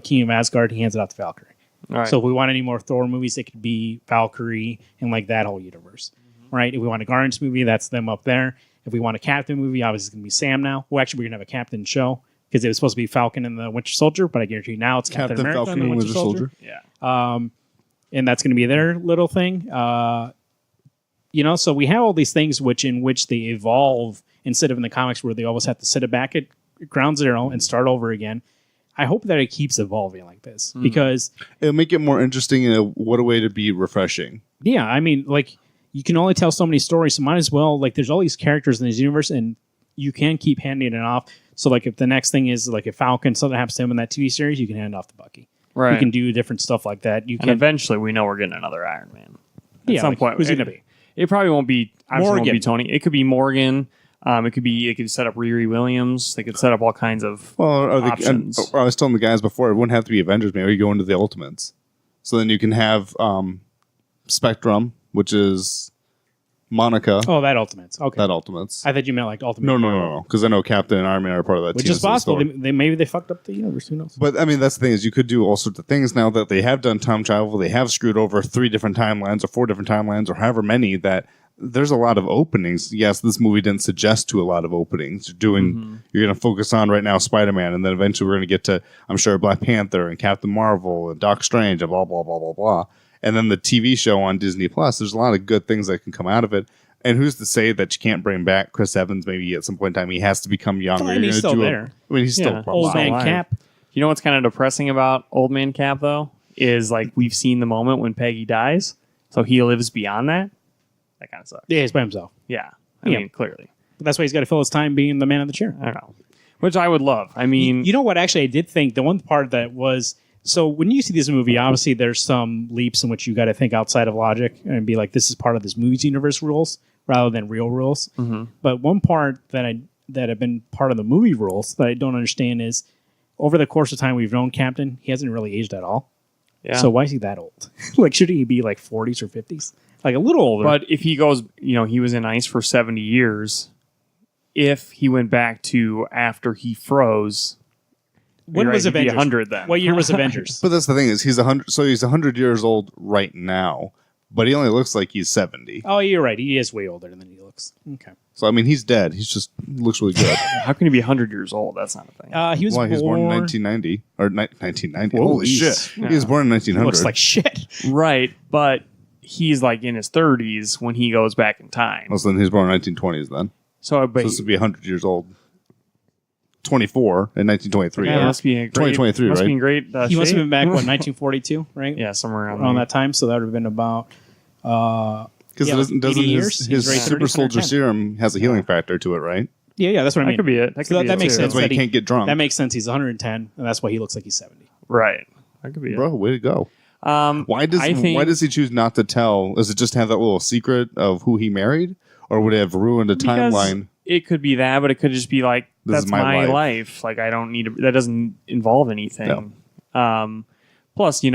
king of Asgard, he hands it off to Valkyrie. Right. So if we want any more Thor movies, it could be Valkyrie and like that whole universe. Mm-hmm. Right? If we want a Guardians movie, that's them up there. If we want a Captain movie, obviously it's going to be Sam now. Well, actually, we're going to have a Captain show because it was supposed to be Falcon and the Winter Soldier, but I guarantee you now it's Captain America Falcon and the Winter Soldier. Yeah. And that's going to be their little thing. So we have all these things in which they evolve instead of in the comics where they always have to sit it back at ground zero and start over again. I hope that it keeps evolving like this because it'll make it more interesting and what a way to be refreshing. Yeah, I mean, like you can only tell so many stories, so might as well there's all these characters in this universe, and you can keep handing it off. So like if the next thing is like if Falcon, something happens to him in that TV series, you can hand it off to Bucky. Right. You can do different stuff like that. And eventually we know we're getting another Iron Man. At some point. Who's it going to be? It probably won't be Morgan. Won't be Tony. It could be Morgan. They could set up Riri Williams. They could set up all kinds of options. I was telling the guys before, it wouldn't have to be Avengers. Maybe go into the Ultimates. So then you can have Spectrum, which is Monica. Oh, that Ultimates. Okay. That Ultimates. I thought you meant like Ultimate. No. Because I know Captain and Iron Man are part of that Which team. is possible. Maybe they fucked up the universe. Who knows? But I mean, that's the thing is you could do all sorts of things now that they have done time travel. They have screwed over 3 different timelines or 4 different timelines or however many that there's a lot of openings. Yes, this movie didn't suggest to a lot of openings. You're going to focus on right now Spider-Man, and then eventually we're going to get to, I'm sure, Black Panther and Captain Marvel and Doc Strange and blah, blah, blah, blah, blah. And then the TV show on Disney Plus, there's a lot of good things that can come out of it. And who's to say that you can't bring back Chris Evans maybe at some point in time? He has to become younger. Well, he's still there. He's still Old Man Cap. You know what's kind of depressing about Old Man Cap, though? Is like we've seen the moment when Peggy dies, so he lives beyond that. That kind of sucks. Yeah, he's by himself. Yeah. I mean, clearly. But that's why he's got to fill his time being the man in the chair. I don't know. Which I would love. I mean... You know what? Actually, I did think the one part that was... So when you see this movie, obviously there's some leaps in which you got to think outside of logic and be like, this is part of this movie's universe rules rather than real rules. Mm-hmm. But one part that that have been part of the movie rules that I don't understand is over the course of time we've known Captain, he hasn't really aged at all. Yeah. So why is he that old? Like, should he be like 40s or 50s? Like a little older. But if he goes, he was in ice for 70 years. If he went back to after he froze, when was he'd be Avengers? 100 then. What year was Avengers? But that's the thing is he's 100. So he's 100 years old right now, but he only looks like he's 70. Oh, you're right. He is way older than he looks. Okay. So I mean, he's dead. He's just looks really good. How can he be 100 years old? That's not a thing. He was Why born. he's born in 1990 or 1990? Whoa, Holy he's- shit! He was born in 1900. Looks like shit. Right, but he's like in his 30s when he goes back in time. Well, so then he's born in 1920s. Then So, so but this would be 100 years old. 24 in 1923. yeah, right? must be a great, 2023, must right? be in great. He must have shape. been back, 1942, right? Yeah, somewhere around, Around there. that time. So that would have been about. Because Yeah, doesn't 80 years? his, He's his right, super 30, soldier 110. serum has a healing factor to it, right? Yeah, that's what I That mean. could be it. That, So could be that it makes too. sense. That's why that he can't get drunk. That makes sense. He's 110, and that's why he looks like he's 70. Right. That could be Bro, way to go. it. Why does I think- why does he choose not to tell? Does it just have that little secret of who he married, or would it have ruined a Because timeline? It could be that, but it could just be like, This is that's my my life. life. Like, I don't need to, that doesn't involve anything. Plus, then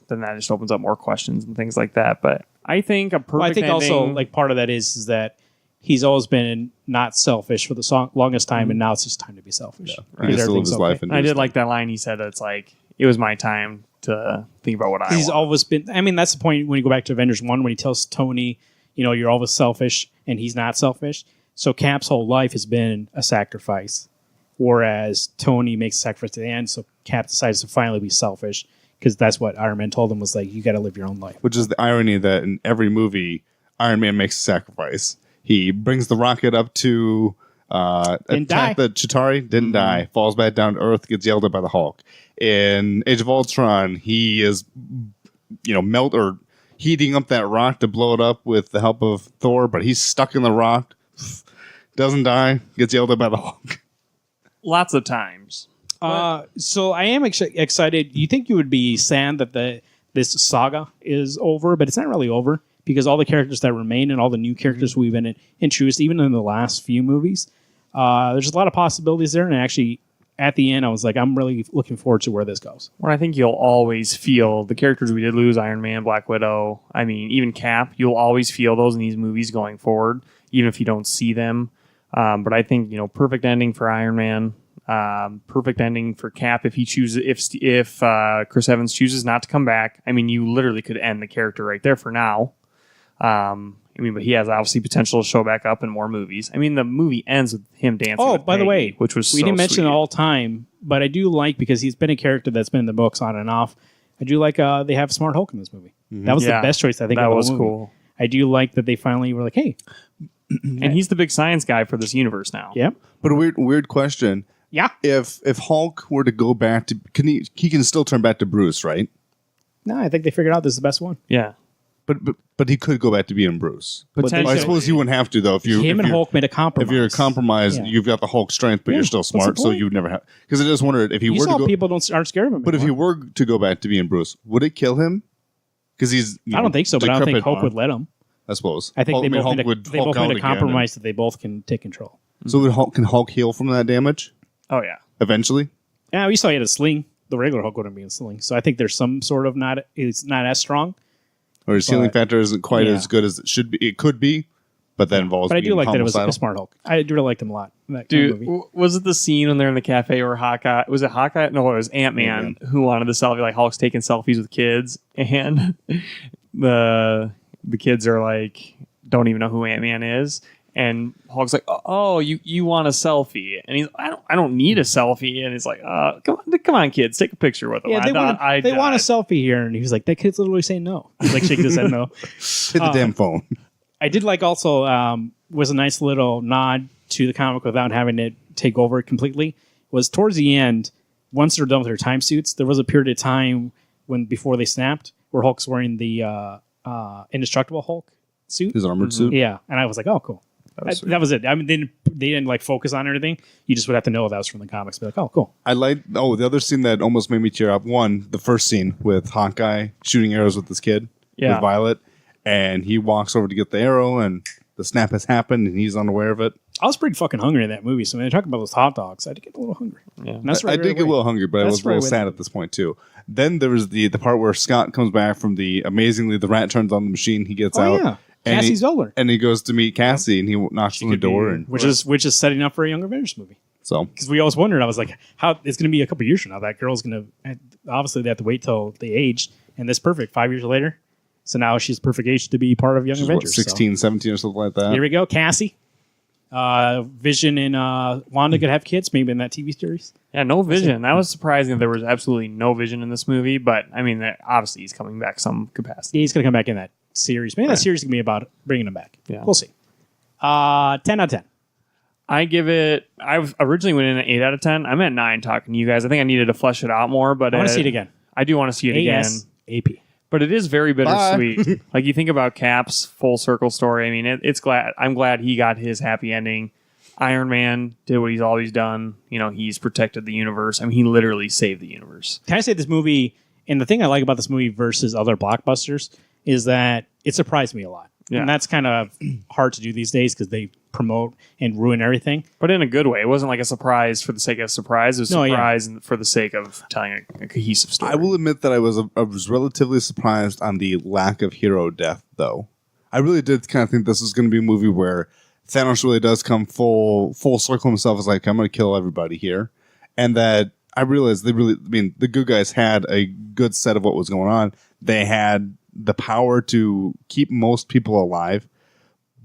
that just opens up more questions and things like that. But I think a perfect Well, I think ending, also like part of that is that he's always been not selfish for the longest time, and now it's just time to be selfish. He Because gets to live everything's his okay. life. And I do did his like that line he said. It's like, it was my time to think about what I He's want. always been. I mean, that's the point when you go back to Avengers 1 when he tells Tony, you're always selfish, and he's not selfish. So Cap's whole life has been a sacrifice, whereas Tony makes a sacrifice at the end. So Cap decides to finally be selfish because that's what Iron Man told him was like, you got to live your own life. Which is the irony that in every movie, Iron Man makes a sacrifice. He brings the rocket up to Didn't attack die. the Chitauri, didn't die, falls back down to Earth, gets yelled at by the Hulk. In Age of Ultron, he is, melt or heating up that rock to blow it up with the help of Thor, but he's stuck in the rock, doesn't die, gets yelled at by the Hulk. Lots of times. So I am excited. You think you would be sad that this saga is over, but it's not really over because all the characters that remain and all the new characters we've been introduced, even in the last few movies, there's a lot of possibilities there. And actually, at the end, I was like, I'm really looking forward to where this goes. Well, I think you'll always feel the characters we did lose, Iron Man, Black Widow, I mean, even Cap, you'll always feel those in these movies going forward, even if you don't see them. But I think, perfect ending for Iron Man, perfect ending for Cap if he chooses, if Chris Evans chooses not to come back. I mean, you literally could end the character right there for now. But he has obviously potential to show back up in more movies. I mean, the movie ends with him dancing. Oh, with by the Peggy, way, which was we so didn't mention sweet. it all time, but I do like because he's been a character that's been in the books on and off. I do like they have Smart Hulk in this movie. That was Yeah, the best choice I think. that of the was whole movie. cool. I do like that they finally were like, hey, And he's the big science guy for this universe now. yep, But a weird question. yeah. If Hulk were to go back to, he can still turn back to Bruce, right? No, I think they figured out this is the best one. Yeah. But he could go back to being Bruce. Potentially. I suppose he wouldn't have to though. If you Him if and you're, Hulk made a compromise. if you're compromised, Yeah. you've got the Hulk strength, but Yeah, you're still what's the smart, so point? you would never have. Because I just wondered if he You were saw to go. people aren't scared of him. But if he anymore. were to go back to being Bruce, would it kill him? Because he's. I don't think so, but I don't think decrepit Hulk arm, would let him. I suppose. I think Hulk, they both Hulk made would they Hulk both out made a again, compromise that they both can take control. So can Hulk heal from that damage Oh, yeah. eventually? Yeah, we saw he had a sling. The regular Hulk wouldn't be in a sling, so I think there's some sort of it's not as strong. Or his healing But- factor isn't quite yeah. as good as it should be. It could be, but that involves. But I do being like that it was a homicidal. Smart Hulk. I do really liked him a lot. In that Dude, movie. was it the scene when they're in the cafe where Hawkeye, was it Hawkeye? No, it was Ant-Man who wanted the selfie, like Hulk's taking selfies with kids, and the kids are like, don't even know who Ant-Man is. And Hulk's like, oh, you want a selfie? And he's, I don't need a selfie. And he's like, come on, kids, take a picture with him. Yeah, they want a died. selfie here, and he was like, "That kid's literally saying no." He's like shaking his head no. Hit the damn phone. I did like also was a nice little nod to the comic without having it take over completely. Was towards the end, once they're done with their time suits, there was a period of time before they snapped where Hulk's wearing the indestructible Hulk suit. His armored suit. Yeah, and I was like, "Oh, cool." That was it. I mean, they didn't like focus on anything. You just would have to know that was from the comics. Be like, "Oh, cool." I like. Oh, the other scene that almost made me tear up. One, the first scene with Hawkeye shooting arrows with this kid, Yeah. with Violet, and he walks over to get the arrow, and the snap has happened and he's unaware of it. I was pretty fucking hungry in that movie, so when they talk about those hot dogs, I did get a little hungry. Yeah. And that's I did get a little hungry, but I That's was a little right sad with at this point too. Then there was the part where Scott comes back from the rat turns on the machine. He gets out. Yeah, and Cassie Zoller, and he goes to meet Cassie, and he knocks on the door, and which is setting up for a Young Avengers movie. so Because we always wondered, I was like, how it's going to be a couple years from now. That girl's going to obviously they have to wait till they age, and that's perfect. 5 years later, so now she's perfect age to be part of Young she's Avengers. 16, 17 or something like that. Here we go, Cassie. Vision and Wanda could have kids, maybe in that TV series. Yeah, no Vision. That was surprising that there was absolutely no Vision in this movie, but I mean, obviously he's coming back some capacity. Yeah, he's going to come back in that series. Maybe that series is going to be about bringing him back. Yeah. We'll see. 10 out of 10. I give it. I originally went in at 8 out of 10. I'm at 9 talking to you guys. I think I needed to flesh it out more, but I want to see it again. I do want to see it again. ASAP. But it is very bittersweet. Like you think about Cap's full circle story. I mean, it's glad. I'm glad he got his happy ending. Iron Man did what he's always done. You know, he's protected the universe. I mean, he literally saved the universe. Can I say this movie, and the thing I like about this movie versus other blockbusters is that it surprised me a lot. Yeah. And that's kind of hard to do these days because they promote and ruin everything. But in a good way. It wasn't like a surprise for the sake of surprise. It was No, yeah. surprise for the sake of telling a cohesive story. I will admit that I was relatively surprised on the lack of hero death, though. I really did kind of think this was going to be a movie where Thanos really does come full circle himself as like, I'm going to kill everybody here. And that I realized the good guys had a good set of what was going on. They had the power to keep most people alive.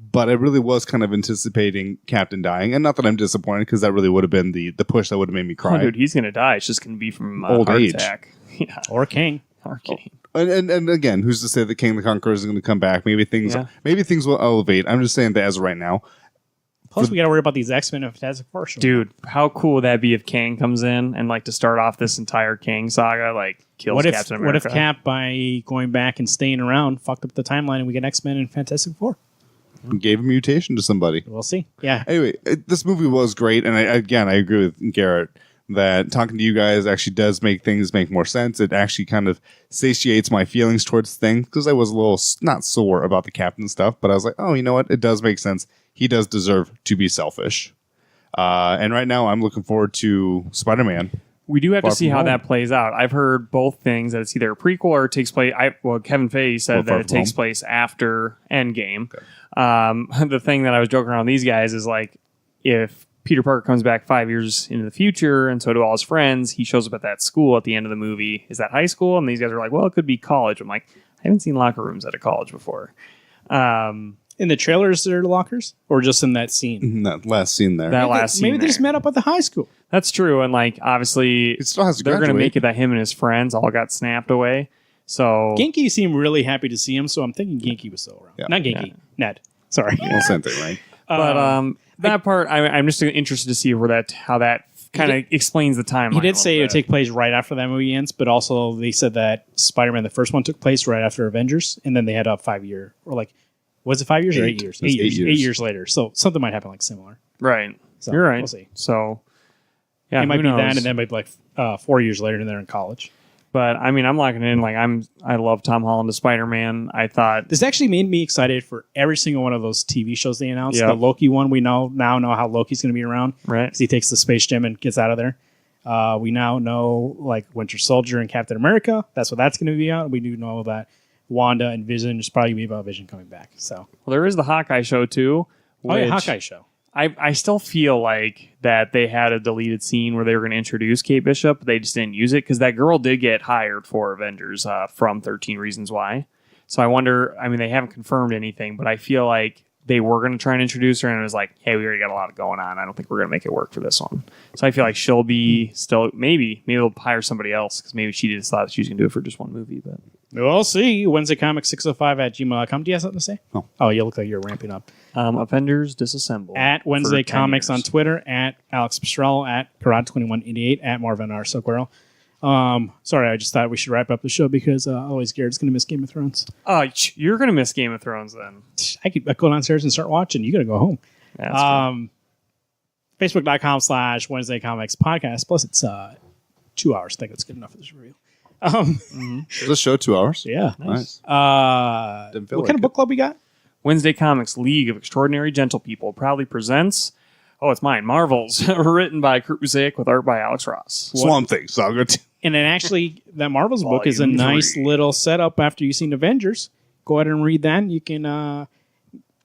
But I really was kind of anticipating Captain dying. And not that I'm disappointed, because that really would have been the push that would have made me cry. Oh, dude, he's going to die. It's just going to be from Old heart age. attack. Yeah. Or King. Or King. And again, who's to say that King the Conqueror is going to come back? Maybe things will elevate. I'm just saying that as of right now. Plus, we got to worry about these X-Men and Fantastic Four. Dude, how cool would that be if Kang comes in and like to start off this entire Kang saga, like kills Captain America? What if Cap, by going back and staying around, fucked up the timeline and we get X-Men and Fantastic Four? Gave a mutation to somebody. We'll see. Yeah. Anyway, this movie was great. And I agree with Garrett that talking to you guys actually does make things make more sense. It actually kind of satiates my feelings towards things, because I was a little not sore about the Captain stuff, but I was like, oh, you know what? It does make sense. He does deserve to be selfish. And right now I'm looking forward to Spider-Man. We do have to Far see From how Home. that plays out. I've heard both things, that it's either a prequel or it takes place. Kevin Feige said that Far it From takes Home. place after Endgame. The thing that I was joking around with these guys is like, if Peter Parker comes back 5 years into the future, and so do all his friends, he shows up at that school at the end of the movie. Is that high school? And these guys are like, well, it could be college. I'm like, I haven't seen locker rooms at a college before. In the trailers, there are lockers, or just in that scene. That last scene there. That last scene Maybe they there. just met up at the high school. That's true, and like obviously, It still has to they're going to graduate. make it that him and his friends all got snapped away. So Genki seemed really happy to see him, so I'm thinking Genki was still around. Yeah. Not Genki, Ned. Sorry. Well, same thing, right? but that part, I'm just interested to see how that kind of explains the timeline. He a did little say it would bit. take place right after that movie ends, but also they said that Spider-Man, the first one, took place right after Avengers, and then they had a 5 year, or like, was it 5 years or 8 years? It was 8 years. 8 years later. So something might happen like similar. Right. So You're right. We'll see. So yeah, It might who be knows? that, and then maybe like 4 years later, and they're in college. But I mean, I'm locking in. Like I love Tom Holland as Spider-Man. I thought This actually made me excited for every single one of those TV shows they announced. Yeah. The Loki one, we now know how Loki's going to be around. right. Because he takes the space gem and gets out of there. We now know like Winter Soldier and Captain America. That's what that's going to be out. We do know that Wanda and Vision is probably going to be about Vision coming back. So, Well, there is the Hawkeye show too. oh yeah, which Hawkeye show. I still feel like that they had a deleted scene where they were going to introduce Kate Bishop. But they just didn't use it because that girl did get hired for Avengers from 13 Reasons Why. So I wonder. I mean, they haven't confirmed anything, but I feel like they were going to try and introduce her, and it was like, hey, we already got a lot going on. I don't think we're going to make it work for this one. So I feel like she'll be still maybe they'll hire somebody else because maybe she just thought she was going to do it for just one movie. But We'll see. Wednesday Comics 605 at gmail.com. Do you have something to say? No. Oh, you look like you're ramping up. Avengers Disassemble At Wednesday for 10 Comics years. on Twitter, at Alex Pastrello, at Karad2188, at Marvin R. Soquero. Sorry, I just thought we should wrap up the show because always Garrett's going to miss Game of Thrones. You're going to miss Game of Thrones then. I could go downstairs and start watching. You got to go home. Yeah, that's Facebook.com/Wednesday Comics Podcast. Plus, it's 2 hours. I think that's good enough for this review. Does this show 2 hours? Yeah. Nice. What Didn't feel kind like of book club we got? Wednesday Comics League of Extraordinary Gentle People proudly presents, it's mine, Marvels, written by Kurt Busiek with art by Alex Ross. Swamp Thing Saga 2. And then actually, that Marvel's book is a Volume nice 3. little setup after you've seen Avengers. Go ahead and read that. You can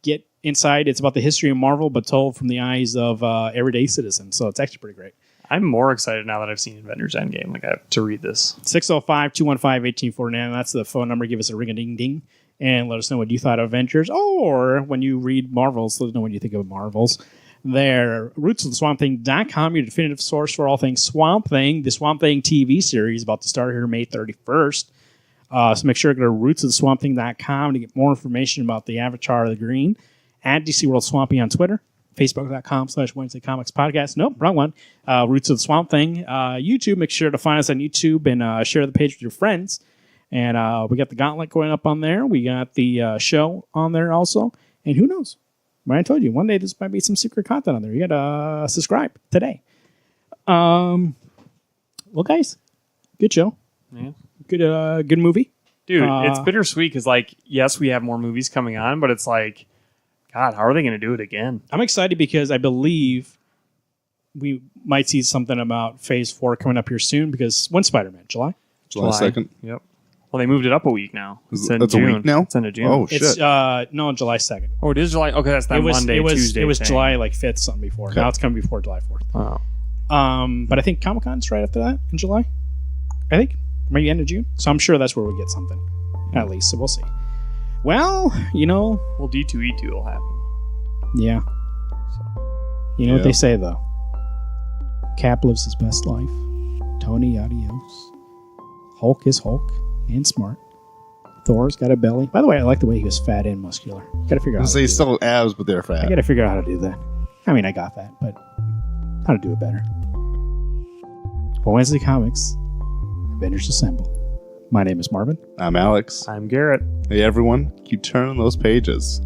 get inside. It's about the history of Marvel, but told from the eyes of everyday citizens. So it's actually pretty great. I'm more excited now that I've seen Avengers Endgame. Like, I have to read this. 605-215-1849. That's the phone number. Give us a ring-a-ding-ding and let us know what you thought of Avengers. Or when you read Marvels, let us know what you think of Marvels. There, rootsoftheswampthing.com, your definitive source for all things Swamp Thing. The Swamp Thing TV series about to start here May 31st. So make sure to go to rootsoftheswampthing.com to get more information about the Avatar of the Green. At DC World Swampy on Twitter. Facebook.com/Wednesday Comics Podcast. Nope, wrong one. Roots of the Swamp Thing. YouTube, make sure to find us on YouTube and share the page with your friends. And we got the gauntlet going up on there. We got the show on there also. And who knows? Well, I told you, one day this might be some secret content on there. You got to subscribe today. Well, guys, good show. Yeah. Good movie. Dude, it's bittersweet because, like, yes, we have more movies coming on, but it's like, God, how are they going to do it again? I'm excited because I believe we might see something about Phase 4 coming up here soon because when's Spider-Man? July? July 2nd. Yep. Well, they moved it up a week now. Is It's it- in that's a June. week now? It's into June. Oh, shit. It's no, July 2nd. Oh, it is July. Okay, that's that Monday, Tuesday. It was thing. July like 5th, something before. Okay. Now it's coming before July 4th. Oh. But I think Comic-Con's right after that in July. I think maybe end of June. So I'm sure that's where we get something at least. So we'll see. Well, Well, D2E2 will happen. yeah. You know what Yeah. they say though. Cap lives his best life. Tony, adios. Hulk is Hulk and smart. Thor's got a belly. By the way, I like the way he was fat and muscular. Got to figure out. How to They do still abs, but they're that. I fat. got to figure out how to do that. I mean, I got that, but how to do it better. For Wednesday Comics, Avengers Assemble. My name is Marvin. I'm Alex. I'm Garrett. Hey, everyone. Keep turning those pages.